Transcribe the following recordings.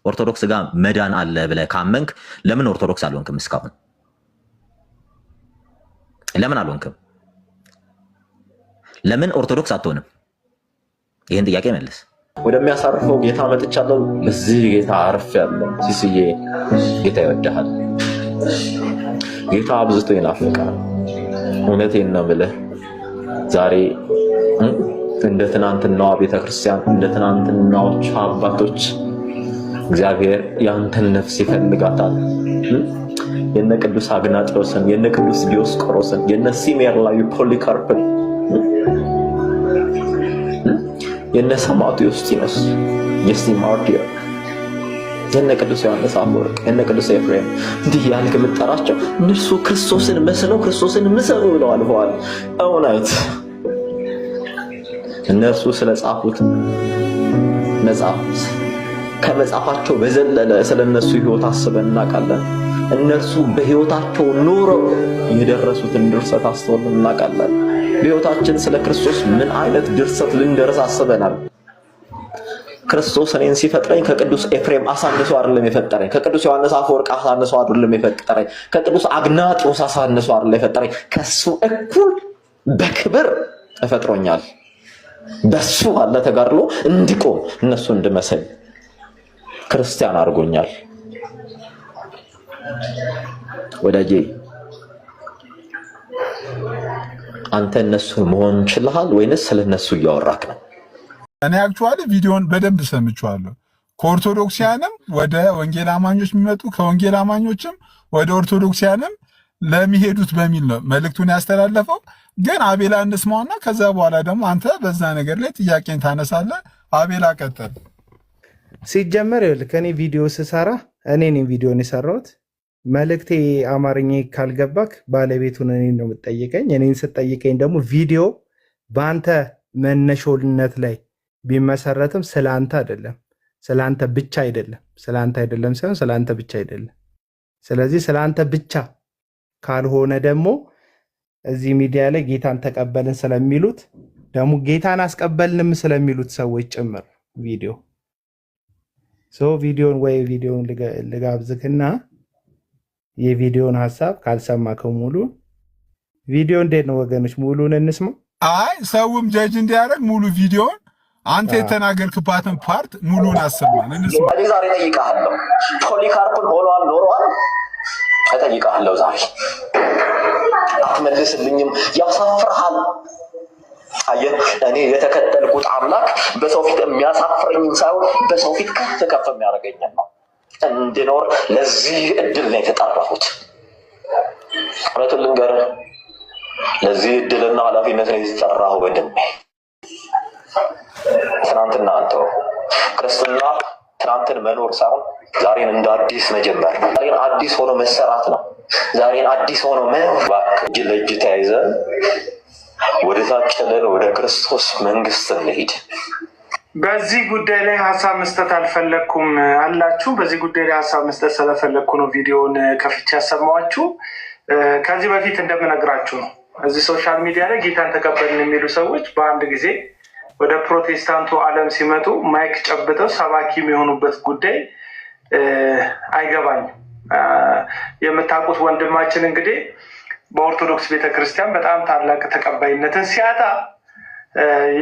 ኦርቶዶክስ ጋር መዳን አለ ብለህ ካመንክ ለምን ኦርቶዶክስ አልሆንክም? እስካሁን ለምን አልሆንክም? ለምን ኦርቶዶክስ አትሆንም? ይህን ጥያቄ መልስ። ወደሚያሳርፈው ጌታ መጥቻለሁ። ለዚህ ጌታ አርፌያለሁ። ሲስዬ ጌታ ይወድሃል። ጌታ አብዝቶ ይናፍቃል። እውነቴን ነው የምልህ። ዛሬ እንደ ትናንትናዋ ቤተክርስቲያን እንደ ትናንትናዎቹ አባቶች እግዚአብሔር ያንተን ነፍስ ይፈልጋታል። የነ ቅዱስ አግናጢዮስን፣ የነ ቅዱስ ዲዮስቆሮስን፣ የነ ሲሜርላዊ ፖሊካርፕን፣ የነ ሰማዕቱ ዮስጢኖስ፣ የስቲማርዲዮ፣ የነ ቅዱስ ዮሐንስ አፈወርቅ፣ የነ ቅዱስ ኤፍሬም እንዲህ ያልክ የምትጠራቸው እነሱ ክርስቶስን መስለው ክርስቶስን ምሰሉ ብለው አልፈዋል። እውነት እነርሱ ስለጻፉት መጽሐፍ ከመጽሐፋቸው በዘለለ ስለነሱ ህይወት አስበን እናውቃለን። እነርሱ በህይወታቸው ኖረው የደረሱትን ድርሰት አስተውለን እናውቃለን። በህይወታችን ስለ ክርስቶስ ምን አይነት ድርሰት ልንደርስ አስበናል? ክርስቶስ እኔን ሲፈጥረኝ ከቅዱስ ኤፍሬም አሳንሶ አይደለም የፈጠረኝ። ከቅዱስ ዮሐንስ አፈወርቅ አሳንሶ አይደለም የፈጠረኝ። ከቅዱስ አግናጢዮስ አሳንሶ አይደለም የፈጠረኝ። ከሱ እኩል በክብር ተፈጥሮኛል። በሱ ባለ ተጋድሎ እንድቆም እነሱ እንድመሰል ክርስቲያን አድርጎኛል። ወዳጄ አንተ እነሱን መሆን ችለሃል ወይንስ ስለነሱ እያወራክ ነው? እኔ አክቹዋሊ ቪዲዮን በደንብ ሰምቼዋለሁ። ከኦርቶዶክሲያንም ወደ ወንጌል አማኞች የሚመጡ ከወንጌል አማኞችም ወደ ኦርቶዶክሲያንም ለሚሄዱት በሚል ነው መልእክቱን ያስተላለፈው። ግን አቤላ እንስማውና ከዛ በኋላ ደግሞ አንተ በዛ ነገር ላይ ጥያቄን ታነሳለህ። አቤላ ቀጥል። ሲጀመር ይኸውልህ ከኔ ቪዲዮ ስሰራ እኔ ነኝ ቪዲዮን የሰራሁት። መልእክቴ አማርኛ ካልገባክ ባለቤቱን እኔን ነው የምትጠይቀኝ። እኔን ስትጠይቀኝ ደግሞ ቪዲዮ በአንተ መነሾልነት ላይ ቢመሰረትም ስላንተ አይደለም፣ ስላንተ ብቻ አይደለም፣ ስላንተ አይደለም ሳይሆን ስላንተ ብቻ አይደለም። ስለዚህ ስላንተ ብቻ ካልሆነ ደግሞ እዚህ ሚዲያ ላይ ጌታን ተቀበልን ስለሚሉት ደግሞ ጌታን አስቀበልንም ስለሚሉት ሰዎች ጭምር ቪዲዮን ወይ ቪዲዮን ልጋብዝክና የቪዲዮን ሐሳብ ካልሰማከው ሙሉ ቪዲዮ እንዴት ነው ወገኖች? ሙሉን እንስማ። አይ ሰውም ጀጅ እንዲያደርግ ሙሉ ቪዲዮን አንተ የተናገርክባትን ፓርት ሙሉን አሰማን እንስማ። ዛሬ ጠይቃለሁ። ፖሊካርፕን ሆኗል ኖሯል እጠይቃለሁ ዛሬ። አትመልስልኝም፣ ያሳፍርሃል። አየህ እኔ የተከተልኩት አምላክ በሰው ፊት የሚያሳፍረኝ ሳይሆን በሰው ፊት ከፍ ከፍ የሚያደርገኝ ነው። እንድኖር ለዚህ እድል ነው የተጠራሁት። እውነቱን ልንገርህ፣ ለዚህ እድልና ኃላፊነት ነው የተጠራሁ። ወንድሜ ትናንትና አንተው ክርስትና ትናንትን መኖር ሳይሆን ዛሬን እንደ አዲስ መጀመር፣ ዛሬን አዲስ ሆኖ መሰራት ነው። ዛሬን አዲስ ሆኖ መኖር። እጅ ለእጅ ተያይዘን ወደ ታጨለን ወደ ክርስቶስ መንግስት እንሂድ። በዚህ ጉዳይ ላይ ሀሳብ መስጠት አልፈለግኩም አላችሁ። በዚህ ጉዳይ ላይ ሀሳብ መስጠት ስለፈለግኩ ነው ቪዲዮውን ከፍቼ ያሰማኋችሁ። ከዚህ በፊት እንደምነግራችሁ ነው እዚህ ሶሻል ሚዲያ ላይ ጌታን ተቀበልን የሚሉ ሰዎች በአንድ ጊዜ ወደ ፕሮቴስታንቱ ዓለም ሲመጡ ማይክ ጨብጠው ሰባኪ የሚሆኑበት ጉዳይ አይገባኝም። የምታውቁት ወንድማችን እንግዲህ በኦርቶዶክስ ቤተክርስቲያን በጣም ታላቅ ተቀባይነትን ሲያጣ፣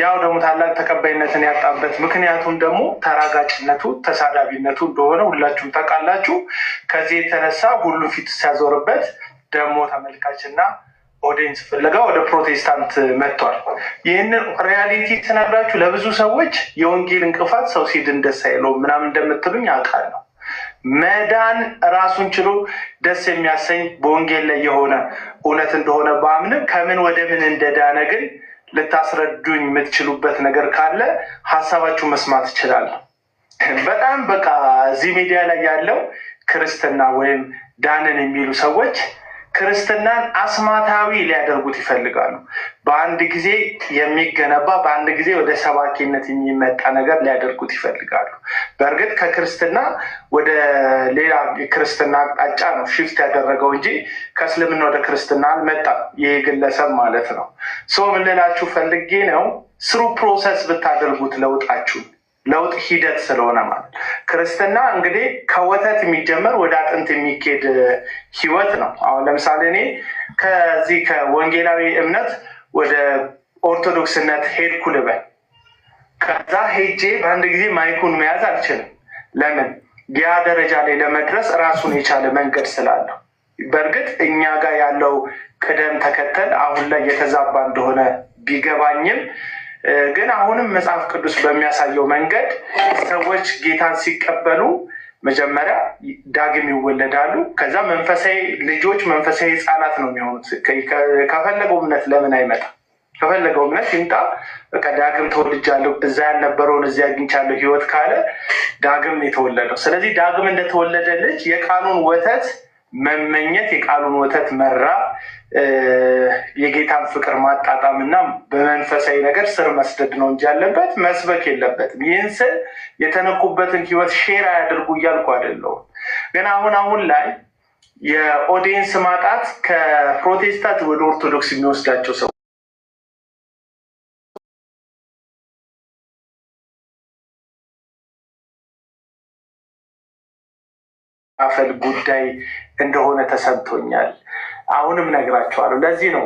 ያው ደግሞ ታላቅ ተቀባይነትን ያጣበት ምክንያቱም ደግሞ ተራጋጭነቱ፣ ተሳዳቢነቱ እንደሆነ ሁላችሁም ታውቃላችሁ። ከዚህ የተነሳ ሁሉ ፊት ሲያዞርበት ደግሞ ተመልካችና ኦዲየንስ ፍለጋ ወደ ፕሮቴስታንት መጥቷል። ይህንን ሪያሊቲ ስነግራችሁ ለብዙ ሰዎች የወንጌል እንቅፋት ሰው ሲድን ደስ አይለውም ምናምን እንደምትሉኝ አውቃለሁ። መዳን ራሱን ችሎ ደስ የሚያሰኝ በወንጌል ላይ የሆነ እውነት እንደሆነ በአምንም ከምን ወደ ምን እንደዳነ ግን ልታስረዱኝ የምትችሉበት ነገር ካለ ሀሳባችሁ መስማት እችላለሁ። በጣም በቃ እዚህ ሚዲያ ላይ ያለው ክርስትና ወይም ዳንን የሚሉ ሰዎች ክርስትናን አስማታዊ ሊያደርጉት ይፈልጋሉ። በአንድ ጊዜ የሚገነባ በአንድ ጊዜ ወደ ሰባኪነት የሚመጣ ነገር ሊያደርጉት ይፈልጋሉ። በእርግጥ ከክርስትና ወደ ሌላ የክርስትና አቅጣጫ ነው ሽፍት ያደረገው እንጂ ከእስልምና ወደ ክርስትና አልመጣም። ይህ ግለሰብ ማለት ነው። ምን ልላችሁ ፈልጌ ነው፣ ስሩ ፕሮሰስ ብታደርጉት ለውጣችሁ ለውጥ ሂደት ስለሆነ ማለት ክርስትና እንግዲህ ከወተት የሚጀመር ወደ አጥንት የሚኬድ ህይወት ነው። አሁን ለምሳሌ እኔ ከዚህ ከወንጌላዊ እምነት ወደ ኦርቶዶክስነት ሄድኩ ልበል። ከዛ ሄጄ በአንድ ጊዜ ማይኩን መያዝ አልችልም። ለምን? ያ ደረጃ ላይ ለመድረስ ራሱን የቻለ መንገድ ስላለው። በእርግጥ እኛ ጋር ያለው ቅደም ተከተል አሁን ላይ የተዛባ እንደሆነ ቢገባኝም ግን አሁንም መጽሐፍ ቅዱስ በሚያሳየው መንገድ ሰዎች ጌታን ሲቀበሉ መጀመሪያ ዳግም ይወለዳሉ። ከዛ መንፈሳዊ ልጆች፣ መንፈሳዊ ህፃናት ነው የሚሆኑት። ከፈለገው እምነት ለምን አይመጣም? ከፈለገው እምነት ይምጣ። በቃ ዳግም ተወልጃለሁ፣ እዛ ያልነበረውን እዚህ አግኝቻለሁ ህይወት ካለ ዳግም የተወለደው። ስለዚህ ዳግም እንደተወለደ ልጅ የቃሉን ወተት መመኘት፣ የቃሉን ወተት መራብ፣ የጌታን ፍቅር ማጣጣም እና በመንፈሳዊ ነገር ስር መስደድ ነው እንጂ ያለበት መስበክ የለበትም። ይህን ስል የተነኩበትን ህይወት ሼር አያደርጉ እያልኩ አይደለሁም። ግን አሁን ላይ የኦዲየንስ ማጣት ከፕሮቴስታንት ወደ ኦርቶዶክስ የሚወስዳቸው ሰው አፈል ጉዳይ እንደሆነ ተሰምቶኛል። አሁንም ነግራቸዋለሁ። ለዚህ ነው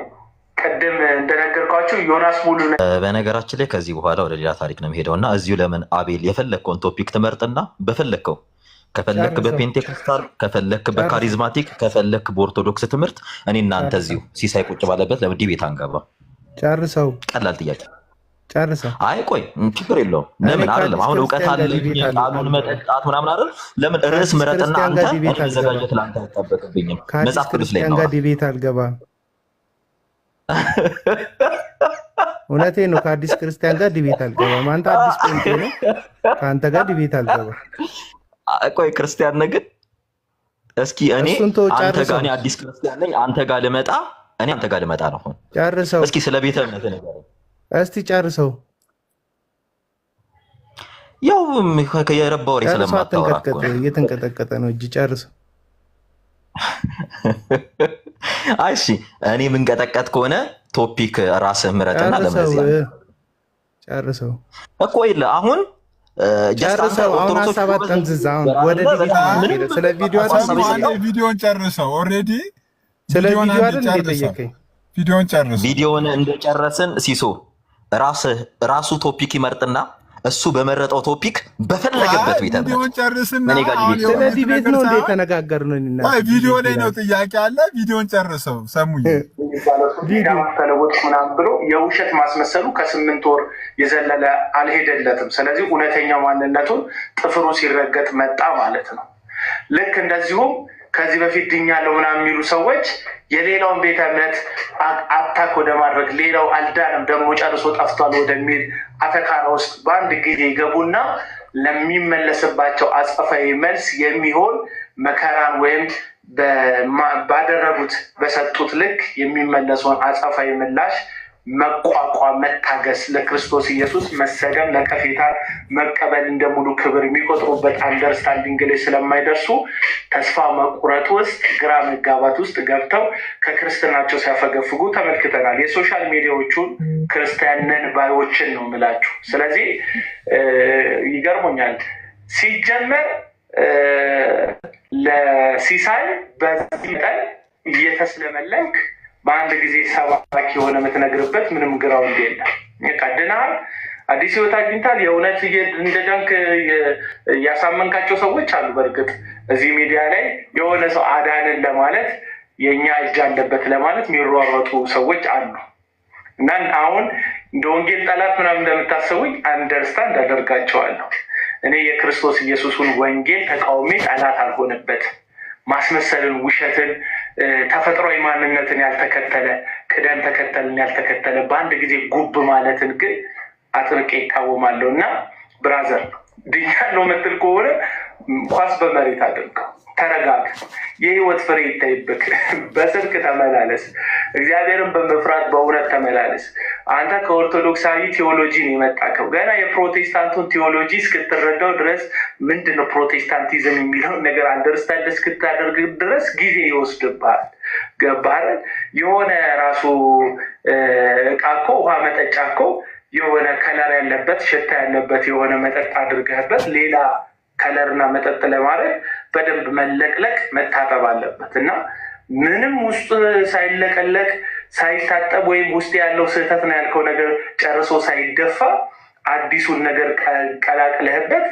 ቅድም እንደነገርኳቸው ዮናስ ሙሉ። በነገራችን ላይ ከዚህ በኋላ ወደ ሌላ ታሪክ ነው የሚሄደው እና እዚሁ ለምን አቤል የፈለግከውን ቶፒክ ትመርጥና በፈለግከው ከፈለክ በፔንቴኮስታል ከፈለክ በካሪዝማቲክ ከፈለክ በኦርቶዶክስ ትምህርት እኔ እናንተ እዚሁ ሲሳይ ቁጭ ባለበት ለምን ዲቤት አንገባ? ጨርሰው። ቀላል ጥያቄ ጨርሰው። አይ ቆይ ችግር የለውም። ለምን አይደለም አሁን እውቀት አለ ቃሉን መጠጣት ምናምን አይደል? ለምን ርዕስ ምረጥና አንተ መዘጋጀት ለአንተ አይጠበቅብኝም። መጽሐፍ ቅዱስ ላይ ነው ዲቤት አልገባም። እውነቴን ነው። ከአዲስ ክርስቲያን ጋር ዲቤት አልገባም። አንተ አዲስ ጴንጤ ነው፣ ከአንተ ጋር ዲቤት አልገባም። ቆይ ክርስቲያን ነህ ግን እስኪ እኔ አንተ ጋር እኔ አዲስ ክርስቲያን ነኝ፣ አንተ ጋር ልመጣ እኔ አንተ ጋር ልመጣ ነው። አሁን ጨርሰው እስኪ ስለ ቤተ እምነት ንገረኝ እስቲ ጨርሰው። ያው የረባ ወሬ ስለማታወራ እየተንቀጠቀጠ ነው እጅ። ጨርሰው። አይ እሺ እኔ የምንቀጠቀጥ ከሆነ ቶፒክ ራስህ ምረጥና ለመዚያ ጨርሰው እኮ የለ አሁን ጨርሰው። አሁን ሀሳባት ጠምዝዛ። አሁን ወደ ስለ ቪዲዮ ቪዲዮን ጨርሰው። ኦልሬዲ ስለ ቪዲዮ አይደል እንደጠየቀኝ? ቪዲዮን ጨርሰው። ቪዲዮን እንደጨረስን ሲሶ ራሱ ቶፒክ ይመርጥና እሱ በመረጠው ቶፒክ በፈለገበት ቤት ቪዲዮን ጨርስና ስለ ዲቤት ነው እንደ ተነጋገርን ነው። ቪዲዮ ላይ ነው ጥያቄ አለ። ቪዲዮን ጨርሰው። ሰሙኝ ተለወጥ ምናምን ብሎ የውሸት ማስመሰሉ ከ8 ወር የዘለለ አልሄደለትም። ስለዚህ እውነተኛ ማንነቱን ጥፍሩ ሲረገጥ መጣ ማለት ነው። ልክ እንደዚሁም ከዚህ በፊት ድኛለሁ ምናምን የሚሉ ሰዎች የሌላውን ቤተ እምነት አታክ ወደ ማድረግ ሌላው አልዳንም ደግሞ ጨርሶ ጠፍቷል ወደሚል አተካራ ውስጥ በአንድ ጊዜ ይገቡና ለሚመለስባቸው አጸፋዊ መልስ የሚሆን መከራን ወይም ባደረጉት በሰጡት ልክ የሚመለሰውን አጸፋዊ ምላሽ መቋቋም፣ መታገስ፣ ለክርስቶስ ኢየሱስ መሰደም፣ ነቀፌታ መቀበል እንደሙሉ ክብር የሚቆጥሩበት አንደርስታንዲንግ ላይ ስለማይደርሱ ተስፋ መቁረጥ ውስጥ ግራ መጋባት ውስጥ ገብተው ከክርስትናቸው ሲያፈገፍጉ ተመልክተናል። የሶሻል ሚዲያዎቹን ክርስቲያንን ባዮችን ነው የምላችሁ። ስለዚህ ይገርሞኛል ሲጀመር ለሲሳይ በዚህ መጠን እየተስለመለምክ በአንድ ጊዜ ሰባኪ የሆነ የምትነግርበት ምንም ግራውንድ የለም። ቀድናል አዲስ ህይወት አግኝታል። የእውነት እንደ ዳንክ ያሳመንካቸው ሰዎች አሉ። በእርግጥ እዚህ ሚዲያ ላይ የሆነ ሰው አዳንን ለማለት የእኛ እጅ አለበት ለማለት የሚሯሯጡ ሰዎች አሉ እና አሁን እንደ ወንጌል ጠላት ምናምን እንደምታሰቡኝ አንደርስታንድ አደርጋቸዋለሁ። እኔ የክርስቶስ ኢየሱስን ወንጌል ተቃውሜ ጠላት አልሆንበትም። ማስመሰልን፣ ውሸትን፣ ተፈጥሯዊ ማንነትን ያልተከተለ ቅደም ተከተልን ያልተከተለ በአንድ ጊዜ ጉብ ማለትን ግን አጥብቄ ይቃወማለሁ። እና ብራዘር ድኛለሁ የምትል ከሆነ ኳስ በመሬት አድርገው፣ ተረጋግ፣ የህይወት ፍሬ ይታይብክ፣ በስልክ ተመላለስ፣ እግዚአብሔርን በመፍራት በእውነት ተመላለስ። አንተ ከኦርቶዶክሳዊ ቴዎሎጂ ነው የመጣከው። ገና የፕሮቴስታንቱን ቴዎሎጂ እስክትረዳው ድረስ ምንድነው ፕሮቴስታንቲዝም የሚለውን ነገር አንደርስታንድ እስክታደርግ ድረስ ጊዜ ይወስድብሃል። ገባህ? የሆነ ራሱ እቃ እኮ ውሃ መጠጫ እኮ የሆነ ከለር ያለበት ሽታ ያለበት የሆነ መጠጥ አድርገህበት ሌላ ከለርና መጠጥ ለማድረግ በደንብ መለቅለቅ መታጠብ አለበት እና ምንም ውስጥ ሳይለቀለቅ ሳይታጠብ ወይም ውስጥ ያለው ስህተት ነው ያልከው ነገር ጨርሶ ሳይደፋ አዲሱን ነገር ቀላቅለህበት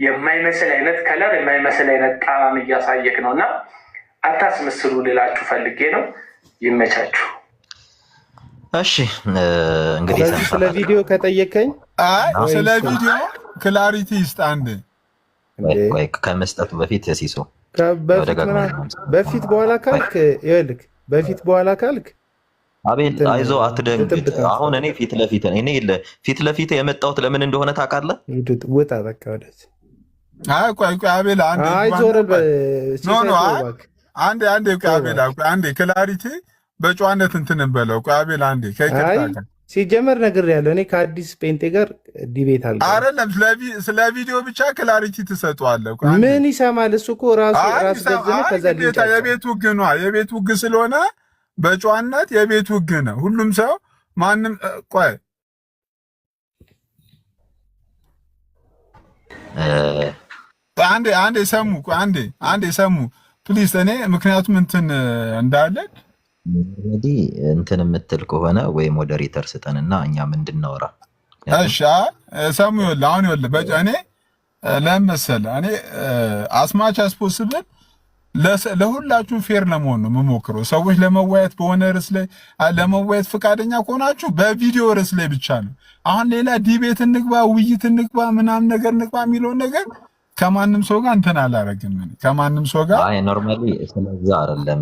የማይመስል አይነት ከለር የማይመስል አይነት ጣዕም እያሳየክ ነው እና አታስመስሉ ልላችሁ ፈልጌ ነው። ይመቻችሁ። እሺ እንግዲህ ስለ ቪዲዮ ከጠየቀኝ ስለ ቪዲዮ ክላሪቲ ይስጥ አንድ ከመስጠቱ በፊት ሲሶ በፊት በኋላ ካልክ ይኸውልህ በፊት በኋላ ካልክ አቤል አይዞ አትደንግጥ። አሁን እኔ ፊት ለፊት የመጣሁት ለምን እንደሆነ ታውቃለህ? ውጣ በቃ ወደዚህ። ቆይ አቤል አንዴ ክላሪቲ በጨዋነት እንትን እንበለው። ቆይ አቤል አንዴ ከይቅርታ ሲጀመር ነገር ያለው እኔ ከአዲስ ጴንጤ ጋር ዲቤት አለ አይደለም። ስለ ቪዲዮ ብቻ ክላሪቲ ትሰጠዋለህ። ምን ይሰማል እሱ እኮ ራሱ ገዝነ ከዛ የቤት ውግ ነው። የቤት ውግ ስለሆነ በጨዋነት የቤት ውግ ነው። ሁሉም ሰው ማንም ቆይ አንዴ ሰሙ ፕሊዝ። እኔ ምክንያቱም እንትን እንዳለን እንግዲህ እንትን የምትል ከሆነ ወይ ሞዴሬተር ስጠንና እኛም እንድናወራ። እሺ ሰሙ ይኸውልህ፣ አሁን ይኸውልህ እኔ ለምን መሰለህ እኔ አስማች አስፖስብል ለሁላችሁም ፌር ለመሆን ነው የምሞክረው። ሰዎች ለመወያየት በሆነ ርዕስ ላይ ለመወያየት ፈቃደኛ ከሆናችሁ በቪዲዮ ርዕስ ላይ ብቻ ነው። አሁን ሌላ ዲቤት እንግባ፣ ውይይት እንግባ፣ ምናምን ነገር እንግባ የሚለውን ነገር ከማንም ሰው ጋር እንትን አላረግም። ከማንም ሰው ጋር ኖርማሊ ስለዛ አይደለም።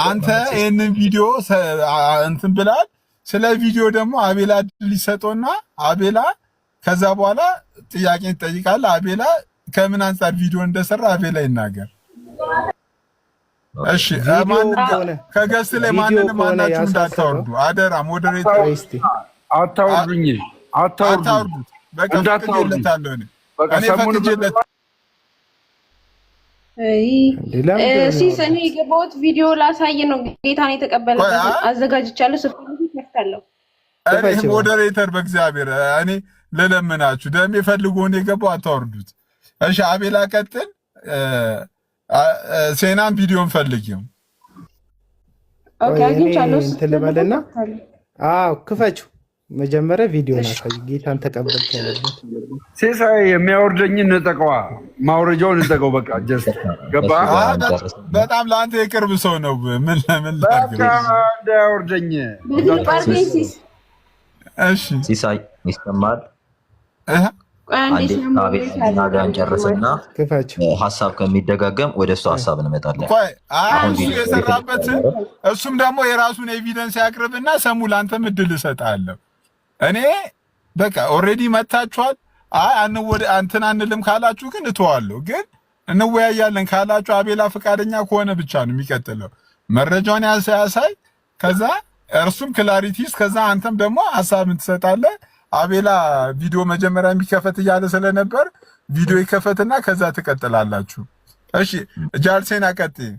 አንተ ይህንን ቪዲዮ እንትን ብላል። ስለ ቪዲዮ ደግሞ አቤላ ሊሰጠውና አቤላ ከዛ በኋላ ጥያቄ ትጠይቃለህ። አቤላ ከምን አንጻር ቪዲዮ እንደሰራ አቤላ ይናገር። እሺ ከገስት ላይ ማንንም ማናችሁ እንዳታወርዱ አደራ። ሞዴሬተር አታወርዱት። በቃ ፈቅጄለታለሁ እኔ ፈቅጄለታለሁ። ሲስ እኔ የገባሁት ቪዲዮ ላሳይ ነው። ጌታን የተቀበለበት አዘጋጅቻለሁ። ስፈልግ ይከፍታለሁ። እኔ ሞዴሬተር በእግዚአብሔር እኔ ልለምናችሁ ደም ፈልጎ ነው የገባው። አታወርዱት። እሺ አቤላ ቀጥል። ሴናን ቪዲዮን ፈልጊው። ኦኬ አግኝቻለሁ። ስለበለና ክፈችው። መጀመሪያ ቪዲዮ ናሳይ። ጌታን ተቀበልክ ያለበት ሲሳይ የሚያወርደኝን ነጠቀዋ ማውረጃውን እንጠቀው። በቃ ጀስት ገባ። በጣም ለአንተ የቅርብ ሰው ነው። ምን ላድርግ? እንዳያወርደኝ። እሺ ሲሳይ ይሰማል። ናጋን ጨርስና ሀሳብ ከሚደጋገም ወደ እሱ ሀሳብ እንመጣለን። እሱ የሰራበትን እሱም ደግሞ የራሱን ኤቪደንስ ያቅርብና ሰሙ ለአንተም እድል እሰጥሃለሁ። እኔ በቃ ኦልሬዲ መታችኋል። እንትን አንልም ካላችሁ ግን እተዋለሁ። ግን እንወያያለን ካላችሁ አቤላ ፈቃደኛ ከሆነ ብቻ ነው የሚቀጥለው። መረጃውን ያሳይ። ከዛ እርሱም ክላሪቲስ፣ ከዛ አንተም ደግሞ ሀሳብን ትሰጣለህ። አቤላ ቪዲዮ መጀመሪያ የሚከፈት እያለ ስለነበር ቪዲዮ ይከፈትና ከዛ ትቀጥላላችሁ። እሺ ጃልሴና ቀጥይ።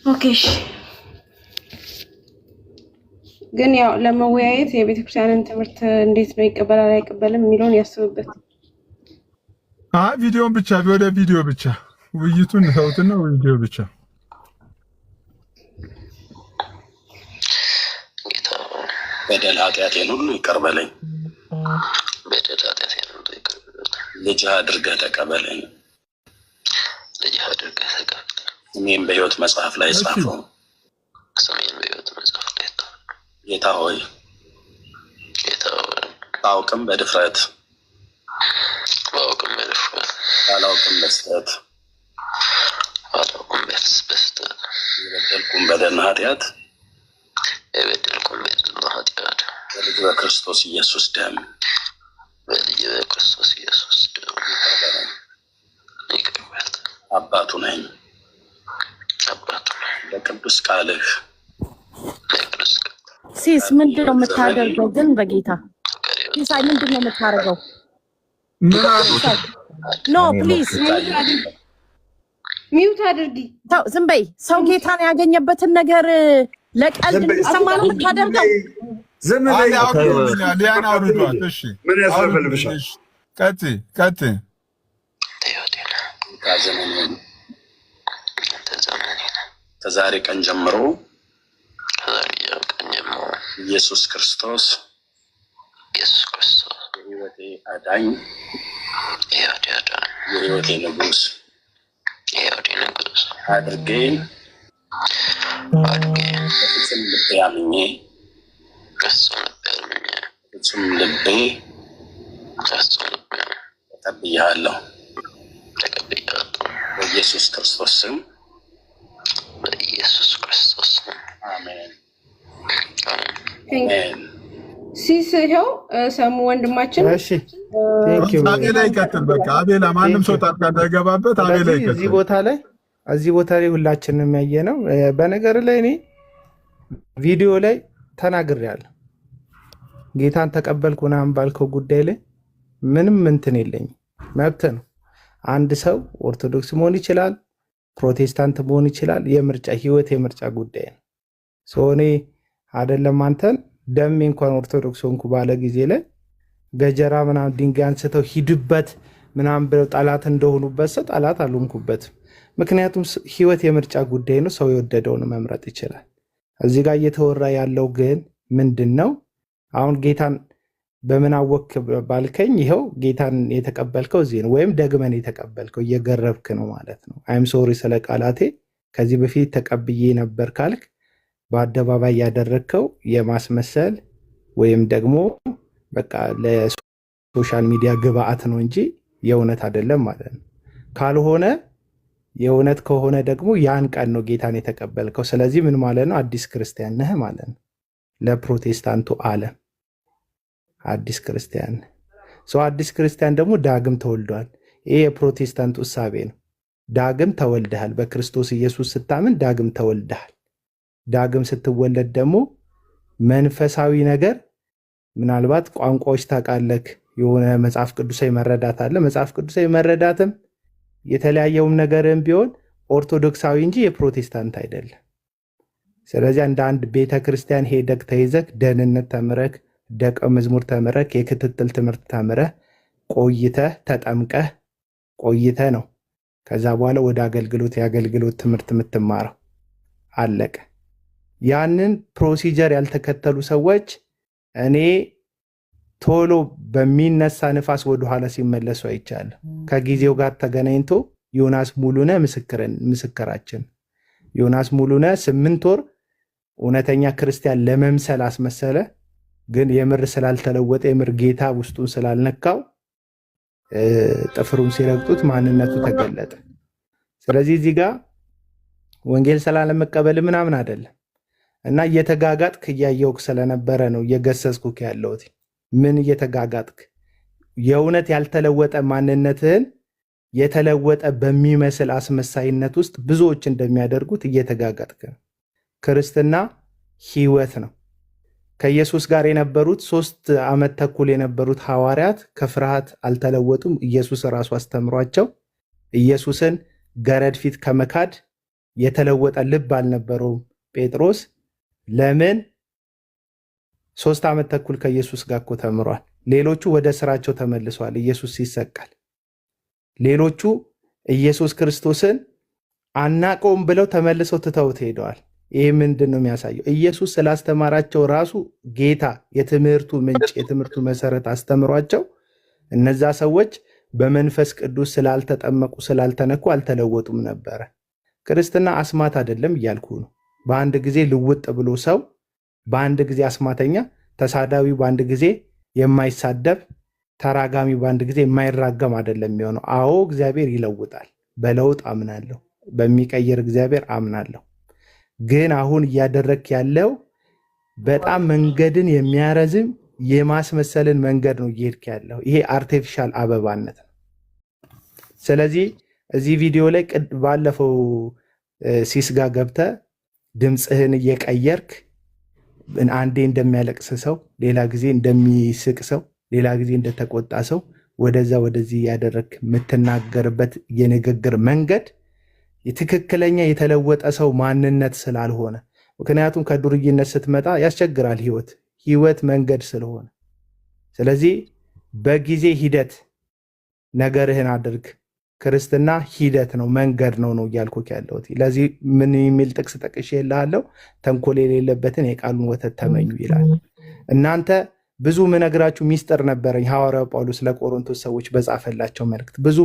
ኦኬ ግን ያው ለመወያየት የቤተክርስቲያንን ትምህርት እንዴት ነው ይቀበላል አይቀበልም የሚለውን ያስብበት። ቪዲዮን ብቻ ወደ ቪዲዮ ብቻ ውይይቱን ተውትና ቪዲዮ ብቻ። በደል ኃጢአቴን ሁሉ ይቅር በለኝ። ልጅህ አድርገህ ተቀበለኝ። ስሜን በሕይወት መጽሐፍ ላይ ጻፈው። ጌታ ሆይ ባውቅም በድፍረት ባላውቅም በስህተት የበደልኩም በደልና ኃጢአት በልጅ በክርስቶስ ኢየሱስ ደም አባቱ ነኝ። በቅዱስ ቃልህ ሲስ ምንድን ነው የምታደርገው? ግን በጌታ ሲሳይ ምንድን ነው የምታደርገው? ኖ ፕሊዝ ሚውት አድርጊ። ዝም በይ። ሰው ጌታን ያገኘበትን ነገር ለቀልድ እንዲሰማ ነው የምታደርገው። ዝም በይ። ሊያን አውርዷል። እሺ ምን ያስለፈልፍሻል? ቀጥይ። ከዛሬ ቀን ጀምሮ ኢየሱስ ክርስቶስ የሕይወቴ አዳኝ የሕይወቴ ንጉሥ አድርጌ በፍጹም ልቤ አምኜ በፍጹም ልቤ ተቀብያለሁ። በኢየሱስ ክርስቶስ ስም አሜን። ሲስ ይኸው ሰሙ ወንድማችን። እሺ ቴንኪው። አቤላ ይቀጥል። በቃ አቤላ ማንም ሰው ጣልቃ እንዳይገባበት አቤላ ይቀጥል። እዚህ ቦታ ላይ ሁላችንም ያየ ነው። በነገር ላይ እኔ ቪዲዮ ላይ ተናግሬያለሁ። ጌታን ተቀበልኩ ምናምን ባልከው ጉዳይ ላይ ምንም እንትን የለኝም፣ መብት ነው። አንድ ሰው ኦርቶዶክስ መሆን ይችላል፣ ፕሮቴስታንት መሆን ይችላል። የምርጫ ህይወት የምርጫ ጉዳይ ነው። እኔ አይደለም አንተን ደሜ እንኳን ኦርቶዶክስ ሆንኩ ባለ ጊዜ ላይ ገጀራ ምናምን ድንጋይ አንስተው ሂድበት ምናምን ብለው ጠላት እንደሆኑበት ሰው ጠላት አልሆንኩበትም። ምክንያቱም ህይወት የምርጫ ጉዳይ ነው። ሰው የወደደውን መምረጥ ይችላል። እዚህ ጋር እየተወራ ያለው ግን ምንድን ነው? አሁን ጌታን በምን አወክ ባልከኝ፣ ይኸው ጌታን የተቀበልከው እዚህ ነው፣ ወይም ደግመን የተቀበልከው እየገረብክ ነው ማለት ነው። አይም ሶሪ ስለ ቃላቴ። ከዚህ በፊት ተቀብዬ ነበር ካልክ በአደባባይ ያደረግከው የማስመሰል ወይም ደግሞ በቃ ለሶሻል ሚዲያ ግብአት ነው እንጂ የእውነት አይደለም ማለት ነው። ካልሆነ የእውነት ከሆነ ደግሞ ያን ቀን ነው ጌታን የተቀበልከው። ስለዚህ ምን ማለት ነው? አዲስ ክርስቲያን ነህ ማለት ነው። ለፕሮቴስታንቱ ዓለም አዲስ ክርስቲያን ሰው አዲስ ክርስቲያን ደግሞ ዳግም ተወልዷል። ይሄ የፕሮቴስታንቱ እሳቤ ነው። ዳግም ተወልደሃል። በክርስቶስ ኢየሱስ ስታምን ዳግም ተወልደሃል። ዳግም ስትወለድ ደግሞ መንፈሳዊ ነገር ምናልባት ቋንቋዎች ታውቃለህ፣ የሆነ መጽሐፍ ቅዱሳዊ መረዳት አለ። መጽሐፍ ቅዱሳዊ መረዳትም የተለያየውም ነገርም ቢሆን ኦርቶዶክሳዊ እንጂ የፕሮቴስታንት አይደለም። ስለዚህ እንደ አንድ ቤተ ክርስቲያን ሄደክ ተይዘክ ደህንነት ተምረክ ደቀ መዝሙር ተምረክ የክትትል ትምህርት ተምረህ ቆይተህ ተጠምቀህ ቆይተህ ነው ከዛ በኋላ ወደ አገልግሎት የአገልግሎት ትምህርት የምትማረው። አለቀ። ያንን ፕሮሲጀር ያልተከተሉ ሰዎች እኔ ቶሎ በሚነሳ ንፋስ ወደኋላ ሲመለሱ አይቻለሁ። ከጊዜው ጋር ተገናኝቶ ዮናስ ሙሉነህ ምስክራችን። ዮናስ ሙሉነህ 8 ወር እውነተኛ ክርስቲያን ለመምሰል አስመሰለ። ግን የምር ስላልተለወጠ የምር ጌታ ውስጡን ስላልነካው ጥፍሩን ሲረግጡት ማንነቱ ተገለጠ። ስለዚህ እዚህ ጋር ወንጌል ስላለመቀበል ምናምን አይደለም እና እየተጋጋጥክ እያየውክ ስለነበረ ነው እየገሰጽኩክ ያለሁት። ምን እየተጋጋጥክ? የእውነት ያልተለወጠ ማንነትህን የተለወጠ በሚመስል አስመሳይነት ውስጥ ብዙዎች እንደሚያደርጉት እየተጋጋጥክ ነው። ክርስትና ህይወት ነው። ከኢየሱስ ጋር የነበሩት 3 ዓመት ተኩል የነበሩት ሐዋርያት ከፍርሃት አልተለወጡም። ኢየሱስ ራሱ አስተምሯቸው ኢየሱስን ገረድ ፊት ከመካድ የተለወጠ ልብ አልነበረውም ጴጥሮስ። ለምን? 3 ዓመት ተኩል ከኢየሱስ ጋር እኮ ተምሯል። ሌሎቹ ወደ ስራቸው ተመልሰዋል። ኢየሱስ ሲሰቀል ሌሎቹ ኢየሱስ ክርስቶስን አናቀውም ብለው ተመልሰው ትተውት ሄደዋል። ይህ ምንድን ነው የሚያሳየው? ኢየሱስ ስላስተማራቸው ራሱ ጌታ የትምህርቱ ምንጭ የትምህርቱ መሰረት አስተምሯቸው እነዛ ሰዎች በመንፈስ ቅዱስ ስላልተጠመቁ ስላልተነኩ አልተለወጡም ነበረ። ክርስትና አስማት አይደለም እያልኩ ነው። በአንድ ጊዜ ልውጥ ብሎ ሰው በአንድ ጊዜ አስማተኛ፣ ተሳዳቢ በአንድ ጊዜ የማይሳደብ፣ ተራጋሚ በአንድ ጊዜ የማይራገም አይደለም የሚሆነው። አዎ እግዚአብሔር ይለውጣል። በለውጥ አምናለሁ። በሚቀይር እግዚአብሔር አምናለሁ። ግን አሁን እያደረክ ያለው በጣም መንገድን የሚያረዝም የማስመሰልን መንገድ ነው እየሄድክ ያለው። ይሄ አርቲፊሻል አበባነት ነው። ስለዚህ እዚህ ቪዲዮ ላይ ባለፈው ሲስጋ ገብተ ድምፅህን እየቀየርክ አንዴ እንደሚያለቅስ ሰው፣ ሌላ ጊዜ እንደሚስቅ ሰው፣ ሌላ ጊዜ እንደተቆጣ ሰው ወደዛ ወደዚህ ያደረክ የምትናገርበት የንግግር መንገድ የትክክለኛ የተለወጠ ሰው ማንነት ስላልሆነ፣ ምክንያቱም ከዱርይነት ስትመጣ ያስቸግራል። ህይወት መንገድ ስለሆነ ስለዚህ በጊዜ ሂደት ነገርህን አድርግ። ክርስትና ሂደት ነው መንገድ ነው እያልኩህ ያለሁት። ለዚህ ምን የሚል ጥቅስ ጠቅሼልሃለሁ? ተንኮል የሌለበትን የቃሉን ወተት ተመኙ ይላል። እናንተ ብዙ ምነግራችሁ ሚስጥር ነበረኝ። ሐዋርያው ጳውሎስ ለቆሮንቶስ ሰዎች በጻፈላቸው መልእክት ብዙ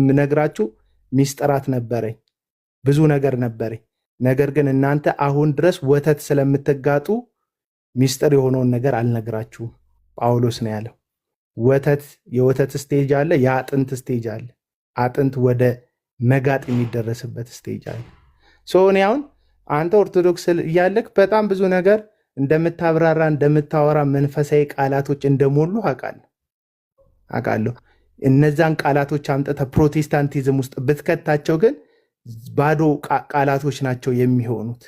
ምነግራችሁ ሚስጥራት ነበረኝ፣ ብዙ ነገር ነበረኝ። ነገር ግን እናንተ አሁን ድረስ ወተት ስለምትጋጡ ሚስጥር የሆነውን ነገር አልነግራችሁም። ጳውሎስ ነው ያለው። ወተት የወተት ስቴጅ አለ፣ የአጥንት ስቴጅ አለ። አጥንት ወደ መጋጥ የሚደረስበት ስቴጅ አለ። እኔ አሁን አንተ ኦርቶዶክስ እያለክ በጣም ብዙ ነገር እንደምታብራራ እንደምታወራ መንፈሳዊ ቃላቶች እንደሞሉ አውቃለሁ። እነዛን ቃላቶች አምጥተህ ፕሮቴስታንቲዝም ውስጥ ብትከታቸው ግን ባዶ ቃላቶች ናቸው የሚሆኑት።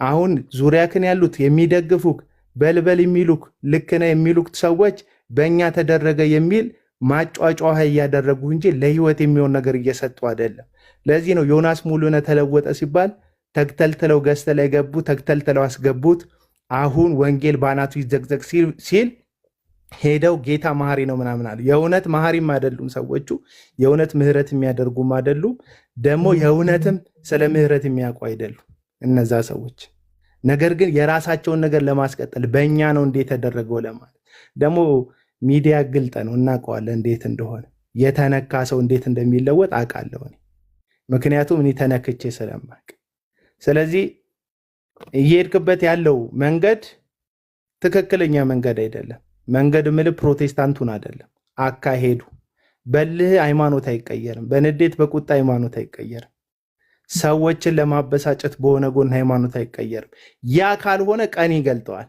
አሁን ዙሪያክን ያሉት የሚደግፉክ በልበል የሚሉክ ልክ ነህ የሚሉክ ሰዎች በእኛ ተደረገ የሚል ማጫጫህ እያደረጉ እንጂ ለህይወት የሚሆን ነገር እየሰጡ አይደለም። ለዚህ ነው ዮናስ ሙሉነህ ተለወጠ ሲባል ተክተልትለው ገዝተ ላይ ገቡ፣ ተክተልትለው አስገቡት። አሁን ወንጌል ባናቱ ይዘግዘግ ሲል ሄደው ጌታ መሐሪ ነው ምናምን አሉ። የእውነት መሐሪም አይደሉም ሰዎቹ፣ የእውነት ምህረት የሚያደርጉም አይደሉም። ደግሞ የእውነትም ስለ ምህረት የሚያውቁ አይደሉም እነዛ ሰዎች። ነገር ግን የራሳቸውን ነገር ለማስቀጠል በእኛ ነው እንዴት ተደረገው ለማለት ደግሞ ሚዲያ ግልጥ ነው፣ እናውቀዋለን እንዴት እንደሆነ። የተነካ ሰው እንዴት እንደሚለወጥ አውቃለሁ እኔ፣ ምክንያቱም እኔ ተነክቼ ስለማውቅ። ስለዚህ እየሄድክበት ያለው መንገድ ትክክለኛ መንገድ አይደለም። መንገድ ምልህ ፕሮቴስታንቱን አይደለም አካሄዱ። በልህ ሃይማኖት አይቀየርም፣ በንዴት በቁጣ ሃይማኖት አይቀየርም፣ ሰዎችን ለማበሳጨት በሆነ ጎን ሃይማኖት አይቀየርም። ያ ካልሆነ ቀን ይገልጠዋል።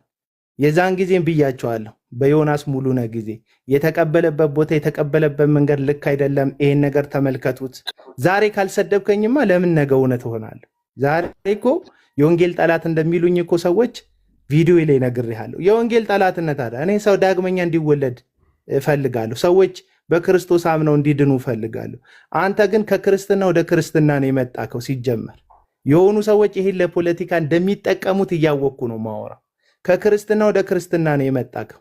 የዛን ጊዜም ብያቸዋለሁ። በዮናስ ሙሉነህ ጊዜ የተቀበለበት ቦታ የተቀበለበት መንገድ ልክ አይደለም። ይሄን ነገር ተመልከቱት። ዛሬ ካልሰደብከኝማ ለምን ነገ እውነት እሆናለሁ? ዛሬ እኮ የወንጌል ጠላት እንደሚሉኝ እኮ ሰዎች ቪዲዮ ላይ ነግሬሃለሁ። የወንጌል ጠላትነት አለ። እኔ ሰው ዳግመኛ እንዲወለድ እፈልጋለሁ። ሰዎች በክርስቶስ አምነው እንዲድኑ እፈልጋለሁ። አንተ ግን ከክርስትና ወደ ክርስትና ነው የመጣከው። ሲጀመር የሆኑ ሰዎች ይሄን ለፖለቲካ እንደሚጠቀሙት እያወቅኩ ነው ማወራው። ከክርስትና ወደ ክርስትና ነው የመጣከው።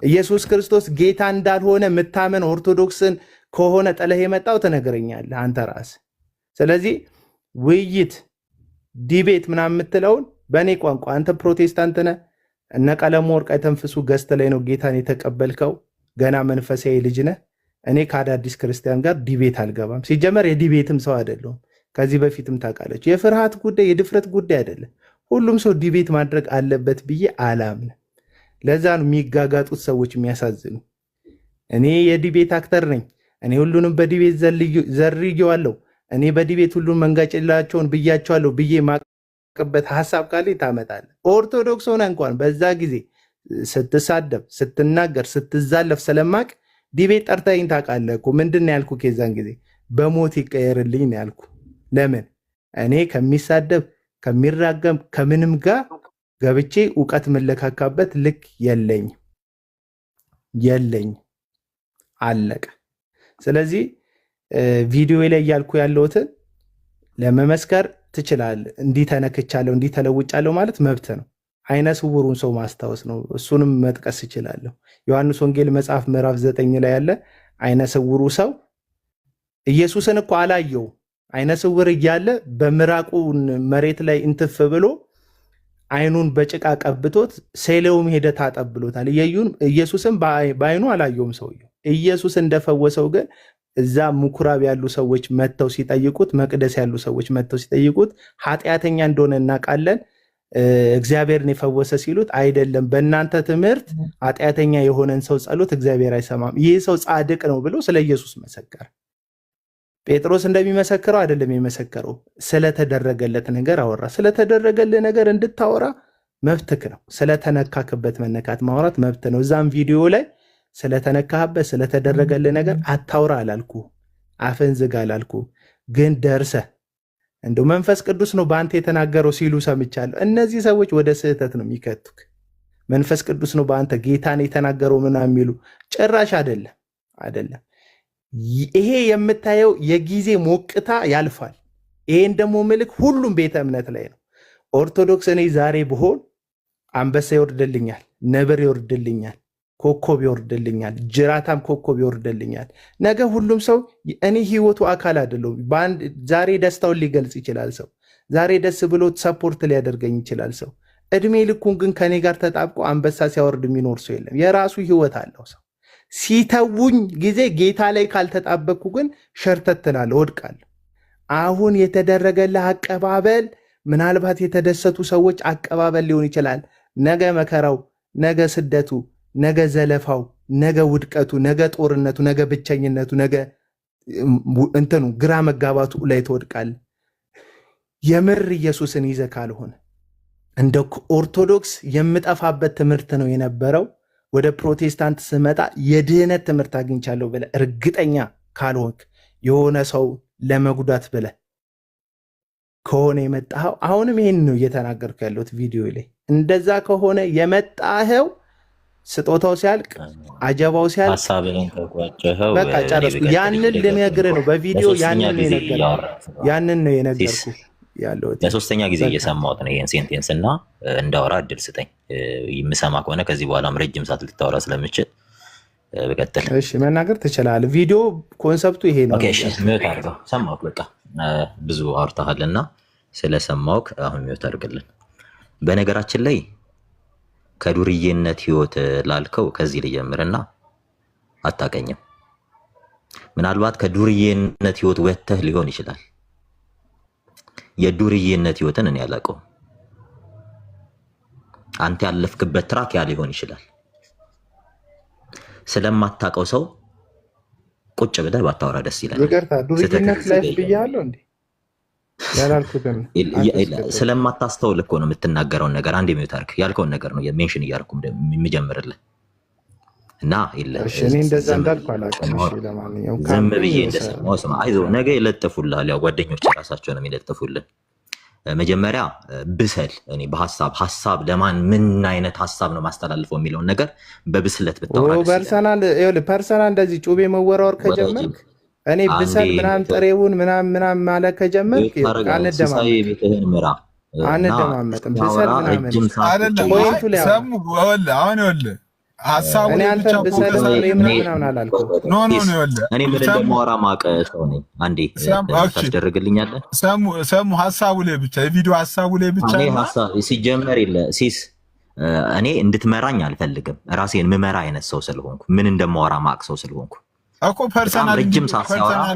ኢየሱስ ክርስቶስ ጌታ እንዳልሆነ የምታመን ኦርቶዶክስን ከሆነ ጥለህ የመጣው ትነግረኛለህ አንተ ራስህ። ስለዚህ ውይይት ዲቤት ምናምን የምትለውን በእኔ ቋንቋ አንተ ፕሮቴስታንት ነህ፣ እነ ቀለሙ ወርቅ አይተንፍሱ ገዝተ ላይ ነው ጌታን የተቀበልከው፣ ገና መንፈሳዊ ልጅ ነህ። እኔ ከአዳዲስ ክርስቲያን ጋር ዲቤት አልገባም። ሲጀመር የዲቤትም ሰው አይደለሁም። ከዚህ በፊትም ታውቃለች። የፍርሃት ጉዳይ የድፍረት ጉዳይ አይደለም። ሁሉም ሰው ዲቤት ማድረግ አለበት ብዬ አላምንም። ለዛ ነው የሚጋጋጡት ሰዎች የሚያሳዝኑ። እኔ የዲቤት አክተር ነኝ፣ እኔ ሁሉንም በዲቤት ዘርጌዋለሁ፣ እኔ በዲቤት ሁሉም መንጋጭላቸውን ብያቸዋለሁ ብዬ ማቀበት ሀሳብ ካለ ታመጣለህ። ኦርቶዶክስ ሆነ እንኳን በዛ ጊዜ ስትሳደብ፣ ስትናገር፣ ስትዛለፍ ስለማቅ ዲቤት ጠርተኸኝ ታውቃለህ እኮ። ምንድን ነው ያልኩህ? ከዛን ጊዜ በሞት ይቀየርልኝ ነው ያልኩ። ለምን እኔ ከሚሳደብ ከሚራገም ከምንም ጋር ገብቼ እውቀት መለካካበት ልክ የለኝ አለቀ። ስለዚህ ቪዲዮ ላይ ያልኩ ያለሁትን ለመመስከር ትችላለህ። እንዲህ ተነክቻለሁ እንዲህ ተለውጫለሁ ማለት መብት ነው። አይነ ስውሩን ሰው ማስታወስ ነው። እሱንም መጥቀስ እችላለሁ። ዮሐንስ ወንጌል መጽሐፍ ምዕራፍ 9 ላይ ያለ አይነ ስውሩ ሰው ኢየሱስን እኮ አላየው። አይነ ስውር እያለ በምራቁ መሬት ላይ እንትፍ ብሎ አይኑን በጭቃ ቀብቶት ሴሌውም ሄደ ታጠብሎታል። ኢየሱስን በአይኑ አላየውም ሰውየው። ኢየሱስ እንደፈወሰው ግን እዛ ምኩራብ ያሉ ሰዎች መጥተው ሲጠይቁት፣ መቅደስ ያሉ ሰዎች መጥተው ሲጠይቁት ኃጢአተኛ እንደሆነ እናውቃለን፣ እግዚአብሔርን የፈወሰ ሲሉት አይደለም፣ በእናንተ ትምህርት ኃጢአተኛ የሆነን ሰው ጸሎት እግዚአብሔር አይሰማም፣ ይህ ሰው ጻድቅ ነው ብሎ ስለ ኢየሱስ መሰከረ። ጴጥሮስ እንደሚመሰክረው አይደለም የመሰከረው፣ ስለተደረገለት ነገር አወራ። ስለተደረገለት ነገር እንድታወራ መብትክ ነው። ስለተነካክበት መነካት ማውራት መብት ነው። እዛም ቪዲዮ ላይ ስለተነካህበት ስለተደረገለት ነገር አታውራ አላልኩ፣ አፍን ዝጋ አላልኩ። ግን ደርሰህ እንደው መንፈስ ቅዱስ ነው በአንተ የተናገረው ሲሉ ሰምቻለሁ። እነዚህ ሰዎች ወደ ስህተት ነው የሚከቱክ። መንፈስ ቅዱስ ነው በአንተ ጌታን የተናገረው ምናምን የሚሉ ጭራሽ አይደለም። ይሄ የምታየው የጊዜ ሞቅታ ያልፋል። ይሄን ደግሞ ምልክ ሁሉም ቤተ እምነት ላይ ነው። ኦርቶዶክስ እኔ ዛሬ ብሆን አንበሳ ይወርድልኛል፣ ነብር ይወርድልኛል፣ ኮከብ ይወርድልኛል፣ ጅራታም ኮከብ ይወርድልኛል። ነገ ሁሉም ሰው እኔ ህይወቱ አካል አይደለሁም። ዛሬ ደስታውን ሊገልጽ ይችላል ሰው። ዛሬ ደስ ብሎት ሰፖርት ሊያደርገኝ ይችላል ሰው። እድሜ ልኩን ግን ከኔ ጋር ተጣብቆ አንበሳ ሲያወርድ የሚኖር ሰው የለም። የራሱ ህይወት አለው ሰው። ሲተውኝ ጊዜ ጌታ ላይ ካልተጣበቅኩ ግን ሸርተትላለሁ፣ እወድቃለሁ። አሁን የተደረገልህ አቀባበል ምናልባት የተደሰቱ ሰዎች አቀባበል ሊሆን ይችላል። ነገ መከራው፣ ነገ ስደቱ፣ ነገ ዘለፋው፣ ነገ ውድቀቱ፣ ነገ ጦርነቱ፣ ነገ ብቸኝነቱ፣ ነገ እንትኑ ግራ መጋባቱ ላይ ትወድቃለህ። የምር ኢየሱስን ይዘህ ካልሆነ እንደ ኦርቶዶክስ የምጠፋበት ትምህርት ነው የነበረው። ወደ ፕሮቴስታንት ስመጣ የድህነት ትምህርት አግኝቻለሁ ብለህ እርግጠኛ ካልሆንክ የሆነ ሰው ለመጉዳት ብለህ ከሆነ የመጣኸው አሁንም ይሄን ነው እየተናገርኩ ያለሁት ቪዲዮ ላይ። እንደዛ ከሆነ የመጣኸው ስጦታው ሲያልቅ አጀባው ሲያልቅ በቃ ጨረስኩ። ያንን ልነግርህ ነው በቪዲዮ ያንን ነው የነገርኩ ያለሁት። ለሶስተኛ ጊዜ እየሰማሁት ነው ይሄን ሴንቴንስ እና እንዳወራ እድል ስጠኝ። የምሰማ ከሆነ ከዚህ በኋላም ረጅም ሰዓት ልታወራ ስለምችል በቀጥል። እሺ መናገር ትችላለህ። ቪዲዮ ኮንሰፕቱ ይሄ ነው። ኦኬ እሺ ሚውት አድርገው። ሰማሁህ በቃ ብዙ አውርተሃልና ስለሰማሁህ አሁን ሚውት አድርግልን። በነገራችን ላይ ከዱርዬነት ህይወት ላልከው ከዚህ ልጀምርና አታቀኝም። ምናልባት ከዱርዬነት ህይወት ወጥተህ ሊሆን ይችላል። የዱርዬነት ህይወትን እኔ አላውቀውም። አንተ ያለፍክበት ትራክ ያ ሊሆን ይችላል። ስለማታውቀው ሰው ቁጭ ብለህ ባታወራ ደስ ይላል። ይቅርታ ዱርዬነት ላይፍ ብያለሁ እንዴ? ያላልኩትም ስለማታስተውል እኮ ነው የምትናገረውን ነገር። አንዴ ሚውት አድርግ። ያልከውን ነገር ነው ሜንሽን እያደረኩ የምጀምርልህ እና እኔ እንደዛ እንዳልኩ አላውቅም። እሺ ለማንኛውም ዝም ብዬ እንደሰማሁ ስማ። አይዞህ ነገ ይለጥፉልሃል። ያው ጓደኞች ራሳቸው ነው የሚለጥፉልህ። መጀመሪያ ብሰል። እኔ ሀሳብ ለማን ምን አይነት ሀሳብ ነው ማስተላልፈው የሚለውን ነገር በብስለት ብታወራ ፐርሰናል እንደዚህ ጩቤ መወራወር ከጀመርክ እኔ ብሰል ምናምን ጥሬውን ምናምን ማለት ከጀመርክ አንደማመጥም። ብሰል ምናምን ፖይንቱ ላይ አሁን ይኸውልህ ሀሳቡ እኔ አንተ ብሰል ምናምን አላልኩም። ኖ እኔ ምን እንደማወራ ማውቀው ሰው ነኝ። አንዴ ታስደርግልኛለህ። ሰሙ ሀሳቡ ላይ ብቻ የቪዲዮ ሀሳቡ ላይ ብቻ እኔ ሀሳብ ሲጀመር የለ ሲስ እኔ እንድትመራኝ አልፈልግም። ራሴን ምመራ አይነት ሰው ስለሆንኩ ምን እንደማወራ ማውቅ ሰው ስለሆንኩ እኮ ፐርሰናል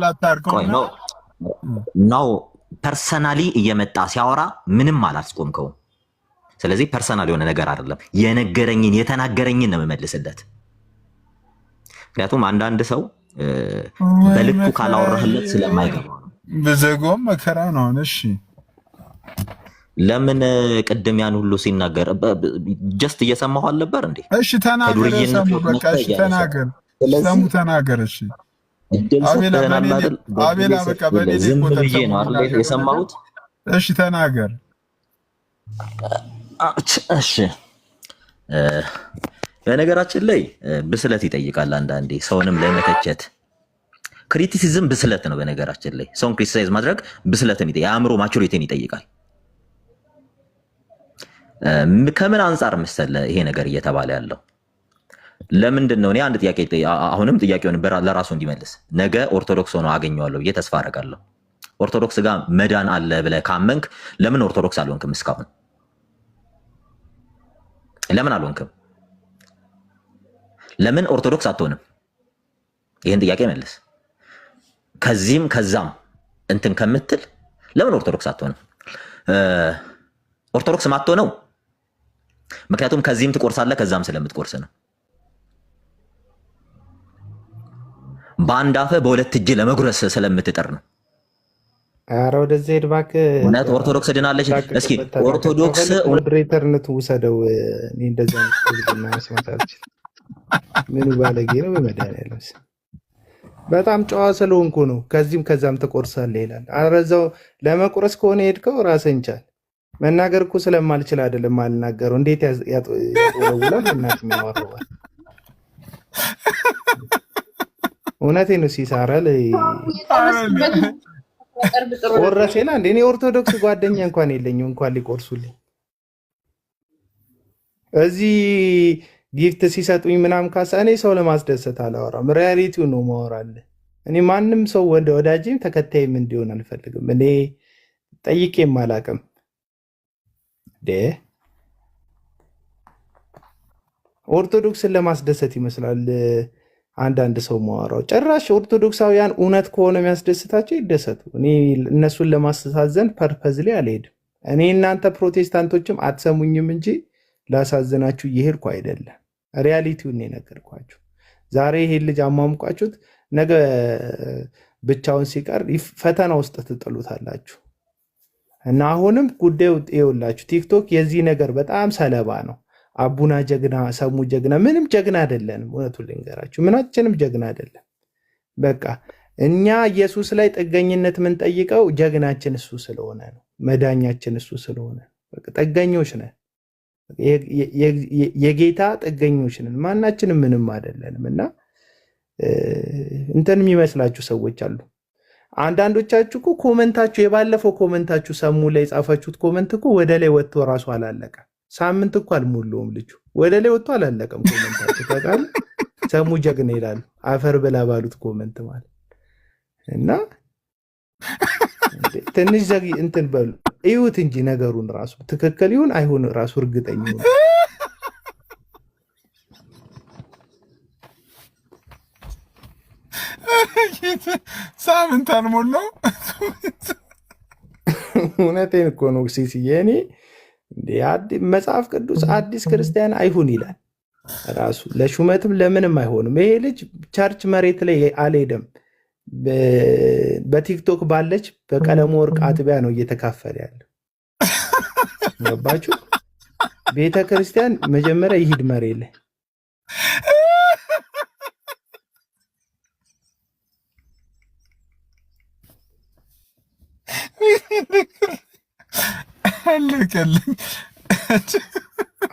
አታርገው ነው። ፐርሰናሊ እየመጣ ሲያወራ ምንም አላስቆምከውም። ስለዚህ ፐርሰናል የሆነ ነገር አይደለም። የነገረኝን የተናገረኝን ነው የምመልስለት። ምክንያቱም አንዳንድ ሰው በልኩ ካላወራህለት ስለማይገባው ነው። በዘጎም መከራ ነው። እሺ ለምን ቅድም ያን ሁሉ ሲናገር ጀስት እየሰማሁ አልነበር እንዴ? እሺ ተናገር። ሰሙ በቃ እሺ ተናገር። ሰሙ ተናገር። እሺ አቤላ በቃ በኔ ዝም ብዬ ነው አይደል የሰማሁት? እሺ ተናገር። እሺ በነገራችን ላይ ብስለት ይጠይቃል። አንዳንዴ ሰውንም ለመተቸት ክሪቲሲዝም ብስለት ነው። በነገራችን ላይ ሰውን ክሪቲሳይዝ ማድረግ ብስለትን ይጠይቃል። የአእምሮ ማቹሪቲን ይጠይቃል። ከምን አንጻር መሰለህ ይሄ ነገር እየተባለ ያለው? ለምንድን ነው? እኔ አንድ ጥያቄ አሁንም ጥያቄውን ለራሱ እንዲመልስ ነገ ኦርቶዶክስ ሆኖ አገኘዋለሁ ብዬ ተስፋ አደርጋለሁ። ኦርቶዶክስ ጋር መዳን አለ ብለህ ካመንክ ለምን ኦርቶዶክስ አልሆንክም? እስካሁን ለምን አልሆንክም? ለምን ኦርቶዶክስ አትሆንም? ይህን ጥያቄ መልስ። ከዚህም ከዛም እንትን ከምትል ለምን ኦርቶዶክስ አትሆንም? ኦርቶዶክስ ማትሆነው ምክንያቱም ከዚህም ትቆርሳለህ ከዛም ስለምትቆርስ ነው። በአንድ አፈ በሁለት እጅ ለመጉረስ ስለምትጥር ነው። ኧረ ወደዚህ ሄድ እባክህ። እውነት ኦርቶዶክስ ድናለች? እስኪ ኦርቶዶክስ ሞዴሬተርነቱ ውሰደው። እኔ እንደዛ መስማታች ምኑ ባለጌ ነው። በመድኃኒዓለም በጣም ጨዋ ስለሆንኩ ነው። ከዚህም ከዛም ትቆርሳለህ ይላል። አረዛው ለመቁረስ ከሆነ ሄድከው ራስህን ቻል። መናገር እኮ ስለማልችል አይደለም ማልናገረው። እንዴት ያጠወውላል እናት የሚያወራዋል። እውነቴን ነው። ሲሳራል ቆረሴ ይላል። እኔ ኦርቶዶክስ ጓደኛ እንኳን የለኝም እንኳን ሊቆርሱልኝ። እዚህ ጊፍት ሲሰጡኝ ምናምን ካሳ እኔ ሰው ለማስደሰት አላወራም። ሪያሊቲው ነው ማወራልህ። እኔ ማንም ሰው ወዳጅም ተከታይም እንዲሆን አልፈልግም። እኔ ጠይቄም አላቅም። ኦርቶዶክስን ለማስደሰት ይመስላል አንዳንድ ሰው ማወራው። ጭራሽ ኦርቶዶክሳውያን እውነት ከሆነ የሚያስደስታቸው ይደሰቱ። እኔ እነሱን ለማስተሳዘን ፐርፐዝ ላይ አልሄድም። እኔ እናንተ ፕሮቴስታንቶችም አትሰሙኝም እንጂ ላሳዝናችሁ እየሄድኩ አይደለም። ሪያሊቲውን የነገርኳችሁ። ዛሬ ይሄን ልጅ አሟሙቃችሁት ነገ ብቻውን ሲቀር ፈተና ውስጥ ትጥሉታላችሁ። እና አሁንም ጉዳዩ ይኸውላችሁ፣ ቲክቶክ የዚህ ነገር በጣም ሰለባ ነው። አቡና ጀግና፣ ሰሙ ጀግና፣ ምንም ጀግና አይደለንም። እውነቱን ልንገራችሁ፣ ምናችንም ጀግና አይደለም። በቃ እኛ ኢየሱስ ላይ ጥገኝነት የምንጠይቀው ጀግናችን እሱ ስለሆነ ነው። መዳኛችን እሱ ስለሆነ በቃ ጥገኞች ነን። የጌታ ጥገኞች ነን። ማናችንም ምንም አይደለንም። እና እንትን የሚመስላችሁ ሰዎች አሉ። አንዳንዶቻችሁ እኮ ኮመንታችሁ የባለፈው ኮመንታችሁ ሰሙ ላይ የጻፋችሁት ኮመንት እኮ ወደ ላይ ወጥቶ ራሱ አላለቀም። ሳምንት እኮ አልሞላውም ልጁ ወደ ላይ ወጥቶ አላለቀም ኮመንታችሁ። ታውቃለህ፣ ሰሙ ጀግና ይላሉ አፈር ብላ ባሉት ኮመንት ማለት እና ትንሽ ዘግ እንትን በሉ እዩት እንጂ ነገሩን ራሱ ትክክል ይሁን አይሁን ራሱ እርግጠኛ ይሁን። ሳምንት አልሞላው። እውነቴን እኮ ነው ሲስዬ። እኔ መጽሐፍ ቅዱስ አዲስ ክርስቲያን አይሁን ይላል ራሱ። ለሹመትም ለምንም አይሆንም። ይሄ ልጅ ቸርች መሬት ላይ አልሄደም። በቲክቶክ ባለች በቀለሙ ወርቅ አጥቢያ ነው እየተካፈለ ያለው። ገባችሁ? ቤተ ክርስቲያን መጀመሪያ ይሂድ መሬት ላይ።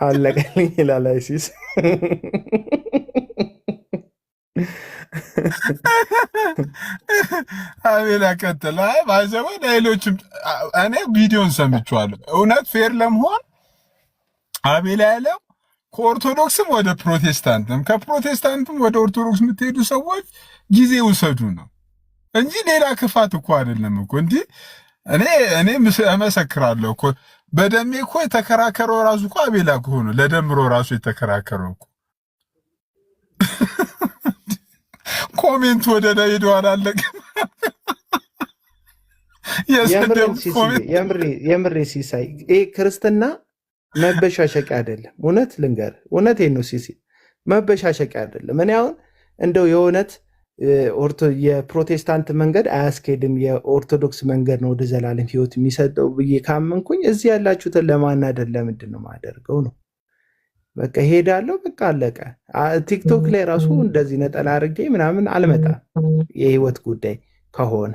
አለቀልኝ ይላል አይሲስ። አቤላ ቀጥላ ባይዘው ሌሎችም እኔ ቪዲዮን ሰምቼዋለሁ። እውነት ፌር ለመሆን አቤላ ያለው ከኦርቶዶክስም ወደ ፕሮቴስታንትም ከፕሮቴስታንትም ወደ ኦርቶዶክስ የምትሄዱ ሰዎች ጊዜ ውሰዱ ነው እንጂ ሌላ ክፋት እኮ አይደለም እኮ። እንዲህ እኔ እመሰክራለሁ እኮ በደሜ እኮ የተከራከረው ራሱ እኮ አቤላ እኮ ሆኖ ለደምሮ ራሱ የተከራከረው እኮ ኮሜንት ወደ ላይ ሄዶ አላለቀም። የምሬ ሲሳይ ይሄ ክርስትና መበሻሸቂያ አይደለም። እውነት ልንገር፣ እውነቴን ነው ሲሲ፣ መበሻሸቂያ አይደለም። እኔ አሁን እንደው የእውነት የፕሮቴስታንት መንገድ አያስኬድም የኦርቶዶክስ መንገድ ነው ወደ ዘላለም ሕይወት የሚሰጠው ብዬ ካመንኩኝ እዚህ ያላችሁትን ለማናደድ ለምንድን ነው የማደርገው ነው። በቃ ሄዳለሁ፣ በቃ አለቀ። ቲክቶክ ላይ ራሱ እንደዚህ ነጠላ አድርጌ ምናምን አልመጣም። የህይወት ጉዳይ ከሆነ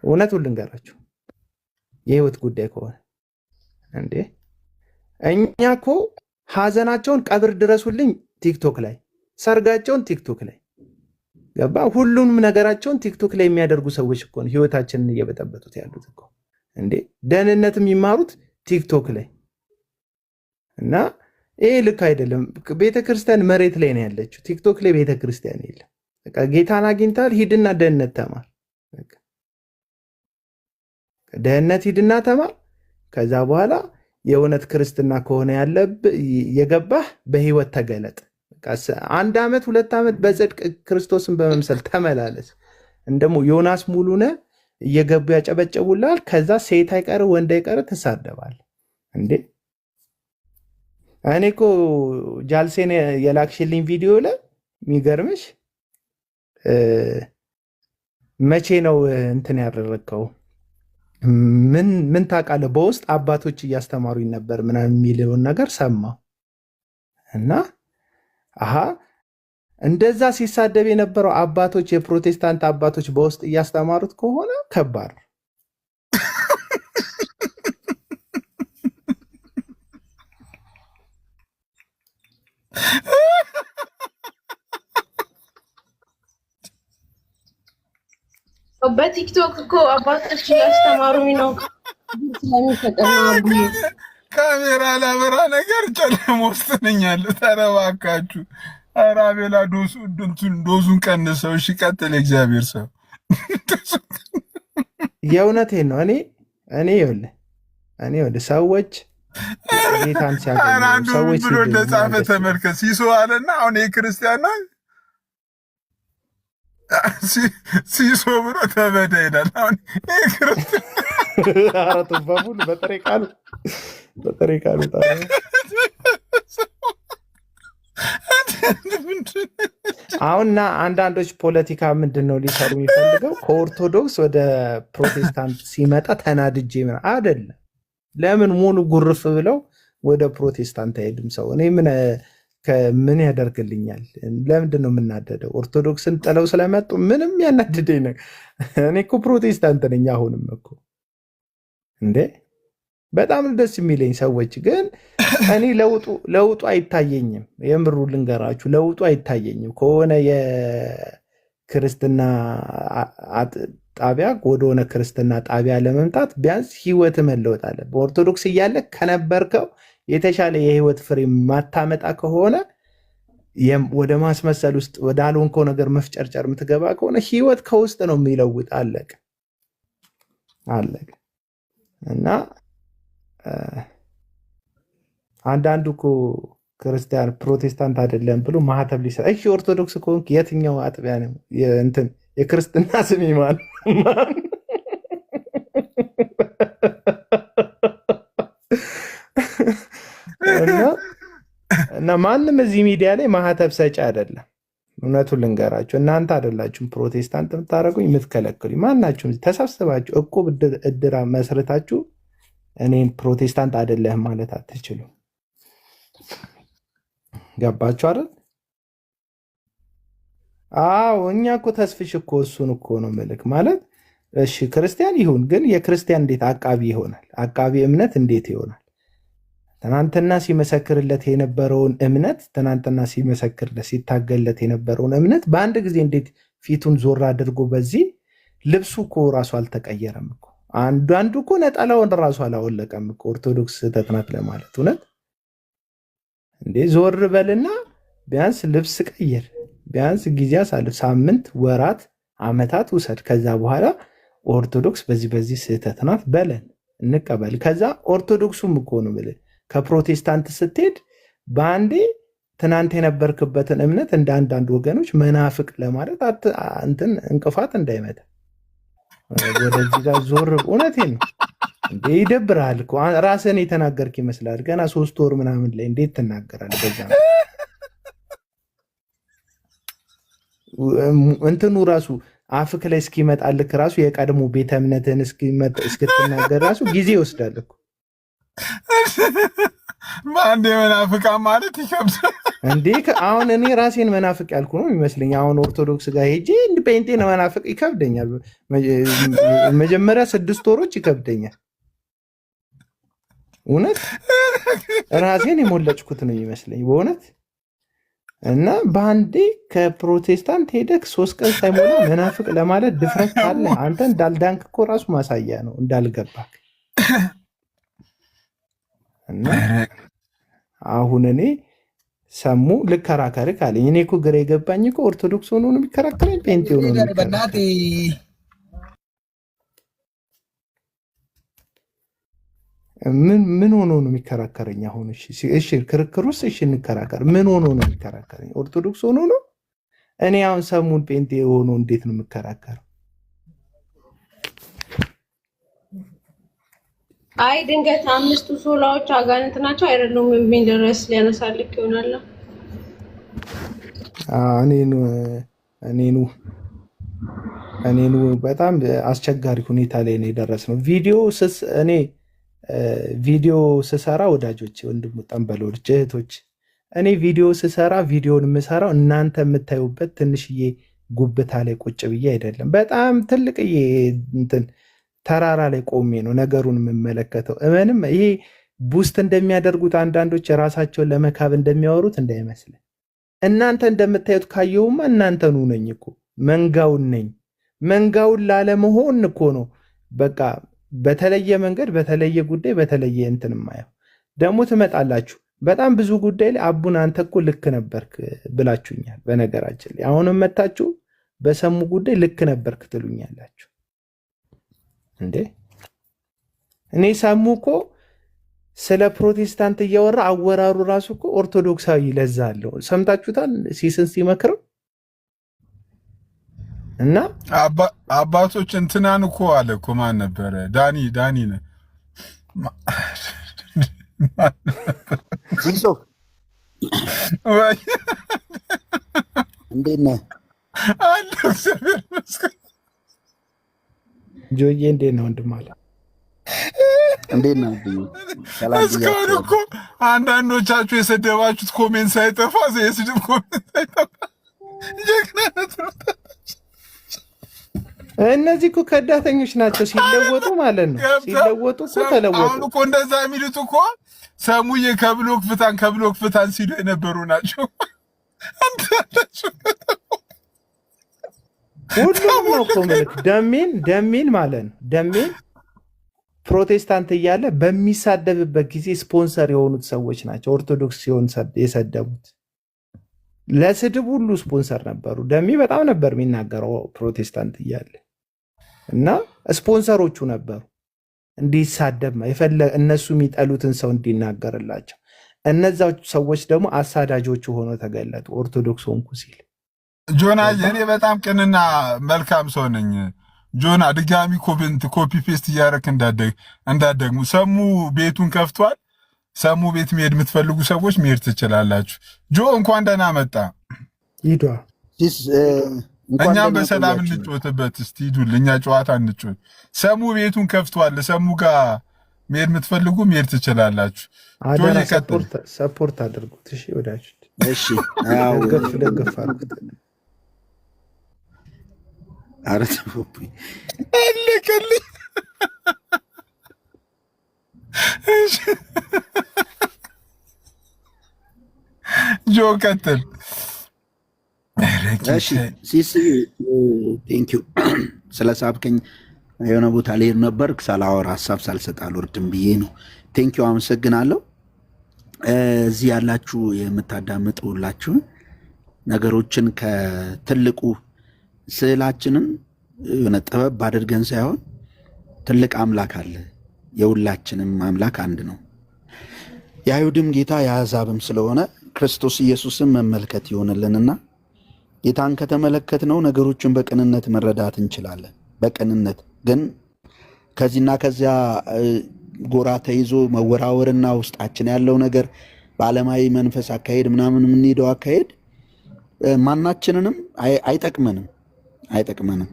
እውነቱን ልንገራችሁ፣ የህይወት ጉዳይ ከሆነ እንዴ እኛ እኮ ሀዘናቸውን ቀብር ድረሱልኝ ቲክቶክ ላይ፣ ሰርጋቸውን ቲክቶክ ላይ ገባ፣ ሁሉንም ነገራቸውን ቲክቶክ ላይ የሚያደርጉ ሰዎች እኮ ነው ህይወታችንን እየበጠበጡት ያሉት እኮ እንዴ። ደህንነት የሚማሩት ቲክቶክ ላይ እና ይሄ ልክ አይደለም። ቤተክርስቲያን መሬት ላይ ነው ያለችው፣ ቲክቶክ ላይ ቤተክርስቲያን የለም። በቃ ጌታን አግኝታል፣ ሂድና ደህንነት ተማር። ደህንነት ሂድና ተማር። ከዛ በኋላ የእውነት ክርስትና ከሆነ የገባህ በህይወት ተገለጥ። 1 ዓመት 2 ዓመት በጽድቅ ክርስቶስን በመምሰል ተመላለስ። እንደሞ ዮናስ ሙሉነ እየገቡ ያጨበጨቡላል። ከዛ ሴት አይቀር ወንድ አይቀር ትሳደባል እንዴ። እኔ እኮ ጃልሴን የላክሽልኝ ቪዲዮ ላይ የሚገርምሽ መቼ ነው እንትን ያደረግከው? ምን ታውቃለህ? በውስጥ አባቶች እያስተማሩኝ ነበር ምናምን የሚለውን ነገር ሰማሁ እና አሃ እንደዛ ሲሳደብ የነበረው አባቶች የፕሮቴስታንት አባቶች በውስጥ እያስተማሩት ከሆነ ከባድ ነው። በቲክቶክ እኮ አባቶች እያስተማሩኝ ነው ስለሚፈጠር ነው አቡዬ። ካሜራ ላበራ ነገር ጨለማ ውስጥ ነኝ ያለሁት። ኧረ እባካችሁ፣ ኧረ አቤላ ዶዙን ቀንሰው። እሺ ቀጥል። እግዚአብሔር ሰው የእውነቴን ነው። እኔ ይኸውልህ ሰዎች ጌታን ሲያገኙ ሰዎች ብሎ እንደጻፈ ተመልከት። ሲሶ አለና አሁን የክርስቲያን ነው ሲሶ ብሎ ተበዳ ይላል። አሁን የክርስቲያን አራቱ በሙሉ በጥሬ ቃሉ አሁንና አንዳንዶች ፖለቲካ ምንድን ነው ሊሰሩ የሚፈልገው ከኦርቶዶክስ ወደ ፕሮቴስታንት ሲመጣ ተናድጄ አይደለም። ለምን ሙሉ ጉርፍ ብለው ወደ ፕሮቴስታንት አይሄድም ሰው? እኔ ምን ያደርግልኛል? ለምንድን ነው የምናደደው? ኦርቶዶክስን ጥለው ስለመጡ ምንም ያናድደኝ ነገር። እኔ እኮ ፕሮቴስታንት ነኝ። አሁንም እኮ እንዴ በጣም ደስ የሚለኝ ሰዎች ግን እኔ ለውጡ አይታየኝም። የምሩ ልንገራችሁ፣ ለውጡ አይታየኝም። ከሆነ የክርስትና ጣቢያ ወደሆነ ክርስትና ጣቢያ ለመምጣት ቢያንስ ህይወት መለወጥ አለ። በኦርቶዶክስ እያለ ከነበርከው የተሻለ የህይወት ፍሬ ማታመጣ ከሆነ ወደ ማስመሰል ውስጥ ወደ አልሆንከው ነገር መፍጨርጨር የምትገባ ከሆነ ህይወት ከውስጥ ነው የሚለውጥ። አለቀ። እና አንዳንዱ እኮ ክርስቲያን ፕሮቴስታንት አይደለም ብሎ ማህተብ ሊሰጥ። እሺ ኦርቶዶክስ ከሆንክ የትኛው አጥቢያ ነው እንትን የክርስትና ስም ማን? እና ማንም እዚህ ሚዲያ ላይ ማህተብ ሰጪ አይደለም። እውነቱን ልንገራችሁ፣ እናንተ አይደላችሁም ፕሮቴስታንት የምታደርጉኝ የምትከለክሉኝ። ማናችሁም ተሰብስባችሁ እቁብ እድር መስርታችሁ እኔን ፕሮቴስታንት አይደለህም ማለት አትችሉም። ገባችሁ አይደል? አዎ እኛ እኮ ተስፍሽ እኮ እሱን እኮ ነው ምልክ ማለት። እሺ ክርስቲያን ይሁን፣ ግን የክርስቲያን እንዴት አቃቢ ይሆናል? አቃቢ እምነት እንዴት ይሆናል? ትናንትና ሲመሰክርለት የነበረውን እምነት ትናንትና ሲመሰክርለት ሲታገልለት የነበረውን እምነት በአንድ ጊዜ እንዴት ፊቱን ዞር አድርጎ በዚህ ልብሱ እኮ ራሱ አልተቀየረም እኮ። አንዱ እኮ ነጠላውን ራሱ አላወለቀም እኮ። ኦርቶዶክስ ስህተት ናት ለማለት እውነት እንዴ? ዞር በልና ቢያንስ ልብስ ቀይር፣ ቢያንስ ጊዜ አሳልፍ፣ ሳምንት፣ ወራት፣ ዓመታት ውሰድ። ከዛ በኋላ ኦርቶዶክስ በዚህ ስህተት ናት በለን እንቀበል። ከዛ ኦርቶዶክሱም እኮ ነው ብለን ከፕሮቴስታንት ስትሄድ በአንዴ ትናንት የነበርክበትን እምነት እንደ አንዳንድ ወገኖች መናፍቅ ለማለት እንትን እንቅፋት እንዳይመጣ ወደዚህ ጋር ዞር። እውነቴን ነው እንዴ? ይደብራል እኮ ራስህን የተናገርክ ይመስላል። ገና 3 ወር ምናምን ላይ እንዴት ትናገራለህ? በዛ እንትኑ ራሱ አፍክ ላይ እስኪመጣልክ ራሱ የቀድሞ ቤተ እምነትህን እስክትናገር ራሱ ጊዜ ይወስዳል እኮ። በአንድ መናፍቃ ማለት ይከብዳል እንዴ? አሁን እኔ ራሴን መናፍቅ ያልኩ ነው የሚመስለኝ። አሁን ኦርቶዶክስ ጋር ሄጄ ጴንጤን መናፍቅ ይከብደኛል። መጀመሪያ 6 ወሮች ይከብደኛል። እውነት ራሴን የሞለጭኩት ነው የሚመስለኝ በእውነት። እና በአንዴ ከፕሮቴስታንት ሄደክ 3 ቀን ሳይሞላ መናፍቅ ለማለት ድፍረት ካለ አንተ እንዳልዳንክ እኮ ራሱ ማሳያ ነው እንዳልገባክ። እና አሁን እኔ ሰሙ ልከራከር ካለኝ እኔ እኮ ግራ የገባኝ እኮ ኦርቶዶክስ ሆኖ ነው የሚከራከረኝ ጴንጤ ሆኖ ነው የሚከራከረኝ? ምን ሆኖ ነው የሚከራከረኝ? አሁን እሺ ክርክር ውስጥ እሺ እንከራከር። ምን ሆኖ ነው የሚከራከረኝ? ኦርቶዶክስ ሆኖ ነው? እኔ አሁን ሰሙን ጴንጤ ሆኖ እንዴት ነው የምከራከረው? አይ ድንገት 5ቱ ሶላዎች አጋንንት ናቸው አይደሉም የሚል ድረስ ሊያነሳልክ ይሆናል። እኔኑ በጣም አስቸጋሪ ሁኔታ ላይ ነው የደረስነው። ቪዲዮ ስሰራ ወዳጆች፣ ወንድሙ ጠንበሎች፣ እህቶች እኔ ቪዲዮ ስሰራ ቪዲዮን የምሰራው እናንተ የምታዩበት ትንሽዬ ጉብታ ላይ ቁጭ ብዬ አይደለም። በጣም ትልቅዬ እንትን ተራራ ላይ ቆሜ ነው ነገሩን የምመለከተው። እመንም ይሄ ቡስት እንደሚያደርጉት አንዳንዶች የራሳቸውን ለመካብ እንደሚያወሩት እንዳይመስል። እናንተ እንደምታዩት ካየውማ እናንተኑ ነኝ እኮ መንጋውን ነኝ። መንጋውን ላለመሆን እኮ ነው በቃ በተለየ መንገድ በተለየ ጉዳይ በተለየ እንትን ማየው ደግሞ ትመጣላችሁ። በጣም ብዙ ጉዳይ ላይ አቡን አንተ እኮ ልክ ነበርክ ብላችሁኛል። በነገራችን ላይ አሁንም መታችሁ በሰሙ ጉዳይ ልክ ነበርክ ትሉኛላችሁ እንዴ? እኔ ሰሙ እኮ ስለ ፕሮቴስታንት እያወራ አወራሩ ራሱ እኮ ኦርቶዶክሳዊ ለዛ አለው። ሰምታችሁታል ሲስን ሲመክረው እና አባቶች እንትናን እኮ አለ እኮ ማን ነበረ? ዳኒ ነው ዚሶ እንዴት ነህ? አለሁ እግዚአብሔር ይመስገን። ጆዬ እንዴት ነው ወንድም አለ? እንዴት ነህ? እስካሁን እኮ አንዳንዶቻችሁ የሰደባችሁት ኮሜንት ሳይጠፋ የስድብ ኮሜንት ሳይጠፋ ጀግናነት ነው። እነዚህ እኮ ከዳተኞች ናቸው። ሲለወጡ ማለት ነው። ሲለወጡ እኮ ተለወጡ። አሁን እኮ እንደዛ የሚሉት እኮ ሰሙዬ ከብሎክ ፍታን ሲሉ የነበሩ ናቸው። ሁሉም ነው እኮ ማለት ደሜን ማለት ነው። ደሜን ፕሮቴስታንት እያለ በሚሳደብበት ጊዜ ስፖንሰር የሆኑት ሰዎች ናቸው። ኦርቶዶክስ ሲሆን የሰደቡት ለስድብ ሁሉ ስፖንሰር ነበሩ። ደሜ በጣም ነበር የሚናገረው ፕሮቴስታንት እያለ እና ስፖንሰሮቹ ነበሩ እንዲሳደብ እነሱ የሚጠሉትን ሰው እንዲናገርላቸው። እነዛ ሰዎች ደግሞ አሳዳጆቹ ሆነው ተገለጡ። ኦርቶዶክስ ሆንኩ ሲል ጆና እኔ በጣም ቅንና መልካም ሰው ነኝ። ጆና ድጋሚ ኮፒ ፔስት እያደረክ እንዳደግሙ ሰሙ ቤቱን ከፍቷል። ሰሙ ቤት መሄድ የምትፈልጉ ሰዎች መሄድ ትችላላችሁ። ጆ እንኳን ደህና መጣ። ሂዷ እኛም በሰላም እንጫወትበት። እስቲ ሂዱልኝ፣ እኛ ጨዋታ እንጫወት። ሰሙ ቤቱን ከፍቷል። ሰሙ ጋር መሄድ የምትፈልጉ መሄድ ትችላላችሁ። አደራ ሰፖርት አድርጉት። እሺ ወዳጆች፣ እሺ ደገፍ አድርጉት። ኧረ ተውብኝ አለቀልኝ። ጆ ቀጥል። ሲስ ቴንኪው ስለሳብከኝ። የሆነ ቦታ ልሄድ ነበር ሳላወራ ሀሳብ ሳልሰጥ አልወርድም ብዬ ነው። ቴንኪው አመሰግናለሁ። እዚህ ያላችሁ የምታዳምጡ ሁላችሁ ነገሮችን ከትልቁ ስዕላችንን የሆነ ጥበብ አድርገን ሳይሆን ትልቅ አምላክ አለ። የሁላችንም አምላክ አንድ ነው። የአይሁድም ጌታ የአሕዛብም ስለሆነ ክርስቶስ ኢየሱስን መመልከት ይሆንልንና ጌታን ከተመለከትነው ነገሮችን በቅንነት መረዳት እንችላለን። በቅንነት ግን ከዚህና ከዚያ ጎራ ተይዞ መወራወርና ውስጣችን ያለው ነገር በዓለማዊ መንፈስ አካሄድ ምናምን የምንሄደው አካሄድ ማናችንንም አይጠቅመንም።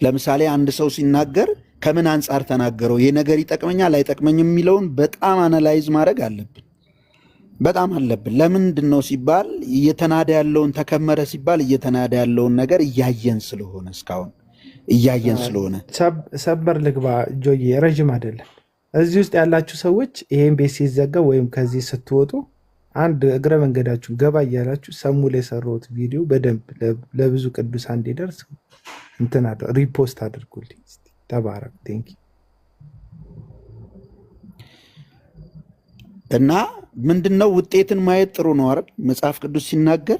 ለምሳሌ አንድ ሰው ሲናገር ከምን አንጻር ተናገረው፣ ይሄ ነገር ይጠቅመኛል አይጠቅመኝም የሚለውን በጣም አናላይዝ ማድረግ አለብን። ለምንድን ነው ሲባል እየተናደ ያለውን ተከመረ ሲባል እየተናደ ያለውን ነገር እያየን ስለሆነ እስካሁን እያየን ስለሆነ ሰበር ልግባ ጆዬ፣ ረዥም አይደለም። እዚህ ውስጥ ያላችሁ ሰዎች ይሄን ቤት ሲዘጋ ወይም ከዚህ ስትወጡ አንድ እግረ መንገዳችሁን ገባ እያላችሁ ሰሙ ላይ የሰራሁት ቪዲዮ በደንብ ለብዙ ቅዱሳን እንዲደርስ እንትን ሪፖስት አድርጉልኝ። ተባረክ። ቴንክ እና ምንድነው ውጤትን ማየት ጥሩ ነው አይደል? መጽሐፍ ቅዱስ ሲናገር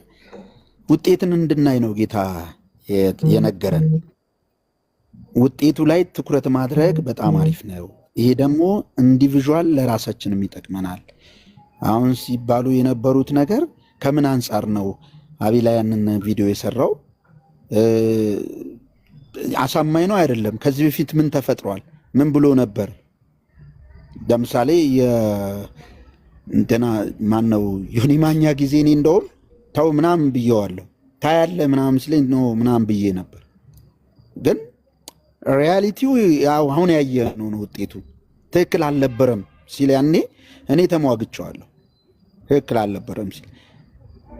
ውጤትን እንድናይ ነው ጌታ የነገረን። ውጤቱ ላይ ትኩረት ማድረግ በጣም አሪፍ ነው። ይሄ ደግሞ ኢንዲቪዥዋል ለራሳችንም ይጠቅመናል። አሁን ሲባሉ የነበሩት ነገር ከምን አንጻር ነው አቤላ ያንን ቪዲዮ የሰራው? አሳማኝ ነው አይደለም? ከዚህ በፊት ምን ተፈጥሯል? ምን ብሎ ነበር? ለምሳሌ እንትና ማን ነው ዮኒ ማኛ ጊዜ እኔ እንደውም ተው ምናምን ብየዋለሁ። ታያለ ምናምን ስለኝ ነው ምናምን ብዬ ነበር። ግን ሪያሊቲው ያው አሁን ያየነው ነው። ውጤቱ ትክክል አልነበረም ሲል ያኔ እኔ ተሟግቸዋለሁ። ትክክል አልነበረም ሲል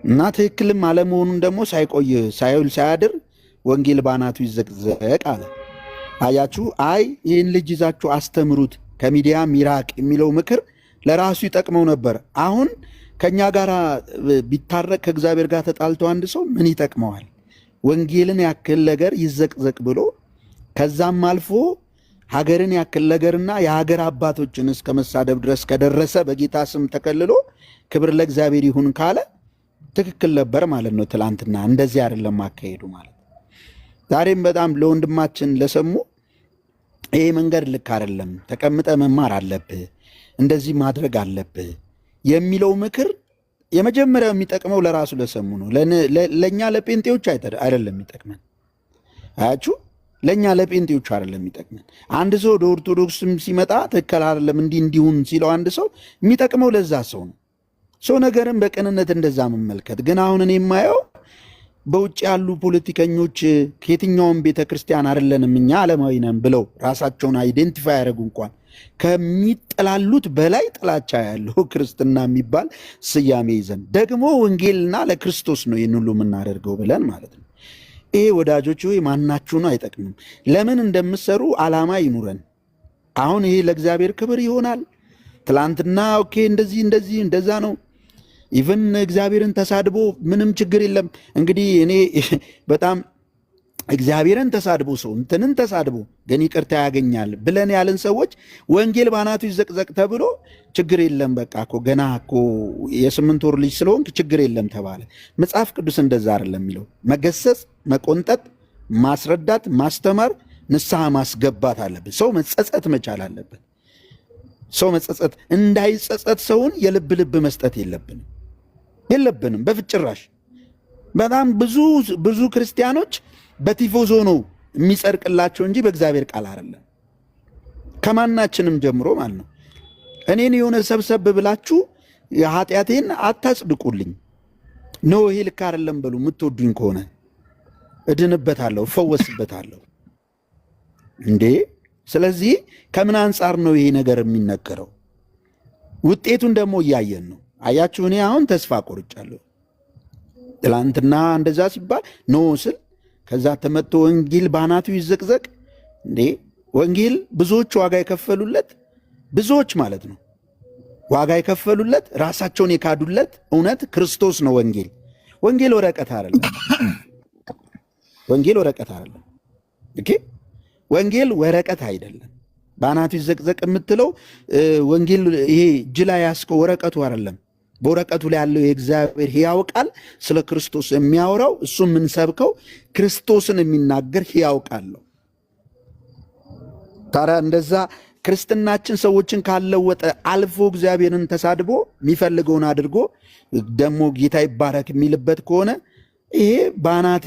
እና ትክክልም አለመሆኑን ደግሞ ሳይቆይ ሳይውል ሳያድር ወንጌል ባናቱ ይዘቅዘቅ አለ። አያችሁ፣ አይ ይህን ልጅ ይዛችሁ አስተምሩት ከሚዲያ ሚራቅ የሚለው ምክር ለራሱ ይጠቅመው ነበር። አሁን ከኛ ጋር ቢታረቅ ከእግዚአብሔር ጋር ተጣልቶ አንድ ሰው ምን ይጠቅመዋል? ወንጌልን ያክል ነገር ይዘቅዘቅ ብሎ ከዛም አልፎ ሀገርን ያክል ነገርና የሀገር አባቶችን እስከ መሳደብ ድረስ ከደረሰ በጌታ ስም ተከልሎ ክብር ለእግዚአብሔር ይሁን ካለ ትክክል ነበር ማለት ነው። ትላንትና እንደዚህ አይደለም አካሄዱ ማለት። ዛሬም በጣም ለወንድማችን ለሰሙ ይሄ መንገድ ልክ አይደለም፣ ተቀምጠ መማር አለብህ፣ እንደዚህ ማድረግ አለብህ የሚለው ምክር የመጀመሪያው የሚጠቅመው ለራሱ ለሰሙ ነው። ለእኛ ለጴንጤዎች አይደለም የሚጠቅመን። አያችሁ፣ ለእኛ ለጴንጤዎች አይደለም የሚጠቅመን። አንድ ሰው ወደ ኦርቶዶክስም ሲመጣ ትክክል አይደለም እንዲሁን ሲለው አንድ ሰው የሚጠቅመው ለዛ ሰው ነው። ሰው ነገርን በቅንነት እንደዛ መመልከት። ግን አሁን እኔ የማየው በውጭ ያሉ ፖለቲከኞች ከየትኛውም ቤተክርስቲያን አይደለንም እኛ ዓለማዊ ነን ብለው ራሳቸውን አይዴንቲፋይ ያደረጉ እንኳን ከሚጠላሉት በላይ ጥላቻ ያለው ክርስትና የሚባል ስያሜ ይዘን ደግሞ ወንጌልና ለክርስቶስ ነው ይህን ሁሉ የምናደርገው ብለን ማለት ነው። ይሄ ወዳጆች ሆይ ማናችሁ ነው አይጠቅምም። ለምን እንደምሰሩ ዓላማ ይኑረን። አሁን ይሄ ለእግዚአብሔር ክብር ይሆናል። ትላንትና ኦኬ እንደዚህ እንደዛ ነው። ኢቭን እግዚአብሔርን ተሳድቦ ምንም ችግር የለም። እንግዲህ እኔ በጣም እግዚአብሔርን ተሳድቦ ሰው እንትንን ተሳድቦ ግን ይቅርታ ያገኛል ብለን ያለን ሰዎች ወንጌል ባናቱ ይዘቅዘቅ ተብሎ ችግር የለም በቃ እኮ ገና እኮ የ8 ወር ልጅ ስለሆንክ ችግር የለም ተባለ። መጽሐፍ ቅዱስ እንደዛ አይደለም የሚለው። መገሰጽ፣ መቆንጠጥ፣ ማስረዳት፣ ማስተማር፣ ንስሐ ማስገባት አለበት። ሰው መጸጸት መቻል አለበት። ሰው መጸጸት እንዳይጸጸት ሰውን የልብ መስጠት የለብንም በፍጭራሽ። በጣም ብዙ ክርስቲያኖች በቲፎዞ ነው የሚጸድቅላቸው እንጂ በእግዚአብሔር ቃል አይደለም። ከማናችንም ጀምሮ ማለት ነው። እኔን የሆነ ሰብሰብ ብላችሁ ኃጢአቴን አታጽድቁልኝ ነው ይሄ ልክ አይደለም በሉ። የምትወዱኝ ከሆነ እድንበታለሁ፣ እፈወስበታለሁ እንዴ። ስለዚህ ከምን አንጻር ነው ይሄ ነገር የሚነገረው? ውጤቱን ደግሞ እያየን ነው። አያችሁ፣ እኔ አሁን ተስፋ ቆርጫለሁ። ትላንትና እንደዛ ሲባል ኖ ስል ከዛ ተመቶ ወንጌል ባናቱ ይዘቅዘቅ እንዴ። ወንጌል ብዙዎች ዋጋ የከፈሉለት ብዙዎች ማለት ነው ዋጋ የከፈሉለት ራሳቸውን የካዱለት እውነት ክርስቶስ ነው። ወንጌል ወረቀት አይደለም። ወንጌል ወረቀት አይደለም። ኦኬ፣ ወንጌል ወረቀት አይደለም። ባናቱ ይዘቅዘቅ የምትለው ወንጌል ይሄ እጅ ላይ ያስከው ወረቀቱ አይደለም። በወረቀቱ ላይ ያለው የእግዚአብሔር ሕያው ቃል ስለ ክርስቶስ የሚያወራው እሱ የምንሰብከው ክርስቶስን የሚናገር ሕያው ቃል ነው። ታዲያ እንደዛ ክርስትናችን ሰዎችን ካለወጠ አልፎ እግዚአብሔርን ተሳድቦ የሚፈልገውን አድርጎ ደግሞ ጌታ ይባረክ የሚልበት ከሆነ ይሄ ባናቴ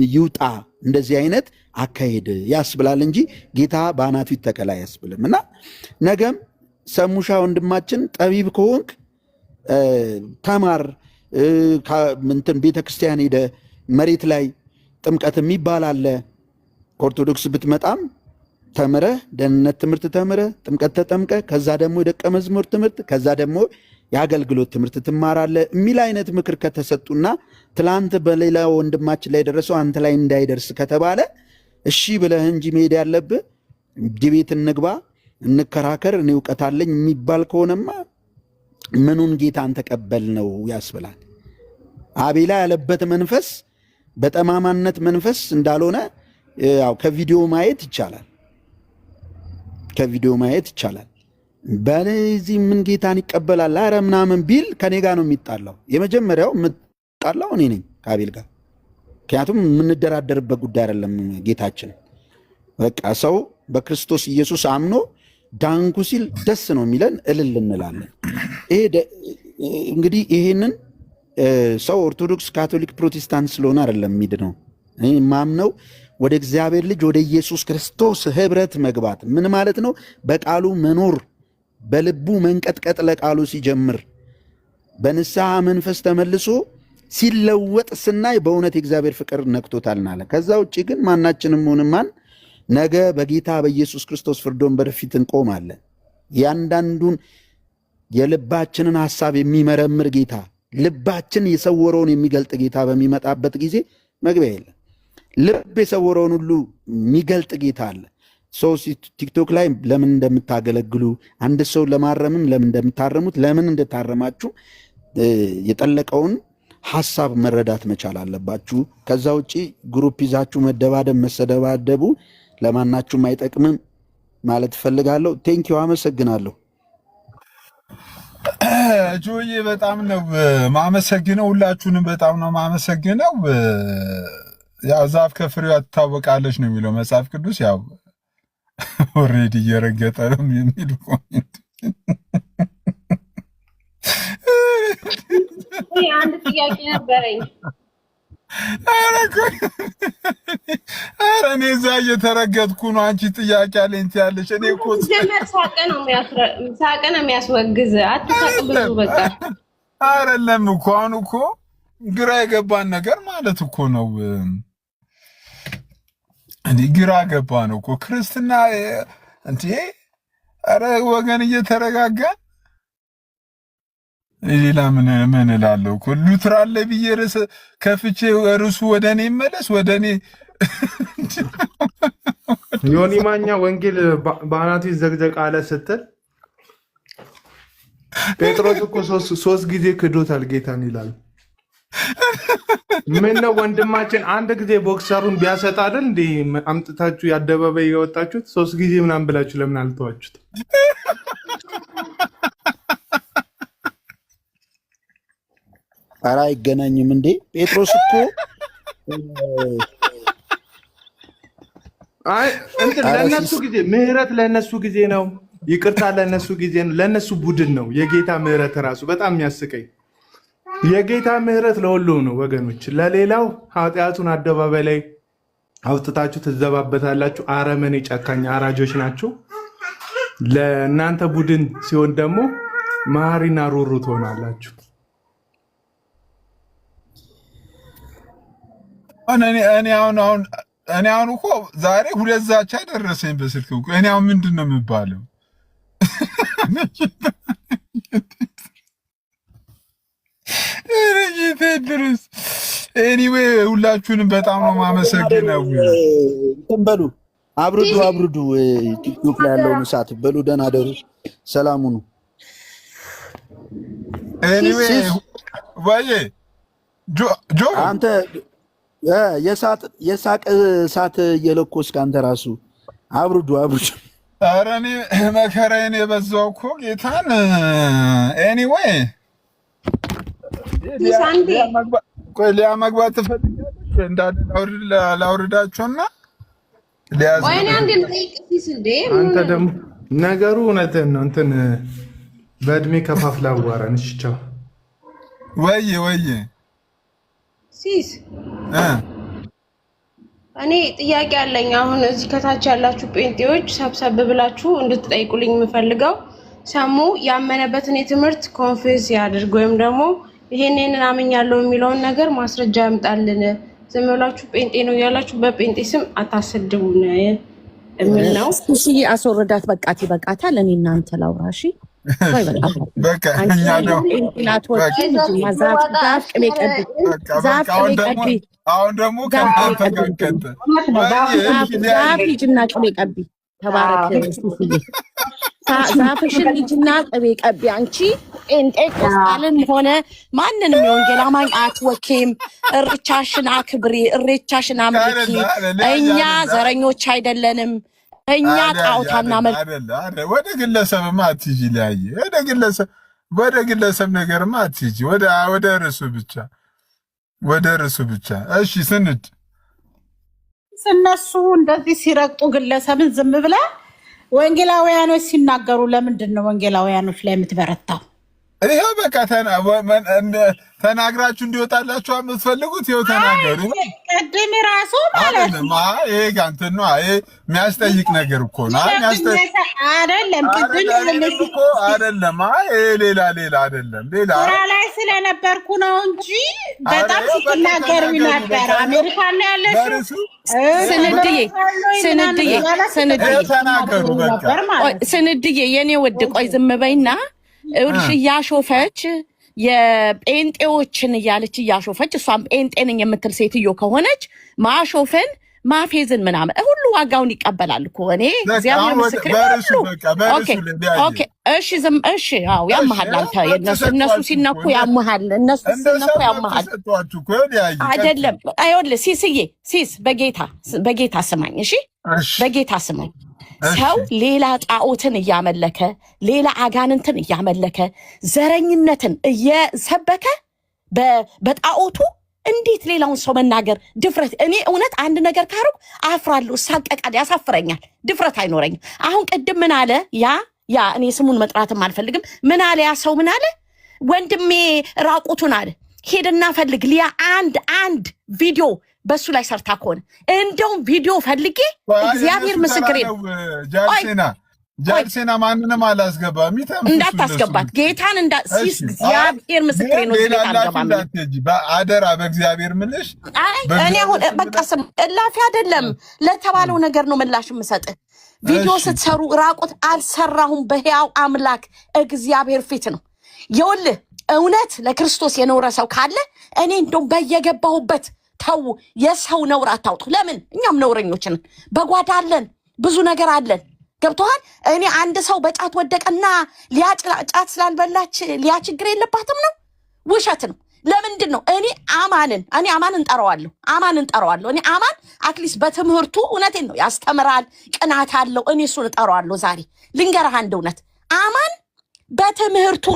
ይውጣ እንደዚህ አይነት አካሄድ ያስብላል እንጂ ጌታ ባናቱ ይተከል አያስብልም። እና ነገም ሰሙሻ ወንድማችን ጠቢብ ከሆንክ ተማር። እንትን ቤተክርስቲያን ሄደ መሬት ላይ ጥምቀት የሚባል አለ። ከኦርቶዶክስ ብትመጣም ተምረህ ደህንነት ትምህርት ተምረህ ጥምቀት ተጠምቀ ከዛ ደግሞ የደቀ መዝሙር ትምህርት ከዛ ደግሞ የአገልግሎት ትምህርት ትማራለህ የሚል አይነት ምክር ከተሰጡና ትላንት በሌላ ወንድማችን ላይ ደረሰው አንተ ላይ እንዳይደርስ ከተባለ እሺ ብለህ እንጂ መሄድ ያለብህ ዲቤት እንግባ እንከራከር እኔ እውቀት አለኝ የሚባል ከሆነማ ምኑን ጌታን ተቀበል ነው ያስብላል። አቤላ ያለበት መንፈስ በጠማማነት መንፈስ እንዳልሆነ ያው ከቪዲዮ ማየት ይቻላል። በዚህ ምን ጌታን ይቀበላል አረ ምናምን ቢል ከኔ ጋር ነው የሚጣላው። የመጀመሪያው የምጣላው እኔ ነኝ ከአቤል ጋር። ምክንያቱም የምንደራደርበት ጉዳይ አይደለም። ጌታችን በቃ ሰው በክርስቶስ ኢየሱስ አምኖ ዳንኩ ሲል ደስ ነው የሚለን፣ እልል እንላለን። እንግዲህ ይሄንን ሰው ኦርቶዶክስ፣ ካቶሊክ፣ ፕሮቴስታንት ስለሆነ አይደለም የሚድነው። እኔ ማምነው ወደ እግዚአብሔር ልጅ ወደ ኢየሱስ ክርስቶስ ህብረት መግባት ምን ማለት ነው? በቃሉ መኖር፣ በልቡ መንቀጥቀጥ ለቃሉ ሲጀምር፣ በንስሐ መንፈስ ተመልሶ ሲለወጥ ስናይ በእውነት የእግዚአብሔር ፍቅር ነክቶታልናለ። ከዛ ውጭ ግን ማናችንም ሆነ ማን ነገ በጌታ በኢየሱስ ክርስቶስ ፍርድ ወንበር ፊት እንቆማለን። ያንዳንዱን የልባችንን ሐሳብ የሚመረምር ጌታ፣ ልባችን የሰወረውን የሚገልጥ ጌታ በሚመጣበት ጊዜ መግቢያ የለም። ልብ የሰወረውን ሁሉ የሚገልጥ ጌታ አለ። ሰው ቲክቶክ ላይ ለምን እንደምታገለግሉ አንድ ሰው ለማረምም ለምን እንደምታረሙት ለምን እንደታረማችሁ የጠለቀውን ሐሳብ መረዳት መቻል አለባችሁ። ከዛ ውጪ ግሩፕ ይዛችሁ መደባደብ መሰደባደቡ ለማናችሁም አይጠቅምም። ማለት እፈልጋለሁ። ቴንኪው፣ አመሰግናለሁ። ጆዬ በጣም ነው ማመሰግነው። ሁላችሁንም በጣም ነው ማመሰግነው። ያው ዛፍ ከፍሬዋ ትታወቃለች ነው የሚለው መጽሐፍ ቅዱስ። ያው ኦልሬዲ እየረገጠ ነው የሚል ኮሜንት። አንድ ጥያቄ ነበረኝ። ኧረ እኔ እዛ እየተረገጥኩ ነው። አንቺ ጥያቄ አለኝ ትያለሽ። እኔ እኮ ሳቅ ነው የሚያስወግዝ። አትሳቅ ብዙ በቃ አይደለም እኮ አሁን እኮ ግራ የገባን ነገር ማለት እኮ ነው። እንዴ ግራ ገባ ነው እኮ ክርስትና እንዴ። ኧረ ወገን እየተረጋጋን ሌላ ምን እላለሁ እኮ ሉትራን ላይ ብዬ ርዕስ ከፍቼ ርዕሱ ወደ እኔ ይመለስ ወደ እኔ። ዮኒ ማኛ ወንጌል በአናቱ ይዘግዘቅ አለ ስትል ጴጥሮስ እኮ ሶስት ጊዜ ክዶታል ጌታን ይላል። ምን ነው ወንድማችን አንድ ጊዜ ቦክሰሩን ቢያሰጥ አይደል እንዴ አምጥታችሁ ያደባባይ ያወጣችሁት? 3 ጊዜ ምናምን ብላችሁ ለምን አልተዋችሁት? ኧረ አይገናኝም እንዴ ጴጥሮስ እኮ አይ እንትን ለነሱ ጊዜ ምህረት ለነሱ ጊዜ ነው፣ ይቅርታ ለነሱ ጊዜ ነው፣ ለነሱ ቡድን ነው። የጌታ ምህረት ራሱ በጣም የሚያስቀኝ የጌታ ምህረት ለሁሉም ነው ወገኖች። ለሌላው ኃጢአቱን አደባባይ ላይ አውጥታችሁ ትዘባበታላችሁ። አረመኔ ጨካኝ አራጆች ናችሁ። ለእናንተ ቡድን ሲሆን ደግሞ መሐሪና ሩሩ ትሆናላችሁ። እኔ አሁን እኮ ዛሬ 2 ዛቻ ደረሰኝ በስልክ እኮ። እኔ አሁን ምንድን ነው የምባለው? ድረስ ኤኒዌይ ሁላችሁንም በጣም ነው ማመሰግነው። እንትን በሉ አብርዱ ቲክቶክ ላይ ያለውን እሳት በሉ። ደህና ደሩ፣ ሰላም ሁኑ። ኤኒዌይ ወይ ጆ አንተ የሳቅ እሳት እየለኮስክ አንተ ራሱ አብርዱ። ኧረ እኔ መከራዬን የበዛው እኮ ጌታን። ኤኒዌይ ሊያ መግባት ትፈልጋለች እንዳለ ላውርዳቸውና አንተ ደግሞ ነገሩ እውነትህን ነው። እንትን በእድሜ ከፋፍላ አዋራን። እሺ ቻው። ወይ ሲስ እኔ ጥያቄ አለኝ። አሁን እዚህ ከታች ያላችሁ ጴንጤዎች ሰብሰብ ብላችሁ እንድትጠይቁልኝ የምፈልገው ሰሙ ያመነበትን የትምህርት ኮንፌስ ያድርግ ወይም ደግሞ ይሄንን አምኛለሁ የሚለውን ነገር ማስረጃ ያምጣልን። ዝም ብላችሁ ጴንጤ ነው ያላችሁ በጴንጤ ስም አታሰድቡን የሚል ነው። እሺ አስወርዳት። በቃት ይበቃታል። እኔ እናንተ ላውራ። እሺ በቃ እኛ ነው አሁን ደግሞ ከእናንተ ጋር ዛፍ ሂጂና ቅቤ ቀቢ። ተባረክ ሲስዬ። ዛፍሽን ሂጂና ቅቤ ቀቢ። አንቺ ጴንጤቆስጣልን ሆነ ማንንም የወንጌል አማኝ አትወኪም። እርቻሽን አክብሪ፣ እሬቻሽን አምልኪ። እኛ ዘረኞች አይደለንም። እኛ ጣዖታና መልክ ወደ ግለሰብማ አትሂጂ። ወደ ግለሰብ ነገርማ አትሂጂ። ወደ ርዕሱ ብቻ እሺ። እነሱ እንደዚህ ሲረግጡ ግለሰብን ዝም ብለ ወንጌላውያኖች ሲናገሩ ለምንድን ነው ወንጌላውያኖች ላይ የምትበረታው? ይሄው በቃ ተናግራችሁ እንዲወጣላችሁ የምትፈልጉት ይሄው ተናገሩ። ቅድም ራሱ ማለት ነው ይሄ ጋንተን ነው። ይሄ የሚያስጠይቅ ነገር እኮ ነው። አይደለም ቅድም ያለሽ እኮ አይደለም። ይሄ ሌላ አይደለም። ሌላ ስራ ላይ ስለነበርኩ ነው እንጂ በጣም ስትናገሩ ነበር። አሜሪካ ነው ያለሽው። ስንድዬ የኔ ውድ ቆይ ዝም በይና እርሽ እያሾፈች የጴንጤዎችን እያለች እያሾፈች እሷም ጴንጤ ነኝ የምትል ሴትዮ ከሆነች ማሾፍን ማፌዝን ምናምን ሁሉ ዋጋውን ይቀበላል እኮ እኔ እግዚአብሔር ምስክሬ ኦኬ እሺ ዝም እሺ አዎ ያመሃል አንተ እነሱ ሲነኩ ያመሃል እነሱ ሲነኩ ያመሃል አይደለም አይወል ሲስ በጌታ ስማኝ እሺ በጌታ ስማኝ ሰው ሌላ ጣዖትን እያመለከ ሌላ አጋንንትን እያመለከ ዘረኝነትን እየሰበከ በጣዖቱ እንዴት ሌላውን ሰው መናገር ድፍረት እኔ እውነት አንድ ነገር ካረኩ አፍራለሁ ሳቀቃል ያሳፍረኛል ድፍረት አይኖረኝም አሁን ቅድም ምን አለ ያ እኔ ስሙን መጥራትም አልፈልግም ምን አለ ያ ሰው ምን አለ ወንድሜ ራቁቱን አለ ሄድና ፈልግ ሊያ አንድ ቪዲዮ በሱ ላይ ሰርታ ከሆነ እንደውም ቪዲዮ ፈልጌ እግዚአብሔር ምስክሬ ጃልሴና ማንንም አላስገባም እንዳታስገባት ጌታን ሲስ እግዚአብሔር ምስክሬ ነው አደራ በእግዚአብሔር ምልሽ እኔ አሁን በቃ ስም እላፊ አይደለም ለተባለው ነገር ነው ምላሽ የምሰጥ ቪዲዮ ስትሰሩ ራቁት አልሰራሁም በሕያው አምላክ እግዚአብሔር ፊት ነው ይኸውልህ እውነት ለክርስቶስ የኖረ ሰው ካለ እኔ እንደውም በየገባሁበት ተው የሰው ነውር አታውጡ ለምን እኛም ነውረኞች ነን በጓዳ አለን ብዙ ነገር አለን ገብቶሃል እኔ አንድ ሰው በጫት ወደቀና ጫት ስላልበላች ሊያ ችግር የለባትም ነው ውሸት ነው ለምንድን ነው እኔ አማንን ጠራዋለሁ እኔ አማን አትሊስት በትምህርቱ እውነቴን ነው ያስተምራል ቅናት አለው እኔ እሱን ጠራዋለሁ ዛሬ ልንገርህ አንድ እውነት አማን በትምህርቱ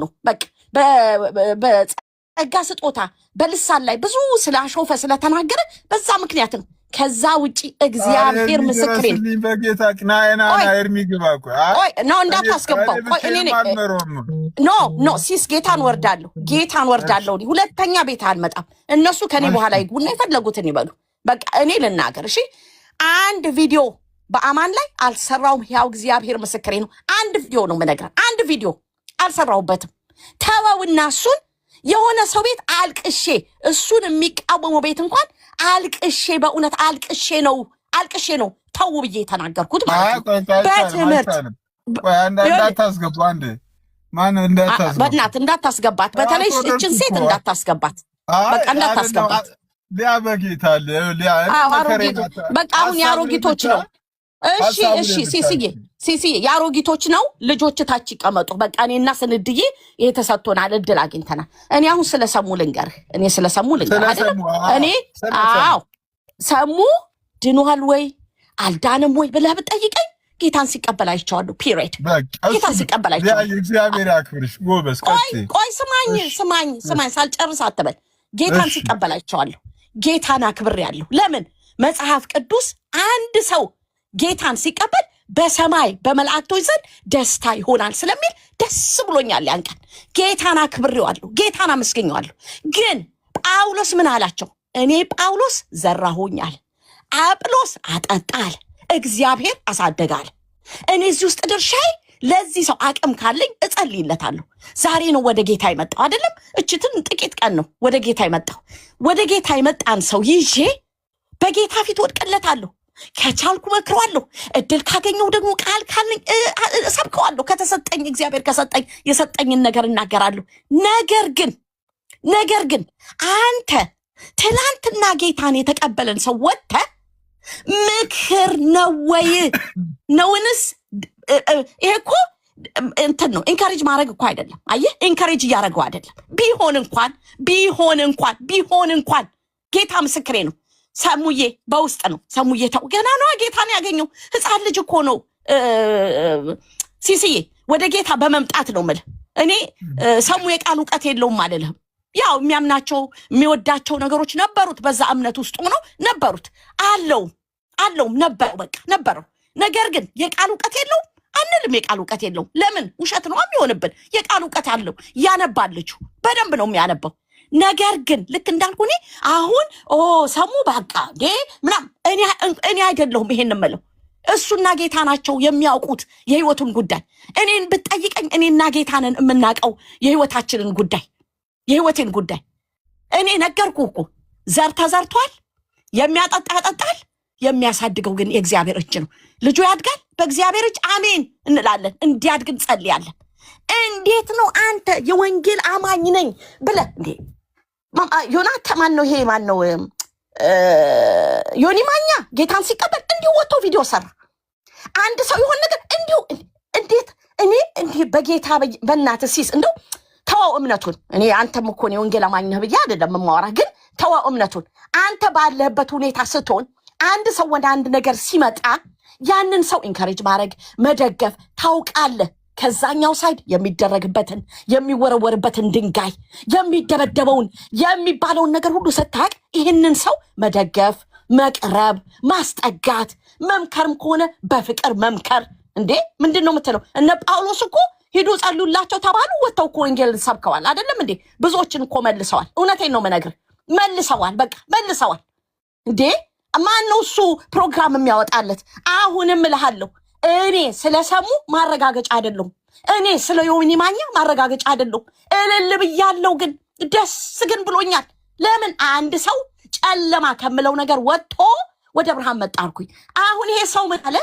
ነው በቃ በጸጋ ስጦታ በልሳን ላይ ብዙ ስላሾፈ ስለተናገረ በዛ ምክንያት ነው ከዛ ውጪ እግዚአብሔር ምስክሬ ነው በጌታ ቅናይና ኤርሚ ግባ ቆይ ነው እንዳታስገባው ቆይ እኔ ኖ ሲስ ጌታን ወርዳለሁ ሁለተኛ ቤት አልመጣም እነሱ ከኔ በኋላ ይጉና ይፈልጉትን ይበሉ በቃ እኔ ልናገር እሺ አንድ ቪዲዮ በአማን ላይ አልሰራውም ያው እግዚአብሔር ምስክሬ ነው አንድ ቪዲዮ ነው መነገር አንድ ቪዲዮ አልሰራውበትም ተወውና እሱን የሆነ ሰው ቤት አልቅሼ እሱን የሚቃወመው ቤት እንኳን አልቅሼ በእውነት አልቅሼ ነው ተው ብዬ ተናገርኩት ማለት ነው በትምህርት እንዳታስገባ አንዴ ማን እንዳታስገባት በተለይ እችን ሴት እንዳታስገባት በቃ እንዳታስገባት ሊያ በጌታ ሊያ በቃ አሁን ያሮጊቶች ነው እሺ ሲሲዬ ያሮጊቶች ነው ልጆች ታች ይቀመጡ በቃ እኔና ስንድዬ የተሰጥቶናል እድል አግኝተናል እኔ አሁን ስለሰሙ ልንገርህ አይደል እኔ ሰሙ ድኗል ወይ አልዳንም ወይ ብለህ ብትጠይቀኝ ጌታን ሲቀበል አይቼዋለሁ ፒሪድ ጌታን ሲቀበል አይቼዋለሁ እግዚአብሔር ያክብርሽ ጎበዝ ቆይ ስማኝ ሳልጨርስ አትበል ጌታን ሲቀበል አይቼዋለሁ ጌታን አክብሬያለሁ ለምን መጽሐፍ ቅዱስ አንድ ሰው ጌታን ሲቀበል በሰማይ በመላእክቶች ዘንድ ደስታ ይሆናል ስለሚል ደስ ብሎኛል ያን ቀን ጌታን አክብሬዋለሁ ጌታን አመስግኜዋለሁ ግን ጳውሎስ ምን አላቸው እኔ ጳውሎስ ዘራሁኛል አጵሎስ አጠጣል እግዚአብሔር አሳደጋል እኔ እዚህ ውስጥ ድርሻዬ ለዚህ ሰው አቅም ካለኝ እጸልይለታለሁ ዛሬ ነው ወደ ጌታ የመጣው አይደለም እችትን ጥቂት ቀን ነው ወደ ጌታ የመጣን ሰው ይዤ በጌታ ፊት ወድቅለታለሁ ከቻልኩ መክረዋለሁ እድል ካገኘው ደግሞ ቃል ካለኝ ሰብከዋለሁ ከተሰጠኝ እግዚአብሔር ከሰጠኝ የሰጠኝን ነገር እናገራለሁ ነገር ግን አንተ ትላንትና ጌታን የተቀበለን ሰው ወጥተህ ምክር ነው ወይ ነውንስ ይሄ እኮ እንትን ነው ኢንካሬጅ ማድረግ እኮ አይደለም አየህ ኢንካሬጅ እያደረገው አይደለም ቢሆን እንኳን ጌታ ምስክሬ ነው ሰሙዬ በውስጥ ነው ሰሙዬ ተው ገና ነው ጌታን ያገኘው ህፃን ልጅ እኮ ነው ሲሲዬ ወደ ጌታ በመምጣት ነው ማለት እኔ ሰሙ የቃል ዕውቀት የለውም አይደለም ያው የሚያምናቸው የሚወዳቸው ነገሮች ነበሩት በዛ እምነት ውስጥ ሆኖ ነበሩት አለው ነበረው ነገር ግን የቃል ዕውቀት የለውም አንልም የቃል ዕውቀት የለውም ለምን ውሸት ነው የሚሆንብን የቃል ዕውቀት አለው ያነባልችሁ በደንብ ነው የሚያነባው ነገር ግን ልክ እንዳልኩኝ አሁን ሰሙ በቃ ምናም እኔ አይደለሁም ይሄን እምለው እሱና ጌታ ናቸው የሚያውቁት የህይወቱን ጉዳይ እኔን ብትጠይቀኝ እኔና ጌታንን የምናውቀው የህይወታችንን ጉዳይ የህይወቴን ጉዳይ እኔ ነገርኩህ እኮ ዘር ተዘርቷል የሚያጠጣ ያጠጣል የሚያሳድገው ግን የእግዚአብሔር እጅ ነው ልጁ ያድጋል በእግዚአብሔር እጅ አሜን እንላለን እንዲያድግ እንጸልያለን እንዴት ነው አንተ የወንጌል አማኝ ነኝ ብለህ እንዴ ዮናታን ማን ነው ይሄ ማን ነው ዮኒ ማኛ ጌታን ሲቀበል እንዲሁ ወጥቶ ቪዲዮ ሰራ። አንድ ሰው ይሆን ነገር እንዲሁ እንዴት እኔ እንዲህ በጌታ በእናትህ ሲስ እንደው ተዋው እምነቱን። እኔ አንተም እኮ ነው ወንጌል አማኝ ነህ ብዬ አይደለም የማወራ፣ ግን ተዋው እምነቱን። አንተ ባለህበት ሁኔታ ስትሆን አንድ ሰው ወደ አንድ ነገር ሲመጣ ያንን ሰው ኢንካሬጅ ማድረግ መደገፍ ታውቃለህ። ከዛኛው ሳይድ የሚደረግበትን የሚወረወርበትን ድንጋይ የሚደበደበውን የሚባለውን ነገር ሁሉ ስታውቅ ይህንን ሰው መደገፍ፣ መቅረብ፣ ማስጠጋት፣ መምከርም ከሆነ በፍቅር መምከር። እንዴ ምንድን ነው የምትለው? እነ ጳውሎስ እኮ ሂዱ ጸልዩላቸው ተባሉ፣ ወጥተው እኮ ወንጌል ሰብከዋል አይደለም እንዴ? ብዙዎችን እኮ መልሰዋል። እውነቴን ነው የምነግርህ፣ መልሰዋል። በቃ መልሰዋል። እንዴ ማነው እሱ ፕሮግራም የሚያወጣለት? አሁንም እልሃለሁ እኔ ስለሰሙ ማረጋገጫ አይደለም። እኔ ስለ ዮኒ ማኛ ማረጋገጫ አይደለም። እልል ብያለሁ፣ ግን ደስ ግን ብሎኛል። ለምን አንድ ሰው ጨለማ ከምለው ነገር ወጥቶ ወደ ብርሃን መጣ አልኩኝ። አሁን ይሄ ሰው ምን አለ?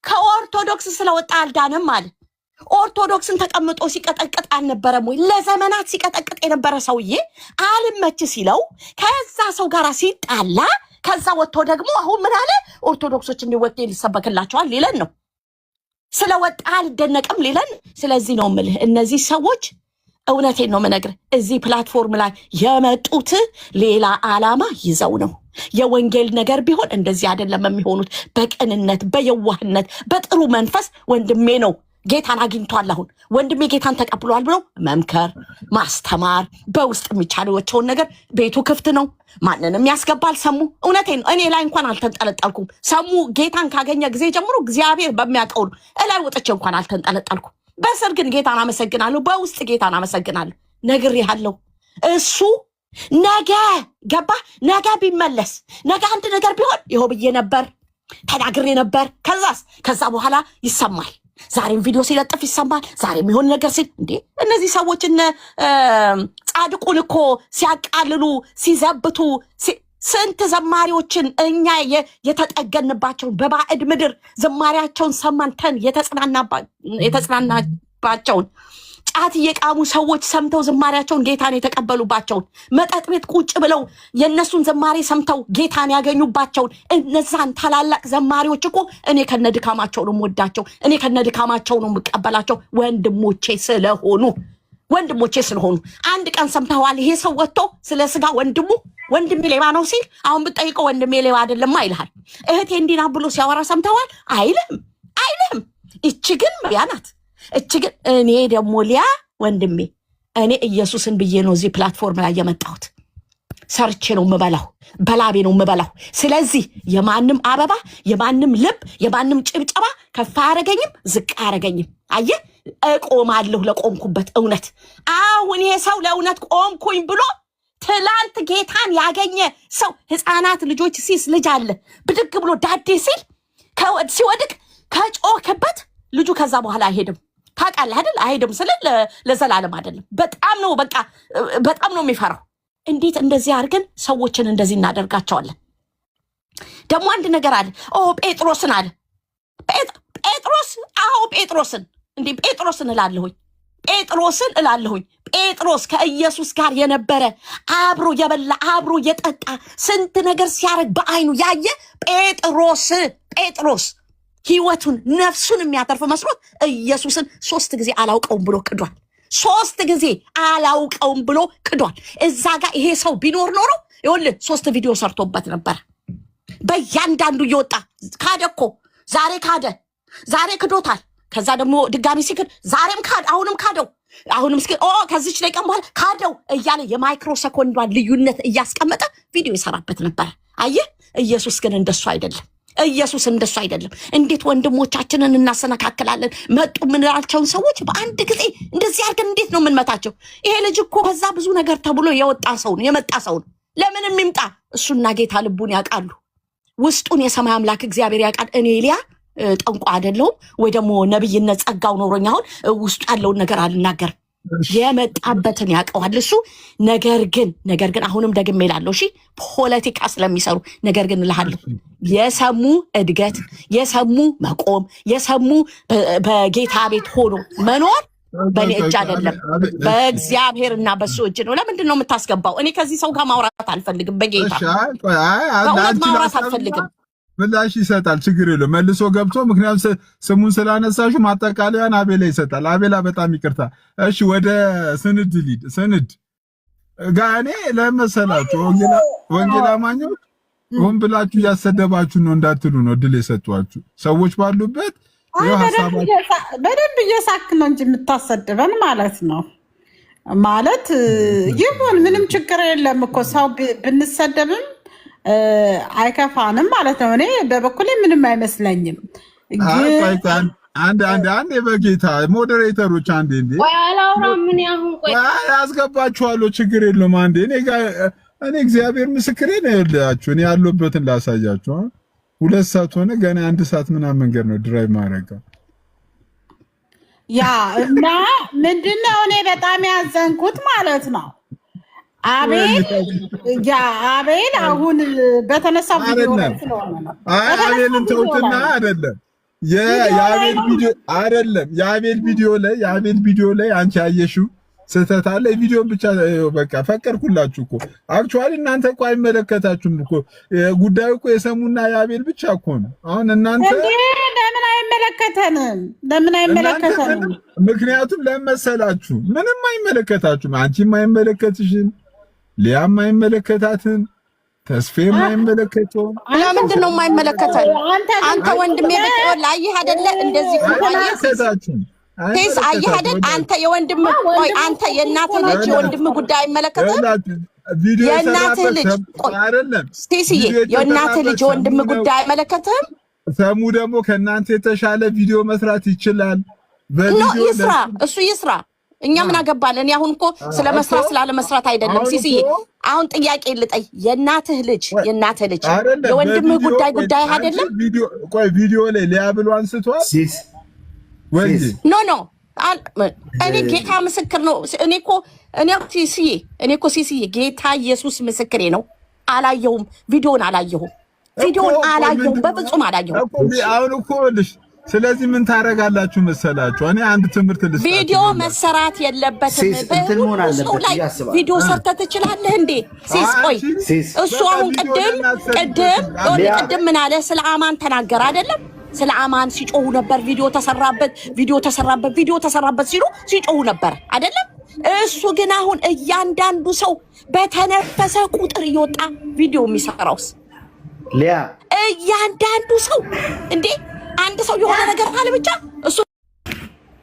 ከኦርቶዶክስ ስለወጣ አልዳንም አለ። ኦርቶዶክስን ተቀምጦ ሲቀጠቅጥ አልነበረም ወይ? ለዘመናት ሲቀጠቅጥ የነበረ ሰውዬ አልመች ሲለው ከዛ ሰው ጋር ሲጣላ ከዛ ወጥቶ ደግሞ አሁን ምን አለ? ኦርቶዶክሶች እንዲወጡ ሊሰበክላቸዋል ሊለን ነው። ስለወጣ አልደነቅም ሊለን። ስለዚህ ነው የምልህ እነዚህ ሰዎች እውነቴን ነው የምነግርህ፣ እዚህ ፕላትፎርም ላይ የመጡት ሌላ ዓላማ ይዘው ነው። የወንጌል ነገር ቢሆን እንደዚህ አይደለም የሚሆኑት። በቅንነት በየዋህነት በጥሩ መንፈስ ወንድሜ ነው ጌታን አግኝቷል፣ አሁን ወንድሜ ጌታን ተቀብሏል ብሎ መምከር፣ ማስተማር፣ በውስጥ የሚቻለውን ነገር ቤቱ ክፍት ነው፣ ማንንም ያስገባል። ሰሙ እውነቴን ነው። እኔ ላይ እንኳን አልተንጠለጠልኩም። ሰሙ ጌታን ካገኘ ጊዜ ጀምሮ እግዚአብሔር በሚያውቀው ነው። እላይ ወጥቼ እንኳን አልተንጠለጠልኩም። በስር ግን ጌታን አመሰግናለሁ፣ በውስጥ ጌታን አመሰግናለሁ። ነግሬሃለሁ። እሱ ነገ ገባ ነገ ቢመለስ ነገ አንድ ነገር ቢሆን ይኸው ብዬ ነበር፣ ተናግሬ ነበር። ከዛ በኋላ ይሰማል። ዛሬም ቪዲዮ ሲለጥፍ ይሰማል። ዛሬም የሆነ ነገር ሲል እንዴ እነዚህ ሰዎች እነ ጻድቁን እኮ ሲያቃልሉ ሲዘብቱ ስንት ዘማሪዎችን እኛ የተጠገንባቸውን በባዕድ ምድር ዝማሪያቸውን ሰማንተን የተጽናናባቸውን ጫት እየቃሙ ሰዎች ሰምተው ዝማሪያቸውን ጌታን የተቀበሉባቸውን መጠጥ ቤት ቁጭ ብለው የእነሱን ዝማሬ ሰምተው ጌታን ያገኙባቸውን እነዛን ታላላቅ ዘማሪዎች እኮ እኔ ከነድካማቸው ነው የምወዳቸው፣ እኔ ከነድካማቸው ነው የምቀበላቸው። ወንድሞቼ ስለሆኑ አንድ ቀን ሰምተዋል። ይሄ ሰው ወጥቶ ስለ ስጋ ወንድሜ ሌባ ነው ሲል አሁን ብጠይቀው ወንድሜ ሌባ አይደለም አይልሃል። እህቴ እንዲና ብሎ ሲያወራ ሰምተዋል አይልህም። እቺ ግን ሊያ ናት። እቺ ግን እኔ ደግሞ ሊያ ወንድሜ እኔ ኢየሱስን ብዬ ነው እዚህ ፕላትፎርም ላይ የመጣሁት። ሰርቼ ነው የምበላው፣ በላቤ ነው የምበላው። ስለዚህ የማንም አበባ የማንም ልብ የማንም ጭብጨባ ከፍ አያረገኝም ዝቅ አያረገኝም። አየህ እቆማለሁ ለቆምኩበት እውነት። አሁን ይሄ ሰው ለእውነት ቆምኩኝ ብሎ ትላንት ጌታን ያገኘ ሰው ህፃናት ልጆች ልጅ አለ ብድግ ብሎ ዳዴ ሲል ሲወድቅ ከጮህበት ልጁ ከዛ በኋላ አይሄድም። ታውቃለህ አይደል? አይሄድም ስለ ለዘላለም አይደለም። በጣም ነው የሚፈራው። እንዴት እንደዚህ አድርገን ሰዎችን እንደዚህ እናደርጋቸዋለን? ደግሞ አንድ ነገር አለ። ጴጥሮስን አለ ጴጥሮስን እንዴ ጴጥሮስን እላለሁኝ። ጴጥሮስ ከኢየሱስ ጋር የነበረ አብሮ የበላ አብሮ የጠጣ ስንት ነገር ሲያደርግ በአይኑ ያየ ጴጥሮስ ህይወቱን ነፍሱን የሚያተርፍ መስሎት ኢየሱስን 3 ጊዜ አላውቀውም ብሎ ክዷል። 3 ጊዜ አላውቀውም ብሎ ክዷል። እዛ ጋር ይሄ ሰው ቢኖር ኖሮ ይኸውልህ 3 ቪዲዮ ሰርቶበት ነበር። በእያንዳንዱ እየወጣ ካደ እኮ ዛሬ ክዶታል። ከዛ ደግሞ ድጋሚ ሲክድ ዛሬም አሁንም ካደው። አሁንም ከዚች ላይ ቀን በኋላ ካደው እያለ የማይክሮ ሰኮንዷን ልዩነት እያስቀመጠ ቪዲዮ ይሰራበት ነበር። አየህ ኢየሱስ ግን እንደሱ አይደለም። እንዴት ወንድሞቻችንን እናሰነካክላለን? መጡ የምንላቸውን ሰዎች በአንድ ጊዜ እንደዚህ አድርገን እንዴት ነው የምንመታቸው? ይሄ ልጅ እኮ ከዛ ብዙ ነገር ተብሎ የመጣ ሰው ነው። ለምንም ይምጣ እሱና ጌታ ልቡን ያውቃሉ። ውስጡን የሰማይ አምላክ እግዚአብሔር ያውቃል። እኔ ሊያ ጠንቋ አይደለሁም ወይ ደግሞ ነብይነት ጸጋው ኖሮኝ አሁን ውስጡ ያለውን ነገር አልናገርም። የመጣበትን ያውቀዋል እሱ። ነገር ግን አሁንም ደግሜ እላለሁ፣ እሺ ፖለቲካ ስለሚሰሩ ነገር ግን እልሃለሁ፣ የሰሙ እድገት፣ የሰሙ መቆም፣ የሰሙ በጌታ ቤት ሆኖ መኖር በእኔ እጅ አይደለም፣ በእግዚአብሔርና በሱ እጅ ነው። ለምንድን ነው የምታስገባው? እኔ ከዚህ ሰው ጋር ማውራት አልፈልግም። በጌታ በእውነት ማውራት አልፈልግም። ምላሽ ይሰጣል፣ ችግር የለውም። መልሶ ገብቶ ምክንያቱም ስሙን ስላነሳሹ ማጠቃለያን አቤላ ይሰጣል። አቤላ በጣም ይቅርታ። እሺ ወደ ስንድ ሊድ ስንድ ጋኔ ለመሰላችሁ ወንጌል አማኞች ሆን ብላችሁ እያሰደባችሁ ነው እንዳትሉ ነው እድል የሰጧችሁ ሰዎች ባሉበት በደንብ እየሳክ ነው እንጂ የምታሰድበን ማለት ነው። ማለት ይሁን ምንም ችግር የለም እኮ ሰው ብንሰደብም አይከፋንም ማለት ነው። እኔ በበኩሌ ምንም አይመስለኝም። አንድ በጌታ ሞዴሬተሮች አንዴ ምን ያሁን ያስገባችኋለሁ፣ ችግር የለውም። አንዴ እኔ እግዚአብሔር ምስክሬ ነው ያላችሁ። እኔ ያለሁበትን ላሳያችሁ። 2 ሰዓት ሆነ ገና 1 ሰዓት ምናምን መንገድ ነው ድራይቭ ማድረግ። ያ እና ምንድነው እኔ በጣም ያዘንኩት ማለት ነው አቤል አሁን በተነሳው ቪዲዮ አቤልን ተውትና አይደለም የአቤል ቪዲዮ ላይ አንቺ ያየሽው ስህተት አለ። ቪዲዮን ብቻ በቃ ፈቀድኩላችሁ እኮ አክቹአሊ እናንተ እኮ አይመለከታችሁም እኮ ጉዳዩ እኮ የሰሙና የአቤል ብቻ እኮ ነው። አሁን እናንተ ለምን አይመለከተንም? ምክንያቱም ለመሰላችሁ ምንም አይመለከታችሁም። አንቺም አይመለከትሽም፣ ሊያም አይመለከታትም፣ ተስፌም አይመለከተውም። ለምንድን ነው የማይመለከተን? አንተ ወንድሜ ብትሆን ላይህ አይደለ እንደዚህ አይመለከታችሁም። ቴስ አየህ አይደል? አንተ የወንድም ቆይ አንተ የእናትህ ልጅ የወንድም ጉዳይ አይመለከትም? የእናትህ ልጅ አይደለም ቴስዬ፣ የእናትህ ልጅ የወንድም ጉዳይ አይመለከትም? ሰሙ ደግሞ ከእናንተ የተሻለ ቪዲዮ መስራት ይችላል። ይስራ፣ እሱ ይስራ። እኛ ምን አገባን? እኔ አሁን እኮ ስለ መስራት ስላለ መስራት አይደለም። ሲሲዬ አሁን ጥያቄ ልጠይ። የእናትህ ልጅ የወንድምህ ጉዳይ አይደለም? ቆይ ቪዲዮ ላይ ሊያብሉ አንስቷል። ኖ እኔ ጌታ ምስክር ነው። እኔ እኮ ሲሲዬ ጌታ ኢየሱስ ምስክሬ ነው። አላየሁም፣ ቪዲዮን አላየሁም፣ በፍጹም አላየሁም። አሁን እኮ ልሽ ስለዚህ ምን ታረጋላችሁ መሰላችሁ? እኔ አንድ ትምህርት ልስጣችሁ። ቪዲዮ መሰራት የለበትም። በሰው ላይ ቪዲዮ ሰርተህ ትችላለህ እንዴ? ቆይ እሱ አሁን ቅድም ምን አለ? ስለ አማን ተናገር አይደለም? ስለ አማን ሲጮሁ ነበር። ቪዲዮ ተሰራበት ሲሉ ሲጮሁ ነበር አይደለም? እሱ ግን አሁን እያንዳንዱ ሰው በተነፈሰ ቁጥር እየወጣ ቪዲዮ የሚሰራውስ ሊያ እያንዳንዱ ሰው እንዴ አንድ ሰው የሆነ ነገር ካለ ብቻ እሱ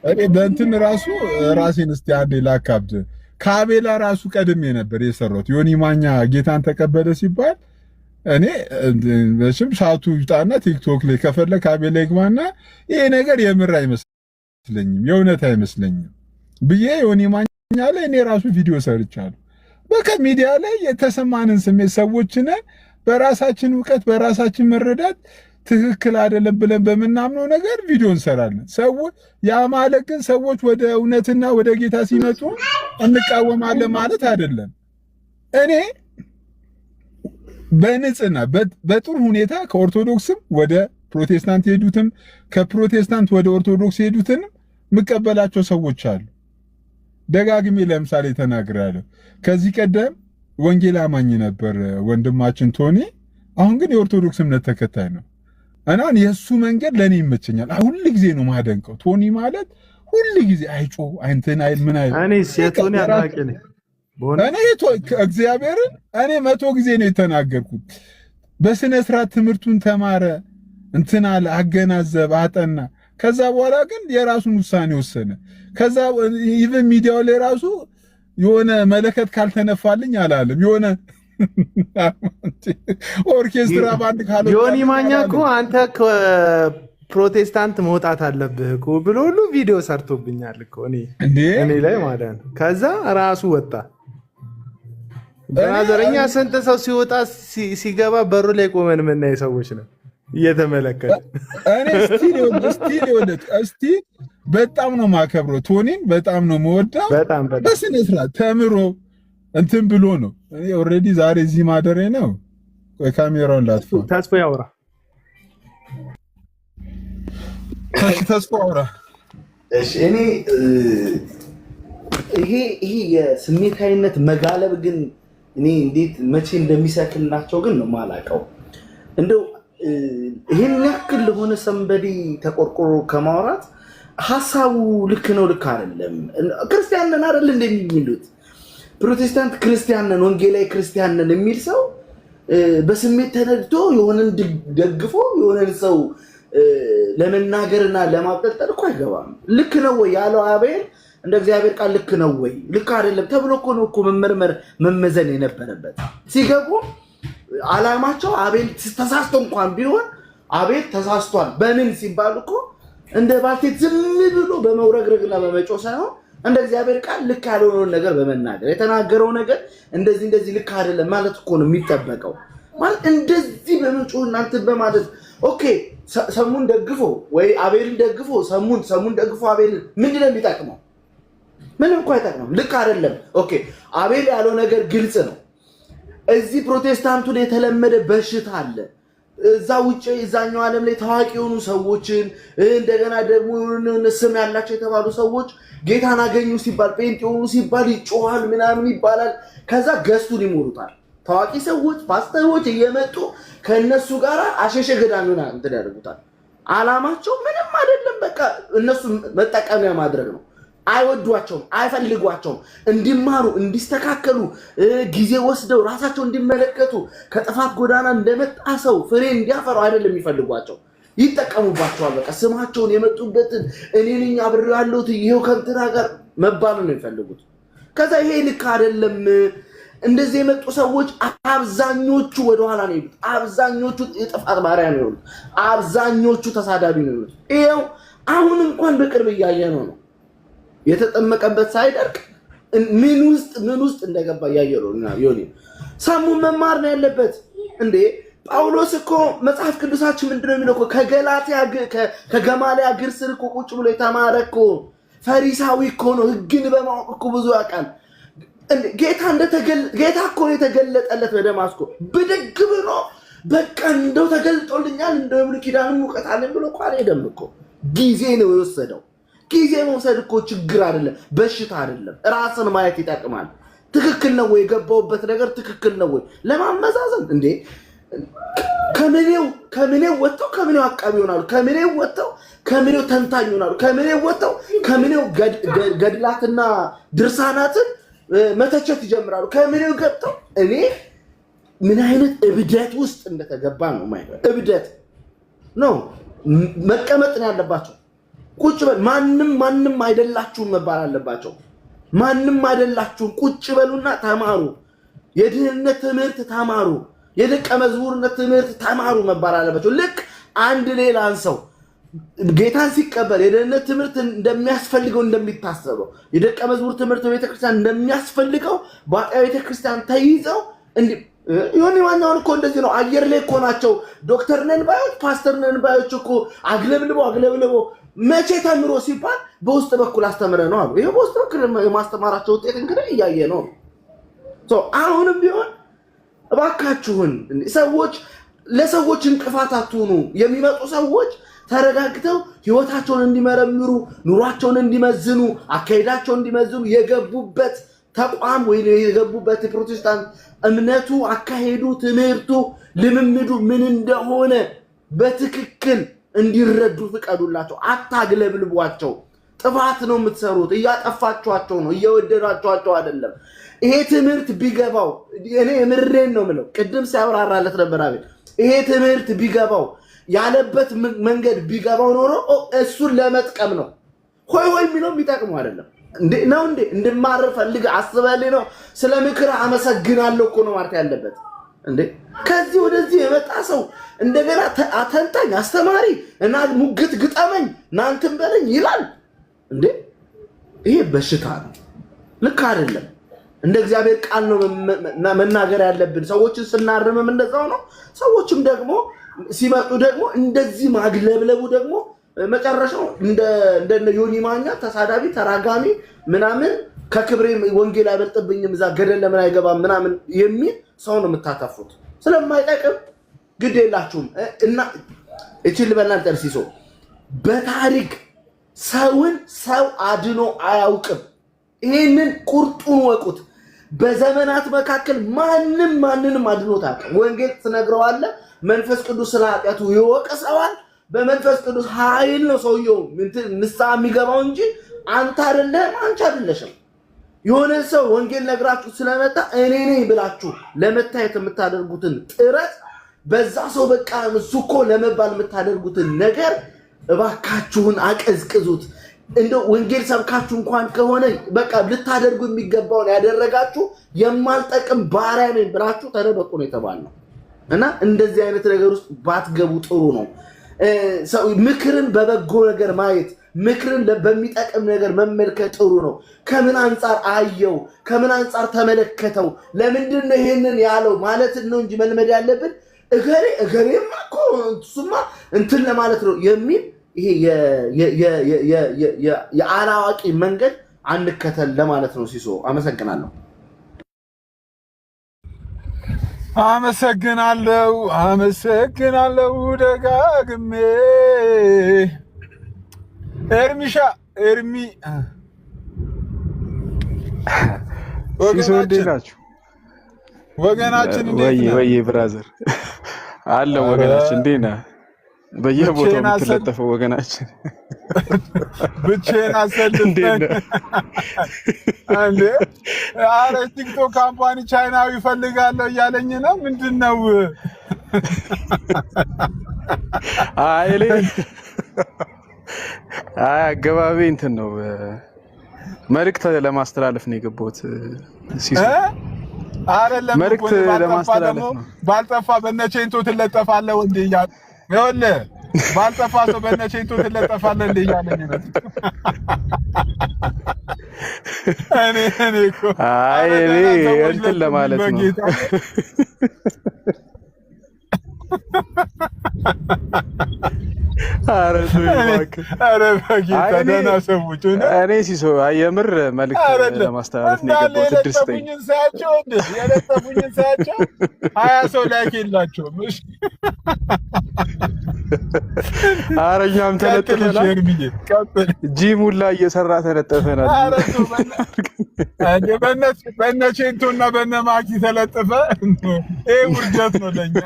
እኔ በእንትን ራሱ ራሴን እስቲ አንዴ ላካብድ። ከአቤላ ራሱ ቀድሜ ነበር የሰራሁት። ዮኒ ማኛ ጌታን ተቀበለ ሲባል እኔ በሽም ሻቱ ይጣና ቲክቶክ ላይ ከፈለክ አቤላ ይግባና ይሄ ነገር የምር አይመስለኝም የእውነት አይመስለኝም ብዬ ዮኒ ማኛ ላይ እኔ ራሱ ቪዲዮ ሰርቻለሁ። በቃ ሚዲያ ላይ የተሰማንን ስሜት ሰዎችን በራሳችን ዕውቀት በራሳችን መረዳት ትክክል አይደለም ብለን በመናምነው ነገር ቪዲዮ እንሰራለን። ያ ማለት ግን ሰዎች ወደ እውነትና ወደ ጌታ ሲመጡ እንቃወማለን ማለት አይደለም። እኔ በንጽህና በጥሩ ሁኔታ ከኦርቶዶክስም ወደ ፕሮቴስታንት ሄዱትም ከፕሮቴስታንት ወደ ኦርቶዶክስ ሄዱትን መቀበላቸው ሰዎች አሉ። ደጋግሜ ለምሳሌ ተናግራለሁ። ከዚህ ቀደም ወንጌል አማኝ ነበር ወንድማችን ቶኒ። አሁን ግን የኦርቶዶክስ እምነት ተከታይ ነው። እና የሱ መንገድ ለኔ ይመቸኛል። ሁሉ ጊዜ ነው ማደንቀው። ቶኒ ማለት ሁሉ ጊዜ አይጮ እንትን አይል ምን አይል። እኔ ሴቶኒ አጣቂ ነኝ። እኔ እግዚአብሔርን 100 ጊዜ ነው የተናገርኩት። በስነ ስርዓት ትምህርቱን ተማረ፣ እንትን አለ፣ አገናዘበ፣ አጠና። ከዛ በኋላ ግን የራሱን ውሳኔ ወሰነ። ከዛ ኢቭን ሚዲያው ላይ ራሱ የሆነ መለከት ካልተነፋልኝ አላለም። የሆነ ኦርኬስትራ ባንድ ካለ ዮኒ ማኛ እኮ አንተ ፕሮቴስታንት መውጣት አለብህ እኮ ብሎ ሁሉ ቪዲዮ ሰርቶብኛል እኮ እኔ ላይ ማለት ነው። ከዛ ራሱ ወጣ። ብራዘርኛ ስንት ሰው ሲወጣ ሲገባ በሩ ላይ ቆመን የምናይ ሰዎች ነው እየተመለከተ። እኔ ስቲል በጣም ነው ማከብረው ቶኒን፣ በጣም ነው መወዳው። በስነ ስርዓት ተምሮ እንትን ብሎ ነው። እኔ ኦልሬዲ ዛሬ እዚህ ማደሬ ነው። ካሜራውን ላጥፎ ተስፋ ያውራ ተስፋ ያውራ። እሺ እኔ ይሄ የስሜታዊነት መጋለብ ግን እኔ እንዴት መቼ እንደሚሰክልናቸው ግን ነው ማላቀው። እንደው ይሄን ያክል ለሆነ ሰንበዲ ተቆርቆሮ ከማውራት ሐሳቡ ልክ ነው ልክ አይደለም። ክርስቲያን ነን አይደል እንደሚሉት ፕሮቴስታንት ክርስቲያን ነን ወንጌላዊ ክርስቲያን ነን የሚል ሰው በስሜት ተነድቶ የሆነን ደግፎ የሆነን ሰው ለመናገርና ለማቀጠል እኮ አይገባም። ልክ ነው ወይ ያለው አቤል እንደ እግዚአብሔር ቃል ልክ ነው ወይ ልክ አይደለም ተብሎ እኮ መመርመር መመዘን የነበረበት። ሲገቡ አላማቸው አቤል ተሳስቶ እንኳን ቢሆን አቤል ተሳስቷል በምን ሲባል እኮ እንደ ባልቴት ዝም ብሎ በመውረግረግና በመጮህ ሳይሆን እንደ እግዚአብሔር ቃል ልክ ያልሆነውን ነገር በመናገር የተናገረው ነገር እንደዚህ ልክ አይደለም ማለት እኮ ነው የሚጠበቀው። ማለት እንደዚህ በመጮህ እናንተ በማለት ኦኬ ሰሙን ደግፎ ወይ አቤልን ደግፎ ሰሙን ደግፎ አቤልን ምንድን ነው የሚጠቅመው? ምንም እኮ አይጠቅምም። ልክ አይደለም። ኦኬ አቤል ያለው ነገር ግልጽ ነው። እዚህ ፕሮቴስታንቱ ላይ የተለመደ በሽታ አለ። እዛ ውጪ እዛኛው ዓለም ላይ ታዋቂ የሆኑ ሰዎችን እንደገና ደግሞ ስም ያላቸው የተባሉ ሰዎች ጌታን አገኙ ሲባል ጴንጤ ሆኑ ሲባል ይጮሃል ምናምን ይባላል። ከዛ ገዝቱን ይሞሉታል። ታዋቂ ሰዎች ፓስተሮች እየመጡ ከነሱ ጋር አሸሸ ገዳሚና እንተዳርጉታል። አላማቸው ምንም አይደለም። በቃ እነሱ መጠቀሚያ ማድረግ ነው። አይወዷቸውም፣ አይፈልጓቸውም። እንዲማሩ እንዲስተካከሉ ጊዜ ወስደው ራሳቸው እንዲመለከቱ ከጥፋት ጎዳና እንደመጣ ሰው ፍሬ እንዲያፈሩ አይደለም የሚፈልጓቸው። ይጠቀሙባቸዋል። በቃ ስማቸውን የመጡበትን እኔ ነኝ አብሬ ያለሁት ይሄው ከእንትና ጋር መባሉ ነው የሚፈልጉት። ከዛ ይሄ ልክ አይደለም። እንደዚህ የመጡ ሰዎች አብዛኞቹ ወደኋላ ነው የሄዱት። አብዛኞቹ የጥፋት ባሪያ ነው የሆኑት። አብዛኞቹ ተሳዳቢ ነው የሆኑት። ይሄው አሁን እንኳን በቅርብ እያየነው ነው። የተጠመቀበት ሳይደርቅ ምን ውስጥ እንደገባ እያየነው ነው። ዮኒ ሰሙን መማር ነው ያለበት እንዴ። ጳውሎስ እኮ መጽሐፍ ቅዱሳችን ምንድነው የሚለው? ከገማልያል እግር ስር እኮ ቁጭ ብሎ የተማረ እኮ ፈሪሳዊ እኮ ነው። ሕግን በማወቅ እኮ ብዙ ያውቃል። ጌታ እኮ ነው የተገለጠለት በደማስቆ። ብድግ ብሎ በቃ እንደው ተገልጦልኛል እንደው ብሎ ኪዳንም ሙቀት አለን ብሎ እኮ አልሄደም እኮ። ጊዜ ነው የወሰደው። ጊዜ መውሰድ እኮ ችግር አይደለም፣ በሽታ አይደለም። ራስን ማየት ይጠቅማል። ትክክል ነው ወይ የገባውበት ነገር ትክክል ነው ወይ ለማመዛዘን እንዴ። ከምኔው ወጥተው ከምኔው አቃቢ ይሆናሉ። ከምኔው ወጥተው ከምኔው ተንታኝ ይሆናሉ። ከምኔው ወጥተው ከምኔው ገድላትና ድርሳናትን መተቸት ይጀምራሉ። ከምኔው ገብተው እኔ ምን አይነት እብደት ውስጥ እንደተገባ ነው ማለት። እብደት ነው። መቀመጥ ነው ያለባቸው። ቁጭ በል። ማንም አይደላችሁም መባል አለባቸው። ማንም አይደላችሁም። ቁጭ በሉና ተማሩ። የድህነት ትምህርት ተማሩ። የደቀ መዝሙርነት ትምህርት ተማሩ መባል አለባቸው። ልክ አንድ ሌላን ሰው ጌታን ሲቀበል የድህነት ትምህርት እንደሚያስፈልገው እንደሚታሰበው የደቀ መዝሙር ትምህርት ቤተክርስቲያን እንደሚያስፈልገው በአጥቢያ ቤተክርስቲያን ተይዘው ዮኒ ዋናውን እኮ እንደዚህ ነው። አየር ላይ እኮ ናቸው። ዶክተር ነን ባዮች ፓስተር ነን ባዮች እኮ አግለብልቦ መቼ ተምሮ ሲባል በውስጥ በኩል አስተምረ ነው አሉ። ይሄ በውስጥ በኩል የማስተማራቸው ውጤት እንግዲህ እያየ ነው። አሁንም ቢሆን እባካችሁን ሰዎች ለሰዎች እንቅፋት አትሁኑ። የሚመጡ ሰዎች ተረጋግተው ህይወታቸውን እንዲመረምሩ፣ ኑሯቸውን እንዲመዝኑ፣ አካሄዳቸውን እንዲመዝኑ የገቡበት ተቋም ወይ የገቡበት የፕሮቴስታንት እምነቱ፣ አካሄዱ፣ ትምህርቱ፣ ልምምዱ ምን እንደሆነ በትክክል እንዲረዱ ፍቀዱላቸው። አታግለብልቧቸው። ጥፋት ነው የምትሰሩት። እያጠፋችኋቸው ነው፣ እየወደዳችኋቸው አይደለም። ይሄ ትምህርት ቢገባው እኔ የምሬን ነው የምለው። ቅድም ሲያብራራለት ነበር አቤል። ይሄ ትምህርት ቢገባው ያለበት መንገድ ቢገባው ኖሮ እሱን ለመጥቀም ነው። ሆይ የሚለው የሚጠቅመው አይደለም ነው እንዴ። እንድማር ፈልግ አስበልኝ ነው። ስለ ምክር አመሰግናለሁ እኮ ነው ማለት ያለበት እንዴ። ከዚህ ወደዚህ የመጣ ሰው እንደገና አተንታኝ አስተማሪ እና ሙግት ግጠመኝ ናንተም በለኝ ይላል እንዴ። ይሄ በሽታ ነው፣ ልክ አይደለም። እንደ እግዚአብሔር ቃል ነው መናገር ያለብን። ሰዎችን ስናርምም እንደዛው ነው። ሰዎችም ደግሞ ሲመጡ ደግሞ እንደዚህ ማግለብለቡ ደግሞ መጨረሻው እንደ ዮኒ ማኛ ተሳዳቢ ተራጋሚ ምናምን ከክብሬ ወንጌል አይበልጥብኝም እዛ ገደል ለምን አይገባም ምናምን የሚል ሰው ነው የምታተፉት። ስለማይጠቅም ግድ የላችሁም። እና እቺ ልበላን ጠርሲሶ በታሪክ ሰውን ሰው አድኖ አያውቅም። ይህንን ቁርጡን ወቁት። በዘመናት መካከል ማንንም አድኖት አያውቅም። ወንጌል ትነግረዋለህ፣ መንፈስ ቅዱስ ስለ ኃጢአቱ ይወቅሰዋል። በመንፈስ ቅዱስ ኃይል ነው ሰውየው ንስሐ የሚገባው እንጂ አንተ አይደለህም፣ አንቺ አይደለሽም። የሆነ ሰው ወንጌል ነግራችሁ ስለመጣ እኔ ነኝ ብላችሁ ለመታየት የምታደርጉትን ጥረት በዛ ሰው በቃ እሱ እኮ ለመባል የምታደርጉትን ነገር እባካችሁን አቀዝቅዙት። እንደው ወንጌል ሰብካችሁ እንኳን ከሆነ በቃ ልታደርጉ የሚገባውን ያደረጋችሁ የማልጠቅም ባሪያ ነኝ ብላችሁ ተደበቁ ነው የተባለው። እና እንደዚህ አይነት ነገር ውስጥ ባትገቡ ጥሩ ነው። ምክርን በበጎ ነገር ማየት፣ ምክርን በሚጠቅም ነገር መመልከት ጥሩ ነው። ከምን አንጻር አየው፣ ከምን አንጻር ተመለከተው፣ ለምንድን ነው ይሄንን ያለው ማለት ነው እንጂ መልመድ ያለብን እገሬማ እኮ እሱማ እንትን ለማለት ነው የሚል ይሄ የአላዋቂ መንገድ አንከተል ለማለት ነው። ሲሶ አመሰግናለሁ። አመሰግናለሁ ደጋግሜ። ኤርሚሻ ኤርሚ ሲሶ እንዴት ናችሁ? ወገናችን ወይ ብራዘር አለ ወገናችን እንዴት ነህ? በየቦታው የምትለጠፈው ወገናችን ብቻዬን አሰልፈን አንዴ አረ ቲክቶክ ካምፓኒ ቻይናዊ ፈልጋለሁ እያለኝ ነው። ምንድነው? አይ አገባቢ እንትን ነው መልእክት ለማስተላለፍ ነው የገባሁት። ሲሶ አይደለም መልእክት ለማስተላለፍ ነው። ባልጠፋ በነቼንቶ ትለጠፋለህ ወንዴ እያለ ይኸውልህ፣ ባልጠፋ ሰው በነቼንቶ ትለጠፋለህ እንደ እያለኝ ነው። እኔ እኮ አይ እንትን ለማለት ነው። ኧረ በጌታ ደህና ሰዎች እኔ ሲሶ የምር መልዕክት ለማስተላለፍ ነው የገባሁት። እድል ስጠኝ። የለጠፉኝን ሳያቸው 20 ሰው ላይክ የላቸውም። ኧረ እኛም ተለጥፈናል። ጂም ሁላ እየሰራ ተለጠፈናል። በነ ቼንቶ እና በነ ማኪ ተለጥፈ ይሄ ውርደት ነው ለኛ።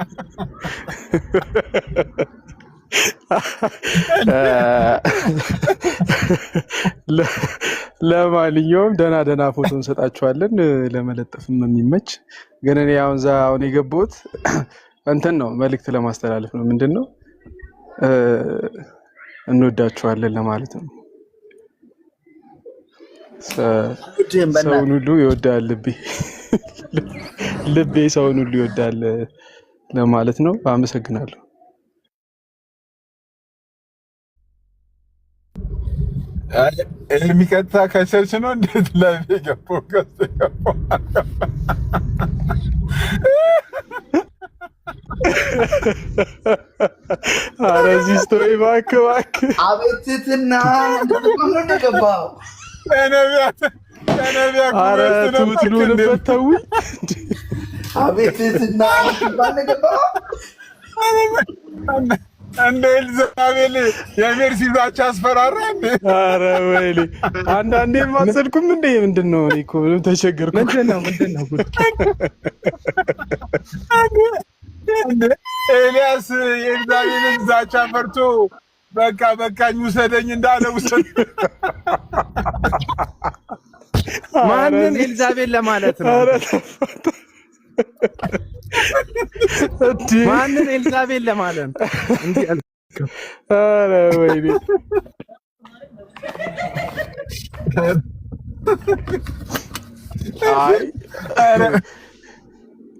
ለማንኛውም ደህና ፎቶ እንሰጣችኋለን ለመለጠፍም የሚመች። ግን እኔ አሁን የገባሁት እንትን ነው መልዕክት ለማስተላለፍ ነው። ምንድን ነው እንወዳችኋለን ለማለት ነው። ሰውን ሁሉ ይወዳል ልቤ ሰውን ሁሉ ይወዳል ለማለት ነው። አመሰግናለሁ። የሚቀጥታ ከቸርች ነው እንዴት ላይ የገባው? ኧረ ሲስቶ እባክህ አቤትትና እንደገባው ነቢያት ኧረ ትውትሉንበት ተውኝ። አቤትትና እንደገባው እንደ ኤልዛቤል የሜርሲ ዛቻ አስፈራራ እንዴ? ኧረ ወይኔ አንዳንዴም አትሰልኩም እንዴ? ምንድን ነው? እኔ እኮ ምንም ተቸገርኩ። ምንድን ነው ኤልያስ የኤልዛቤልን ዛቻ ፈርቶ በቃኝ ውሰደኝ እንዳለ ውሰድ። ማንን ኤልዛቤል ለማለት ነው? ማንን ኤልዛቤል ለማለት ነው? እንዴ ኧረ ወይኔ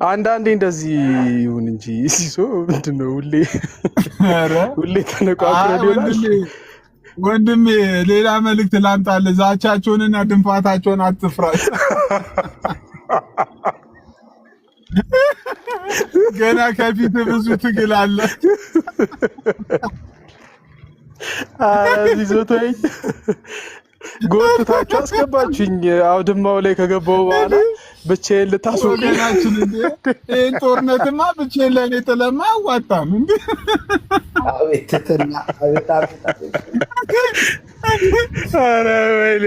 አንዳንዴ እንደዚህ ይሁን እንጂ ሲሶ ምንድን ነው ሁሌ ተነቋቁረን ይሆናል። ወንድሜ ሌላ መልዕክት ላምጣልህ። ዛቻቸውንና ድንፋታቸውን አትፍራ። ገና ከፊት ብዙ ትግል አለ። ሲሶ ተወኝ። ጎትታችሁ አስገባችሁኝ። አውድማው ላይ ከገባው በኋላ ብቻዬን ልታስወጡኝ። ወገናችን እንዴ ይህን ጦርነትማ ብቻዬን ለእኔ ጥለማ አዋጣም እንዴ። አቤትና አቤት አቤት አቤት ኧረ ወይኔ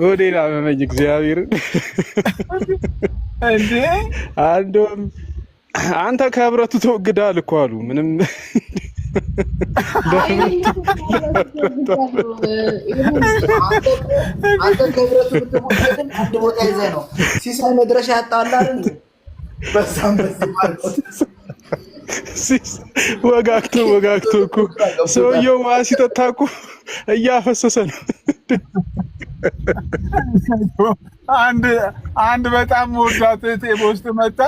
ወዴና መመኝ እግዚአብሔርን እንዴ አንዱም አንተ ከህብረቱ ተወግዳል እኮ አሉ። ምንም አንተ ከህብረቱ ብትወገድም አንድ ቦታ ይዘህ ነው ሲሳይ መድረሻ ያጣላል። በዛም በዚህ ማለት ወጋግቶ እኮ ሰውየው ውሃ ሲጠጣ እኮ እያፈሰሰ ነው። አንድ በጣም ወዳት እህቴ በውስጥ መጣ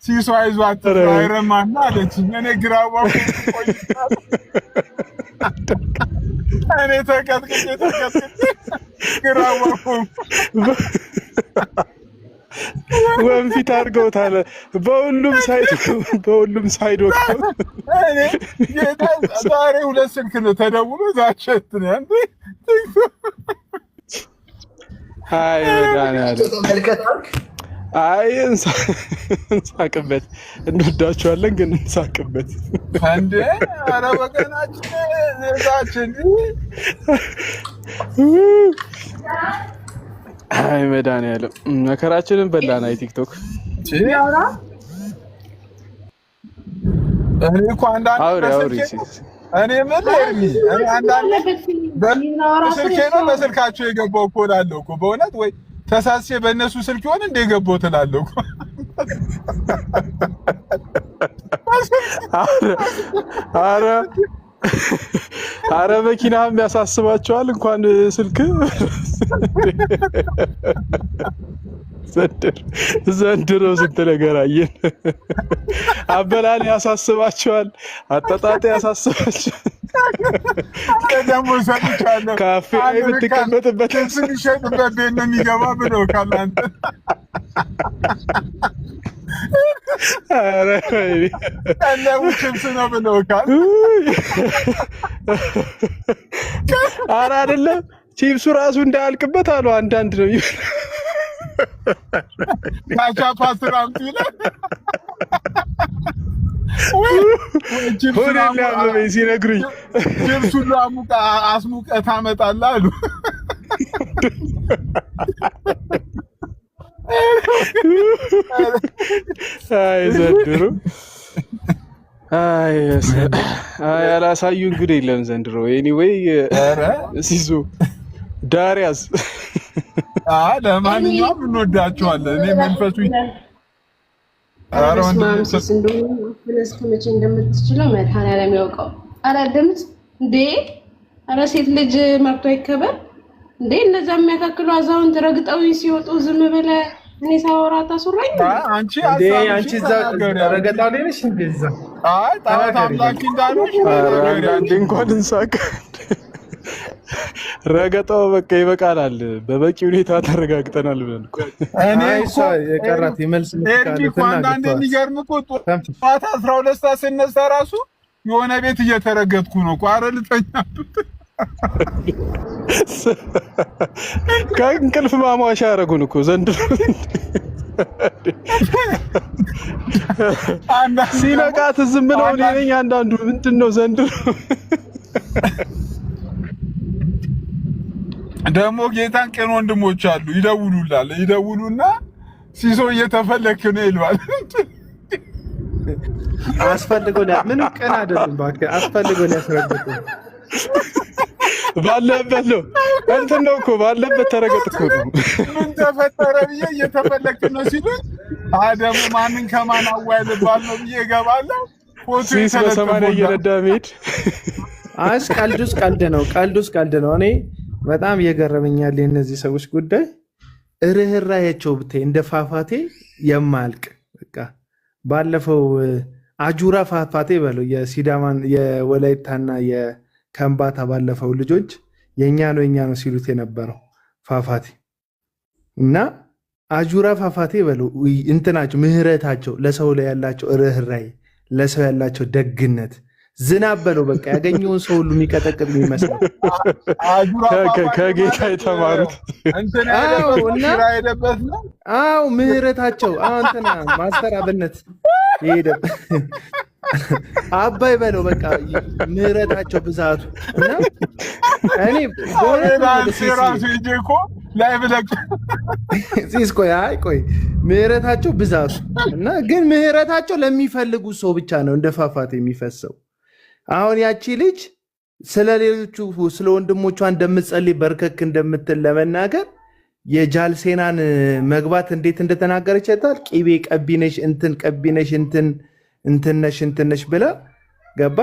ሲሶ አይዟት አይረማና አለችኝ። እኔ ግራዋ እኔ ተቀጥቅጬ ግራዋ ወንፊት አድርገውታል። በሁሉም ሳይድ ወቅተው ዛሬ 2 ስልክ ነው ተደውሎ ዛቸት ነው እንዴ። አይ መድኃኒዓለም አይ እንሳቅበት፣ እንወዳቸዋለን ግን እንሳቅበት እንዴ። ኧረ ወገናችን ዛችን አይ መድኃኒዓለም መከራችንን በላን። አይ ቲክቶክ እኔ እኮ አንዳንድ እኔ ምን እኔ አንዳንድ በስልኬ ነው በስልካቸው የገባው እኮ እላለሁ እኮ በእውነት ወይ ተሳስቼ በእነሱ ስልክ ይሆን እንደ ገባው ትላለሁ እኮ። አረ መኪናም ያሳስባቸዋል እንኳን ስልክ። ዘንድሮ ስንት ነገር አየን። አበላል ያሳስባቸዋል፣ አጠጣጤ ያሳስባቸዋል። ደግሞ ሰምቻለሁ ካፌ የምትቀመጥበት የሚሸጥበት ቤት ነው የሚገባ ብለው ካላንተ ችብስ ነው ብለውካል። ኧረ አይደለም ቺፕሱ ራሱ እንዳያልቅበት አሉ። አንዳንድ ነው ካቻፓ ስራምት ይላል ሆኔ ሊያመመኝ ሲነግሩኝ ችብሱን አስሙቀህ ታመጣለህ አሉ። አይ ዘንድሮ አይ ያላሳዩን ጉድ የለም ዘንድሮ። ኤኒዌይ ሲሱ ዳሪያስ ለማንኛውም እንወዳቸዋለን። እኔ መንፈሱ እስከመቼ እንደምትችለው መድኃኒዓለም ያውቀው። ኧረ ድምፅ እንዴ! ኧረ ሴት ልጅ መብቷ ይከበር እንዴ! እነዛ የሚያካክሉ አዛውንት ረግጠው ሲወጡ ዝም ብለህ እኔ ሳወራ ታሱራኝ አንቺ እዛ ረገጣ ላይ ነሽ እንዴ? እዛ ጣዖት አምላኪ እንዳሉሽ አንዴ እንኳን እንሳቅ። ረገጣው በቃ ይበቃናል፣ በበቂ ሁኔታ ተረጋግጠናል ብለን እኮ እኔ እሷ የቀራት የመልስ ምትካለትና አንዳንዴ የሚገርም እኮ ጠዋት 12 ሰዓት ስነሳ ራሱ የሆነ ቤት እየተረገጥኩ ነው እኮ። ኧረ ልተኛ ከእንቅልፍ ማሟሻ ያደረጉን እኮ ዘንድሮ። ሲነቃት ዝም ብለው እኔ ነኝ አንዳንዱ ምንድን ነው ዘንድሮ ደግሞ ጌታን ቀን ወንድሞች አሉ ይደውሉና ሲሶ እየተፈለክ ነው ይሏል። አስፈልጎን ምን ቀን አይደለም እባክህ አስፈልጎን ያስረግጡ ባለበት ነው እንትን ነው እኮ ባለበት ተረገጥ እኮ ነው። ምን ተፈጠረ ብዬ እየተፈለክ ነው ሲሉኝ ደግሞ ማንን ከማን አዋይል ባል ነው ብዬ እገባለሁ። ፎቶ በሰማንያ እየነዳ መሄድ ቀልዱስ ቀልድ ነው። እኔ በጣም እየገረመኛል የእነዚህ ሰዎች ጉዳይ። ርህራሄያቸው ብታይ እንደ ፏፏቴ የማያልቅ በቃ ባለፈው አጁራ ፏፏቴ በለው የሲዳማን የወላይታና የከምባታ ባለፈው ልጆች የኛ ነው ሲሉት የነበረው ፏፏቴ እና አጁራ ፏፏቴ በለው እንትናቸው ምህረታቸው፣ ለሰው ላይ ያላቸው ርህራሄ፣ ለሰው ያላቸው ደግነት ዝናብ በለው በቃ ያገኘውን ሰው ሁሉ የሚቀጠቅጥ የሚመስለው ከጌታ የተማሩት አዎ ምህረታቸው እንትና ማስተር አብነት ይሄደ አባይ በለው በቃ ምህረታቸው ብዛቱ እና እኔ ቆይ ምህረታቸው ብዛቱ እና ግን ምህረታቸው ለሚፈልጉ ሰው ብቻ ነው እንደ ፏፏቴ የሚፈሰው። አሁን ያቺ ልጅ ስለ ሌሎቹ ስለ ወንድሞቿ እንደምትጸልይ በርከክ እንደምትል ለመናገር የጃልሴናን መግባት እንዴት እንደተናገረች አይታል። ቂቤ ቀቢነሽ እንትን ቀቢነሽ እንትነሽ ብላ ገባ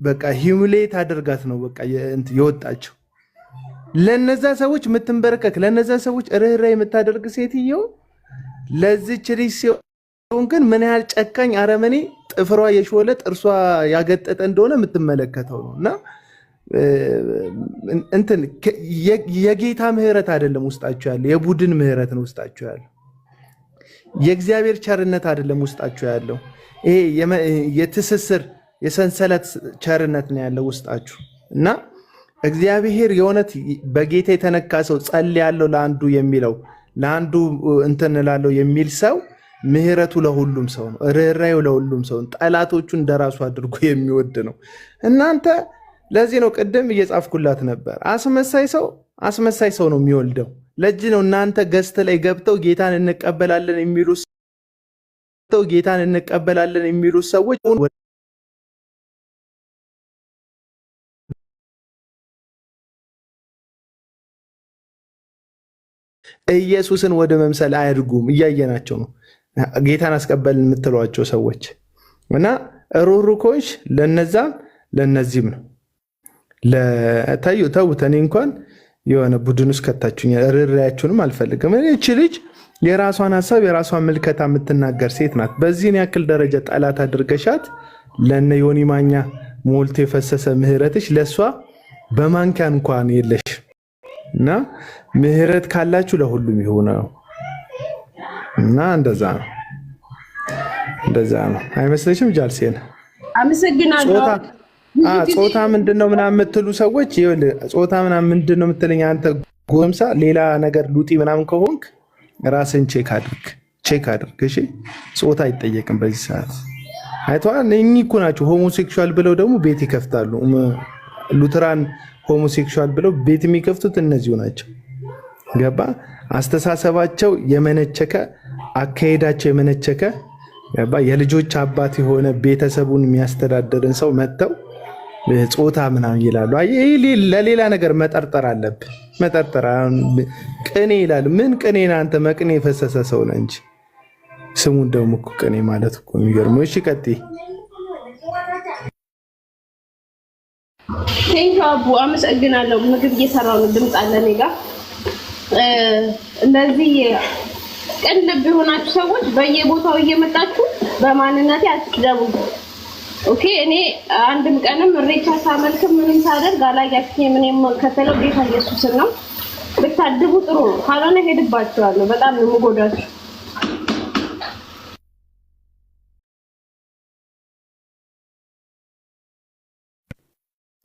በቃ ሂሙሌት አድርጋት ነው በቃ የወጣቸው። ለነዛ ሰዎች የምትንበረከክ ለነዛ ሰዎች ርህራሄ የምታደርግ ሴትየው ለዚች ልጅ ሲሆን ግን ምን ያህል ጨካኝ አረመኔ ጥፍሯ የሾለ ጥርሷ ያገጠጠ እንደሆነ የምትመለከተው ነው። እና እንትን የጌታ ምህረት አይደለም ውስጣቸው ያለው፣ የቡድን ምህረት ነው ውስጣቸው ያለው። የእግዚአብሔር ቸርነት አይደለም ውስጣቸው ያለው። ይሄ የትስስር የሰንሰለት ቸርነት ነው ያለው ውስጣችሁ። እና እግዚአብሔር የእውነት በጌታ የተነካ ሰው ጸልያለሁ ለአንዱ የሚለው ለአንዱ እንትን እላለሁ የሚል ሰው ምህረቱ ለሁሉም ሰው ነው። ርህራሄው ለሁሉም ሰው ነው። ጠላቶቹን እንደራሱ አድርጎ የሚወድ ነው። እናንተ ለዚህ ነው ቅድም እየጻፍኩላት ነበር። አስመሳይ ሰው ነው የሚወልደው። ለዚህ ነው እናንተ ገስት ላይ ገብተው ጌታን እንቀበላለን የሚሉ ሰዎች ኢየሱስን ወደ መምሰል አያድጉም። እያየናቸው ነው። ጌታን አስቀበልን የምትሏቸው ሰዎች እና ሩሩኮች ለነዛም ለነዚህም ነው። ተውት። እኔ እንኳን የሆነ ቡድን ውስጥ ከታችሁኛል። ርህራሄያችሁንም አልፈልግም። እቺ ልጅ የራሷን ሀሳብ የራሷን ምልከታ የምትናገር ሴት ናት። በዚህን ያክል ደረጃ ጠላት አድርገሻት ለነ ዮኒ ማኛ ሞልቶ የፈሰሰ ምህረትሽ ለእሷ በማንኪያ እንኳን የለሽ እና ምህረት ካላችሁ ለሁሉም ይሆነው እና እንደዛ ነው አይመስልሽም? ጃልሴን አመሰግናለሁ። ጾታ ምንድነው ምናምን የምትሉ ሰዎች ጾታ ምናምን ምንድነው የምትለኝ አንተ ጎምሳ ሌላ ነገር ሉጢ ምናምን ከሆንክ ራስን ቼክ አድርግ። እሺ ጾታ አይጠየቅም በዚህ ሰዓት። አይተዋል። እኚህ እኮ ናቸው ሆሞሴክሹዋል ብለው ደግሞ ቤት ይከፍታሉ። ሉትራን ሆሞሴክሹዋል ብለው ቤት የሚከፍቱት እነዚሁ ናቸው። ገባ? አስተሳሰባቸው የመነቸከ አካሄዳቸው የመነቸከ ገባ? የልጆች አባት የሆነ ቤተሰቡን የሚያስተዳድርን ሰው መጥተው ጾታ ምናምን ይላሉ። ለሌላ ነገር መጠርጠር አለብህ። መጠርጠር ቅኔ ይላሉ። ምን ቅኔ ነህ አንተ? መቅኔ የፈሰሰ ሰው ነህ እንጂ ስሙን ደግሞ እኮ ቅኔ ማለት እኮ የሚገርመው። እሺ ቀጥይ። ቴንኪው አቡ አመሰግናለሁ። ምግብ እየሰራሁ ነው። ድምፅ አለ እኔ ጋር። እንደዚህ ቅን ልብ የሆናችሁ ሰዎች በየቦታው እየመጣችሁ በማንነቴ አትደቡ። ኦኬ። እኔ አንድም ቀንም እሬቻ ሳመልክም ምንም ሳደርግ አላያችሁኝ። ምን የምከተለው ጌታ ኢየሱስን ነው። ብታድቡ ጥሩ ነው። ካልሆነ ሄድባችኋለሁ። በጣም ነው የምጎዳችሁ።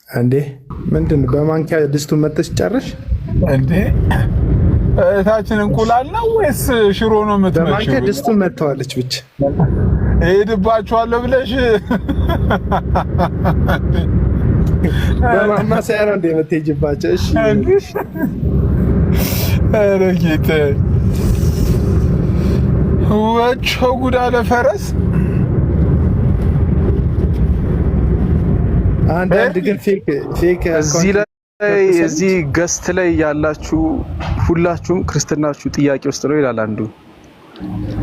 እንዴ ምንድን በማንኪያ ድስቱን መተሽ ጨርሽ እንዴ? እታችን እንቁላል ነው ወይስ ሽሮ ነው የምትመጪው? በማንኪያ ድስቱን መተዋለች ብቻ ሄድባችኋለሁ ብለሽ በማማሰያ ነው እንደ የምትሄጂባቸው? እሺ ኧረ ጌታዬ ወቸው ጉድ አለ ፈረስ። አንዳንድ ግን ፌክ እዚህ ገስት ላይ ያላችሁ ሁላችሁም ክርስትናችሁ ጥያቄ ውስጥ ነው ይላል አንዱ።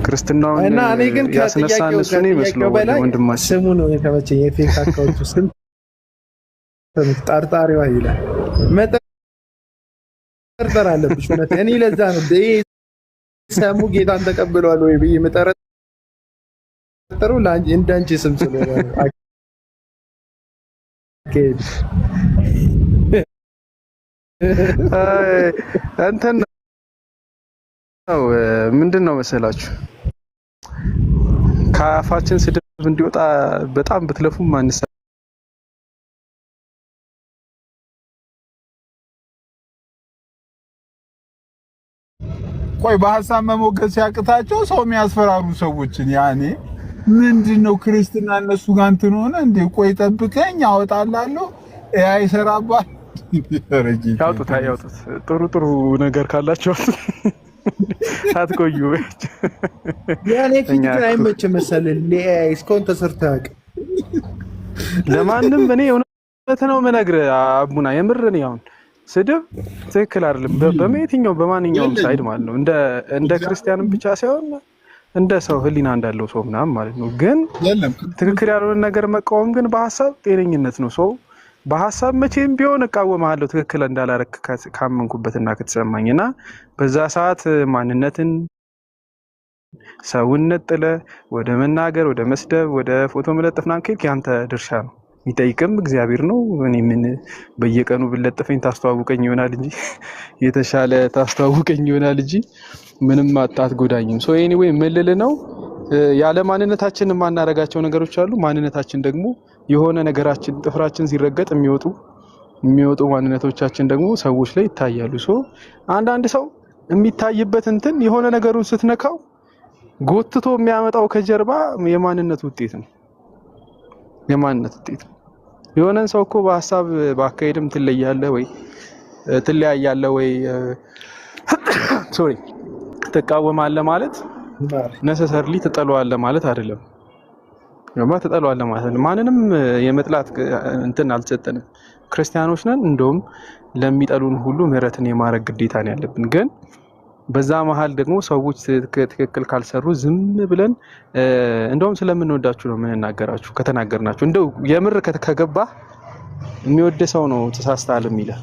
ክርስትናውን እና እኔ ግን ያስነሳን እሱ ነው ይመስለው ወንድማችን ስሙ ነው የተመቸኝ። የፌክ አካውንቱ ስም ጠርጣሪዋ ይላል። መጠርጠር አለብሽ እውነት። እኔ ለዛ ነው ሰሙ ጌታን ተቀብለዋል ወይ ብዬ የምጠረጥረው እንዳንቺ ስም ስለሆነ እንትን ነው ምንድን ነው መሰላችሁ ከአፋችን ስድብ እንዲወጣ በጣም ብትለፉም ቆይ በሐሳብ መሞገት ሲያቅታቸው ሰው የሚያስፈራሩ ሰዎችን ያኔ ምንድነው ክርስትና እነሱ ጋር እንትን ሆነ እንዴ? ቆይ ጠብቀኝ አወጣላለሁ አይሰራባል። ያውጡት ጥሩ ነገር ካላቸው አትቆዩ። ያኔ ፊት ግን አይመችም መሰለኝ እስካሁን ተሰርቶ ያውቅ ለማንም። እኔ እውነት ነው የምነግርህ አቡና፣ የምር እኔ አሁን ስድብ ትክክል አይደለም በማንኛውም ሳይድ ማለት ነው። እንደ ክርስቲያንም ብቻ ሳይሆን እንደ ሰው ህሊና እንዳለው ሰው ምናምን ማለት ነው። ግን ትክክል ያልሆነ ነገር መቃወም ግን በሐሳብ ጤነኝነት ነው። ሰው በሐሳብ መቼም ቢሆን እቃወማለሁ ትክክል እንዳላረክ ካመንኩበትና ከተሰማኝና በዛ ሰዓት ማንነትን ሰውነት ጥለ ወደ መናገር ወደ መስደብ ወደ ፎቶ መለጠፍና ከልክ ያንተ ድርሻ ነው። ይጠይቅም እግዚአብሔር ነው። እኔ ምን በየቀኑ ብለጥፈኝ ታስተዋውቀኝ ይሆናል እንጂ የተሻለ ታስተዋውቀኝ ይሆናል እንጂ ምንም አትጎዳኝም። ሶ ኤኒዌይ ምልል ነው ያለ ማንነታችን የማናረጋቸው ነገሮች አሉ። ማንነታችን ደግሞ የሆነ ነገራችን ጥፍራችን ሲረገጥ የሚወጡ ማንነቶቻችን ደግሞ ሰዎች ላይ ይታያሉ። ሶ አንዳንድ ሰው የሚታይበት እንትን የሆነ ነገሩን ስትነካው ጎትቶ የሚያመጣው ከጀርባ የማንነት ውጤት ነው። የማንነት ውጤት ነው። የሆነን ሰው እኮ በሐሳብ ባካሄድም ትለያለህ ወይ ትቃወማለህ ማለት ነሰሰርሊ ትጠለዋለህ ማለት አይደለም። ትጠለዋለህ ማለት ማንንም የመጥላት እንትን አልተሰጠንም። ክርስቲያኖች ነን። እንደውም ለሚጠሉን ሁሉ ምህረትን የማድረግ ግዴታ ነው ያለብን። ግን በዛ መሃል ደግሞ ሰዎች ትክክል ካልሰሩ ዝም ብለን እንደውም ስለምንወዳችሁ ነው የምንናገራችሁ። ከተናገርናችሁ እንደው የምር ከገባ የሚወድ ሰው ነው ተሳስተሃል የሚለው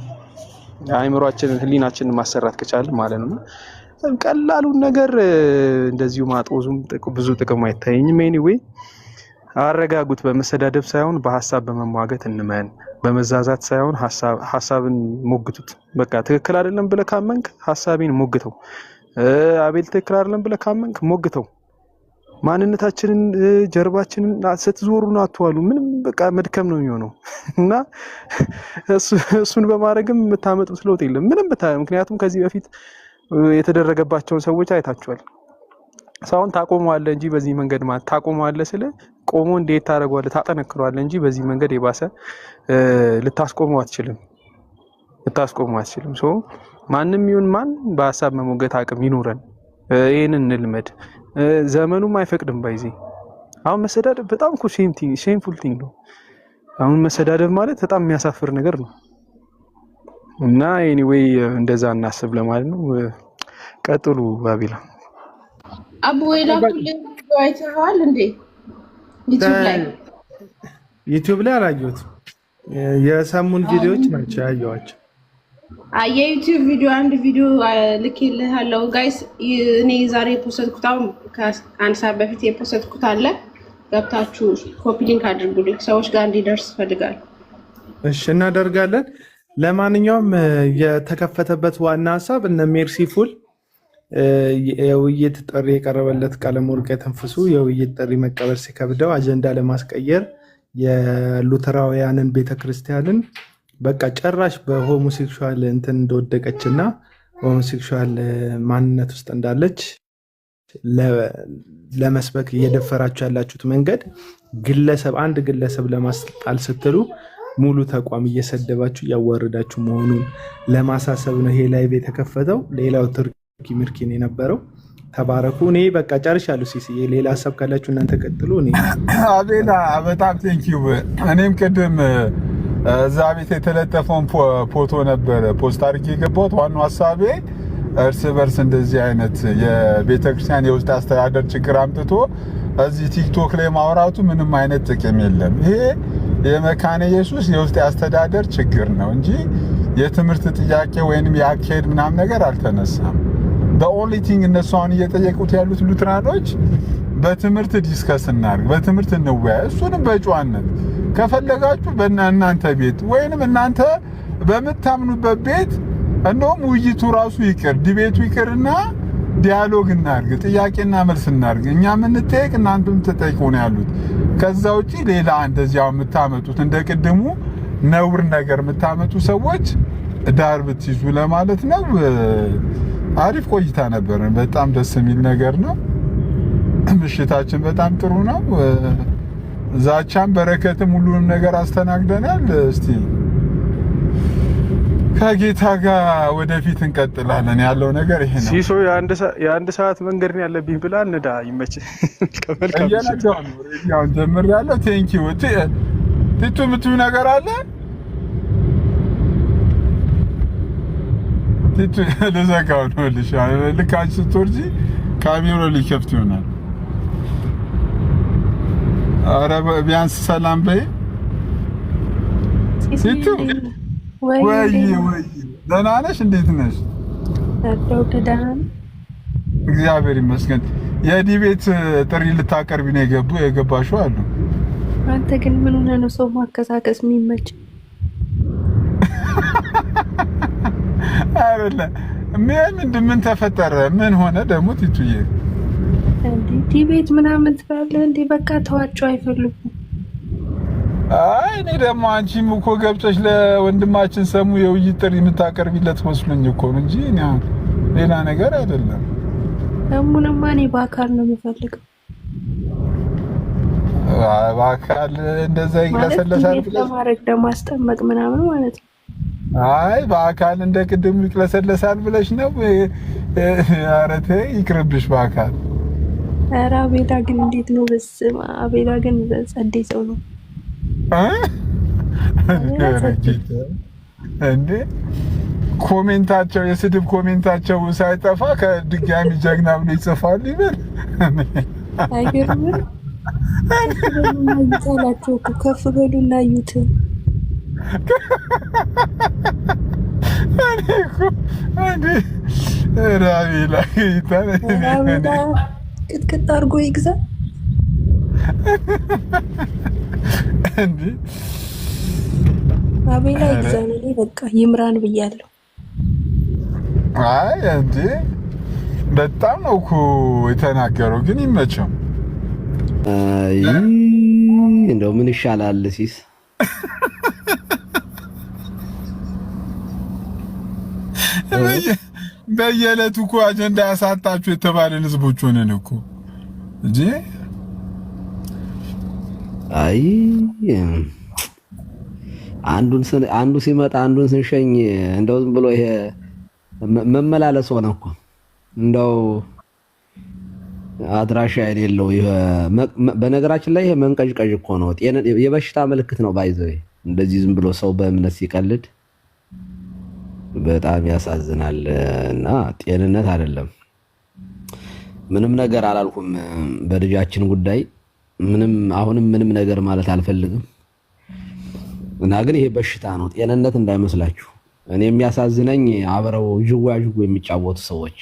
አእምሯችንን ህሊናችንን ማሰራት ከቻለ ማለት ነው። ቀላሉን ነገር እንደዚሁ ማጦዙም ብዙ ጥቅም አይታየኝም። ኤኒዌይ አረጋጉት። በመሰዳደብ ሳይሆን በሐሳብ በመሟገት እንመን። በመዛዛት ሳይሆን ሐሳብን ሞግቱት። በቃ ትክክል አይደለም ብለህ ካመንክ ሐሳቤን ሞግተው። አቤል ትክክል አይደለም ብለህ ካመንክ ሞግተው። ማንነታችንን ጀርባችንን ስትዞሩና አትዋሉ። ምንም በቃ መድከም ነው የሚሆነው እና እሱን በማድረግም የምታመጡት ለውጥ የለም ምንም። ምክንያቱም ከዚህ በፊት የተደረገባቸውን ሰዎች አይታችኋል። ሰውን ታቆመዋለህ እንጂ በዚህ መንገድ ማለት ታቆመዋለህ ስለ ቆሞ እንዴት ታደርገዋለህ? ታጠነክረዋለህ እንጂ በዚህ መንገድ የባሰ ልታስቆመው አትችልም። ሶ ማንም ይሁን ማን በሐሳብ መሞገት አቅም ይኖረን። ይሄንን እንልመድ። ዘመኑም አይፈቅድም። ባይዚ አሁን መሰዳደብ በጣም እኮ ሼምፉል ቲንግ ነው። አሁን መሰዳደብ ማለት በጣም የሚያሳፍር ነገር ነው እና ኤኒዌይ እንደዛ እናስብ ለማለት ነው። ቀጥሉ ባቢላ። አቡ ወይላኩልኝ አይተኸዋል እንዴ? ዩቲዩብ ላይ አላየሁት። የሰሙን ቪዲዮዎች ናቸው ያየኋቸው። የዩቲዩብ ቪዲዮ አንድ ቪዲዮ ልኬልሃለሁ ጋይስ። እኔ ዛሬ የፖስትኩት አሁን ከአንድ ሰዓት በፊት የፖስትኩት አለ። ገብታችሁ ኮፒ ሊንክ አድርጉልኝ፣ ሰዎች ጋር እንዲደርስ እፈልጋለሁ። እሺ እናደርጋለን። ለማንኛውም የተከፈተበት ዋና ሀሳብ እነ ሜርሲፉል የውይይት ጥሪ የቀረበለት ቀለመወርቅ የተንፍሱ የውይይት ጥሪ መቀበል ሲከብደው አጀንዳ ለማስቀየር የሉተራውያንን ቤተክርስቲያንን በቃ ጨራሽ በሆሞሴክሹዋል እንትን እንደወደቀችና ሆሞሴክሹዋል ማንነት ውስጥ እንዳለች ለመስበክ እየደፈራችሁ ያላችሁት መንገድ አንድ ግለሰብ ለማስጣል ስትሉ ሙሉ ተቋም እየሰደባችሁ እያዋረዳችሁ መሆኑን ለማሳሰብ ነው ይሄ ላይቭ የተከፈተው። ሌላው ትርኪ ምርኪን የነበረው ተባረኩ። እኔ በቃ ጨርሻለሁ። ሲሲ ሌላ ሀሳብ ካላችሁ እናንተ ቀጥሉ። እኔ አቤላ በጣም ቴንኪው። እኔም ቅድም እዛ ቤት የተለጠፈውን ፎቶ ነበረ ፖስት አድርጌ የገባሁት። ዋናው ሀሳቤ እርስ በርስ እንደዚህ አይነት የቤተክርስቲያን የውስጥ አስተዳደር ችግር አምጥቶ እዚህ ቲክቶክ ላይ ማውራቱ ምንም አይነት ጥቅም የለም። ይሄ የመካነ ኢየሱስ የውስጥ አስተዳደር ችግር ነው እንጂ የትምህርት ጥያቄ ወይንም የአካሄድ ምናምን ነገር አልተነሳም። በኦንሊ ቲንግ እነሱ አሁን እየጠየቁት ያሉት ሉትራኖች በትምህርት ዲስከስ እናድርግ፣ በትምህርት እንወያይ። እሱንም በጨዋነት ከፈለጋችሁ በእናንተ ቤት ወይንም እናንተ በምታምኑበት ቤት እንደውም ውይይቱ ራሱ ይቅር፣ ዲቤቱ ይቅርና ዲያሎግ እናድርግ፣ ጥያቄና መልስ እናድርግ። እኛ የምንጠይቅ እናንተም ተጠይቁ ነው ያሉት። ከዛ ውጪ ሌላ እንደዚያው የምታመጡት እንደ ቅድሙ ነውር ነገር የምታመጡ ሰዎች ዳር ብትይዙ ለማለት ነው። አሪፍ ቆይታ ነበር። በጣም ደስ የሚል ነገር ነው። ምሽታችን በጣም ጥሩ ነው። ዛቻም በረከትም ሁሉንም ነገር አስተናግደናል። እስቲ ከጌታ ጋር ወደፊት እንቀጥላለን። ያለው ነገር ይሄ ነው። ሲሶ የአንድ ሰዓት መንገድ ነው ያለብኝ ብላ እንዳ ይመች ከመልካም ያው ጀምሬያለሁ። ቴንኪው ትቱ የምትይው ነገር አለ? ትቱ ለዘጋው ነው ልሽ ልካች ስትወርጂ ካሜራው ሊከፍት ይሆናል። ኧረ ቢያንስ ሰላም በይ ትቱ። ወይ ደህና ነሽ? እንዴት ነሽ? እግዚአብሔር ይመስገን። የዲቤት ጥሪ ልታቀርቢ ነው የገባሽው አሉ። አንተ ግን ምን ሆነህ ነው ሰው ማከሳከስ የሚመች? አይደለ ምን ተፈጠረ? ምን ሆነ ደግሞ ትቱዬ? ዲቤት ምናምን ትላለህ እንዴ? በቃ ተዋቸው፣ አይፈልጉም። አይ እኔ ደግሞ አንቺም እኮ ገብተሽ ለወንድማችን ሰሙ የውይይት ጥሪ የምታቀርቢለት መስሎኝ እኮ ነው እንጂ ሌላ ነገር አይደለም። ሰሙንማ እኔ በአካል ነው የምፈልገው። በአካል እንደዛ ይቅለሰለሳል ብለሽ ለማድረግ ለማስጠመቅ ምናምን ማለት ነው። አይ በአካል እንደ ቅድም ይቅለሰለሳል ብለሽ ነው? ኧረ ተይ ይቅርብሽ በአካል። ኧረ አቤላ ግን እንዴት ነው? በስመ አብ አቤላ ግን ጸዴ ሰው ነው እንዴ! ኮሜንታቸው የስድብ ኮሜንታቸው ሳይጠፋ ከድጋሚ ጀግና ብሎ ይጽፋሉ። ይበል አይገርምም? ይጻላቸው ከፍ በሉና እዩት። ራቢላ ቅጥቅጥ አድርጎ ይግዛ እንዴ! አቤላ ይግዛ ነው። በቃ ይምራን ብያለሁ። አይ እንዴ በጣም ነው እኮ የተናገረው፣ ግን ይመቸው። አይ እንደው ምን ይሻላል ሲስ በየዕለቱ እኮ አጀንዳ ያሳጣችሁ የተባለን ህዝቦች ሆነን እኮ እንጂ። አይ አንዱ ሲመጣ አንዱን ስንሸኝ እንደው ዝም ብሎ ይሄ መመላለስ ሆነ እኮ። እንደው አድራሻ የሌለው በነገራችን ላይ ይሄ መንቀዥቀዥ እኮ ነው። የበሽታ ምልክት ነው ባይዘው። እንደዚህ ዝም ብሎ ሰው በእምነት ሲቀልድ በጣም ያሳዝናል። እና ጤንነት አይደለም። ምንም ነገር አላልኩም በልጃችን ጉዳይ አሁንም ምንም ነገር ማለት አልፈልግም። እና ግን ይሄ በሽታ ነው፣ ጤንነት እንዳይመስላችሁ። እኔ የሚያሳዝነኝ አብረው ጅዋጅጉ የሚጫወቱ ሰዎች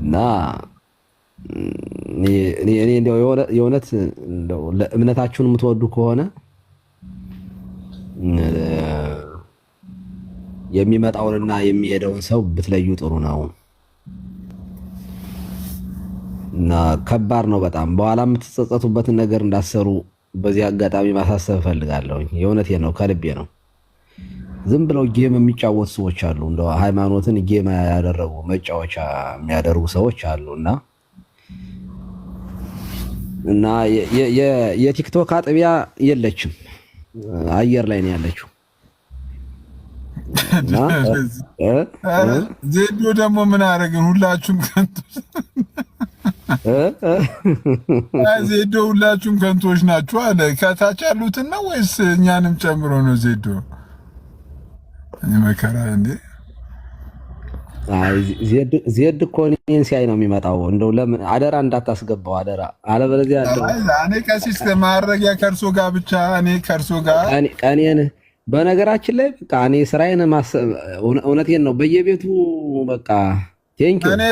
እና እኔ እንደው የእውነት እንደው ለእምነታችሁን የምትወዱ ከሆነ የሚመጣውንና የሚሄደውን ሰው ብትለዩ ጥሩ ነው። እና ከባድ ነው በጣም። በኋላ የምትጸጸቱበትን ነገር እንዳሰሩ በዚህ አጋጣሚ ማሳሰብ እፈልጋለሁ። የእውነቴን ነው፣ ከልቤ ነው። ዝም ብለው ጌም የሚጫወቱ ሰዎች አሉ። እንደው ሃይማኖትን ጌም ያደረጉ መጫወቻ የሚያደርጉ ሰዎች አሉና እና የቲክቶክ አጥቢያ የለችም፣ አየር ላይ ነው ያለችው። ዜዶ ደግሞ ምን አደረግን? ሁላችሁም ዜዶ ሁላችሁም ከንቶች ናችሁ አለ። ከታች ያሉትን ነው ወይስ እኛንም ጨምሮ ነው? ዜዶ መከራ እንዴ! ዜድ እኮ እኔን ሲያይ ነው የሚመጣው። እንደው ለምን አደራ እንዳታስገባው አደራ፣ አለበለዚያ እኔ ቀሲስ ማረጊያ ከእርሶ ጋር ብቻ እኔ ከእርሶ ጋር ቀኔን በነገራችን ላይ በቃ እኔ ስራዬን እውነቴን ነው በየቤቱ በቃ ቴንኪው። እኔ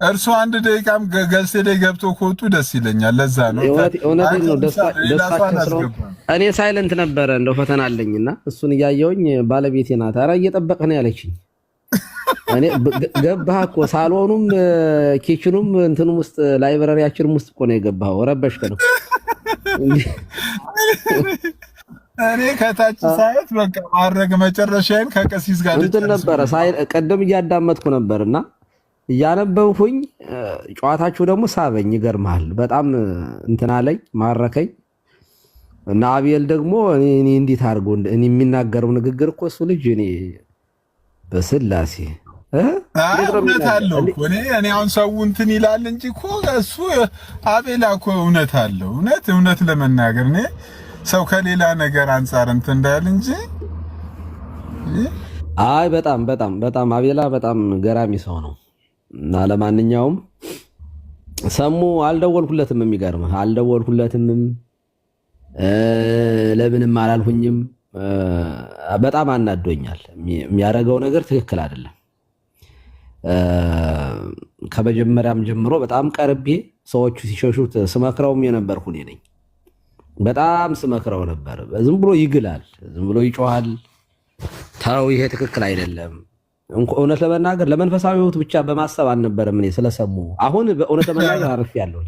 እርሶ አንድ ደቂቃም ገልሴ ላይ ገብቶ ከወጡ ደስ ይለኛል። ለዛ ነው እውነቴን ነው ደስታቸው ስለሆነ እኔ ሳይለንት ነበረ እንደው ፈተና አለኝና እሱን እያየሁኝ ባለቤቴ ናት ኧረ እየጠበቅህ ነው ያለችኝ። እኔ ገባህ እኮ ሳሎኑም ኪችኑም እንትኑም ውስጥ ላይብረሪያችንም ውስጥ እኮ ነው የገባኸው። ረበሽከ ነው እኔ ከታች ሳይት በቃ ማድረግ መጨረሻዬን ከቀሲስ ጋር እንትን ነበረ ቀደም እያዳመጥኩ ነበርና እያነበብኩኝ ጨዋታችሁ ደግሞ ሳበኝ። ይገርምሃል በጣም እንትን አለኝ ማረከኝ። እና አቤል ደግሞ እኔ እንዴት አድርጎ እኔ የሚናገረው ንግግር እኮ እሱ ልጅ እኔ በስላሴ እውነት አለው እኮ እኔ አሁን ሰው እንትን ይላል እንጂ እኮ እሱ አቤላ እኮ እውነት አለው። እውነት ለመናገር እኔ ሰው ከሌላ ነገር አንጻር እንትን እንዳል እንጂ አይ በጣም በጣም በጣም አቤላ በጣም ገራሚ ሰው ነው። እና ለማንኛውም ሰሙ አልደወልኩለትም። የሚገርምህ አልደወልኩለትም፣ ለምንም አላልሁኝም። በጣም አናዶኛል። የሚያደርገው ነገር ትክክል አይደለም። ከመጀመሪያም ጀምሮ በጣም ቀርቤ ሰዎቹ ሲሸሹት ስመክረውም የነበርኩ እኔ ነኝ። በጣም ስመክረው ነበር። ዝም ብሎ ይግላል፣ ዝም ብሎ ይጮሃል። ተው ይሄ ትክክል አይደለም። እውነት ለመናገር ለመንፈሳዊ ሕይወት ብቻ በማሰብ አልነበረም እኔ ስለሰሙ። አሁን በእውነት ለመናገር አርፌያለሁ።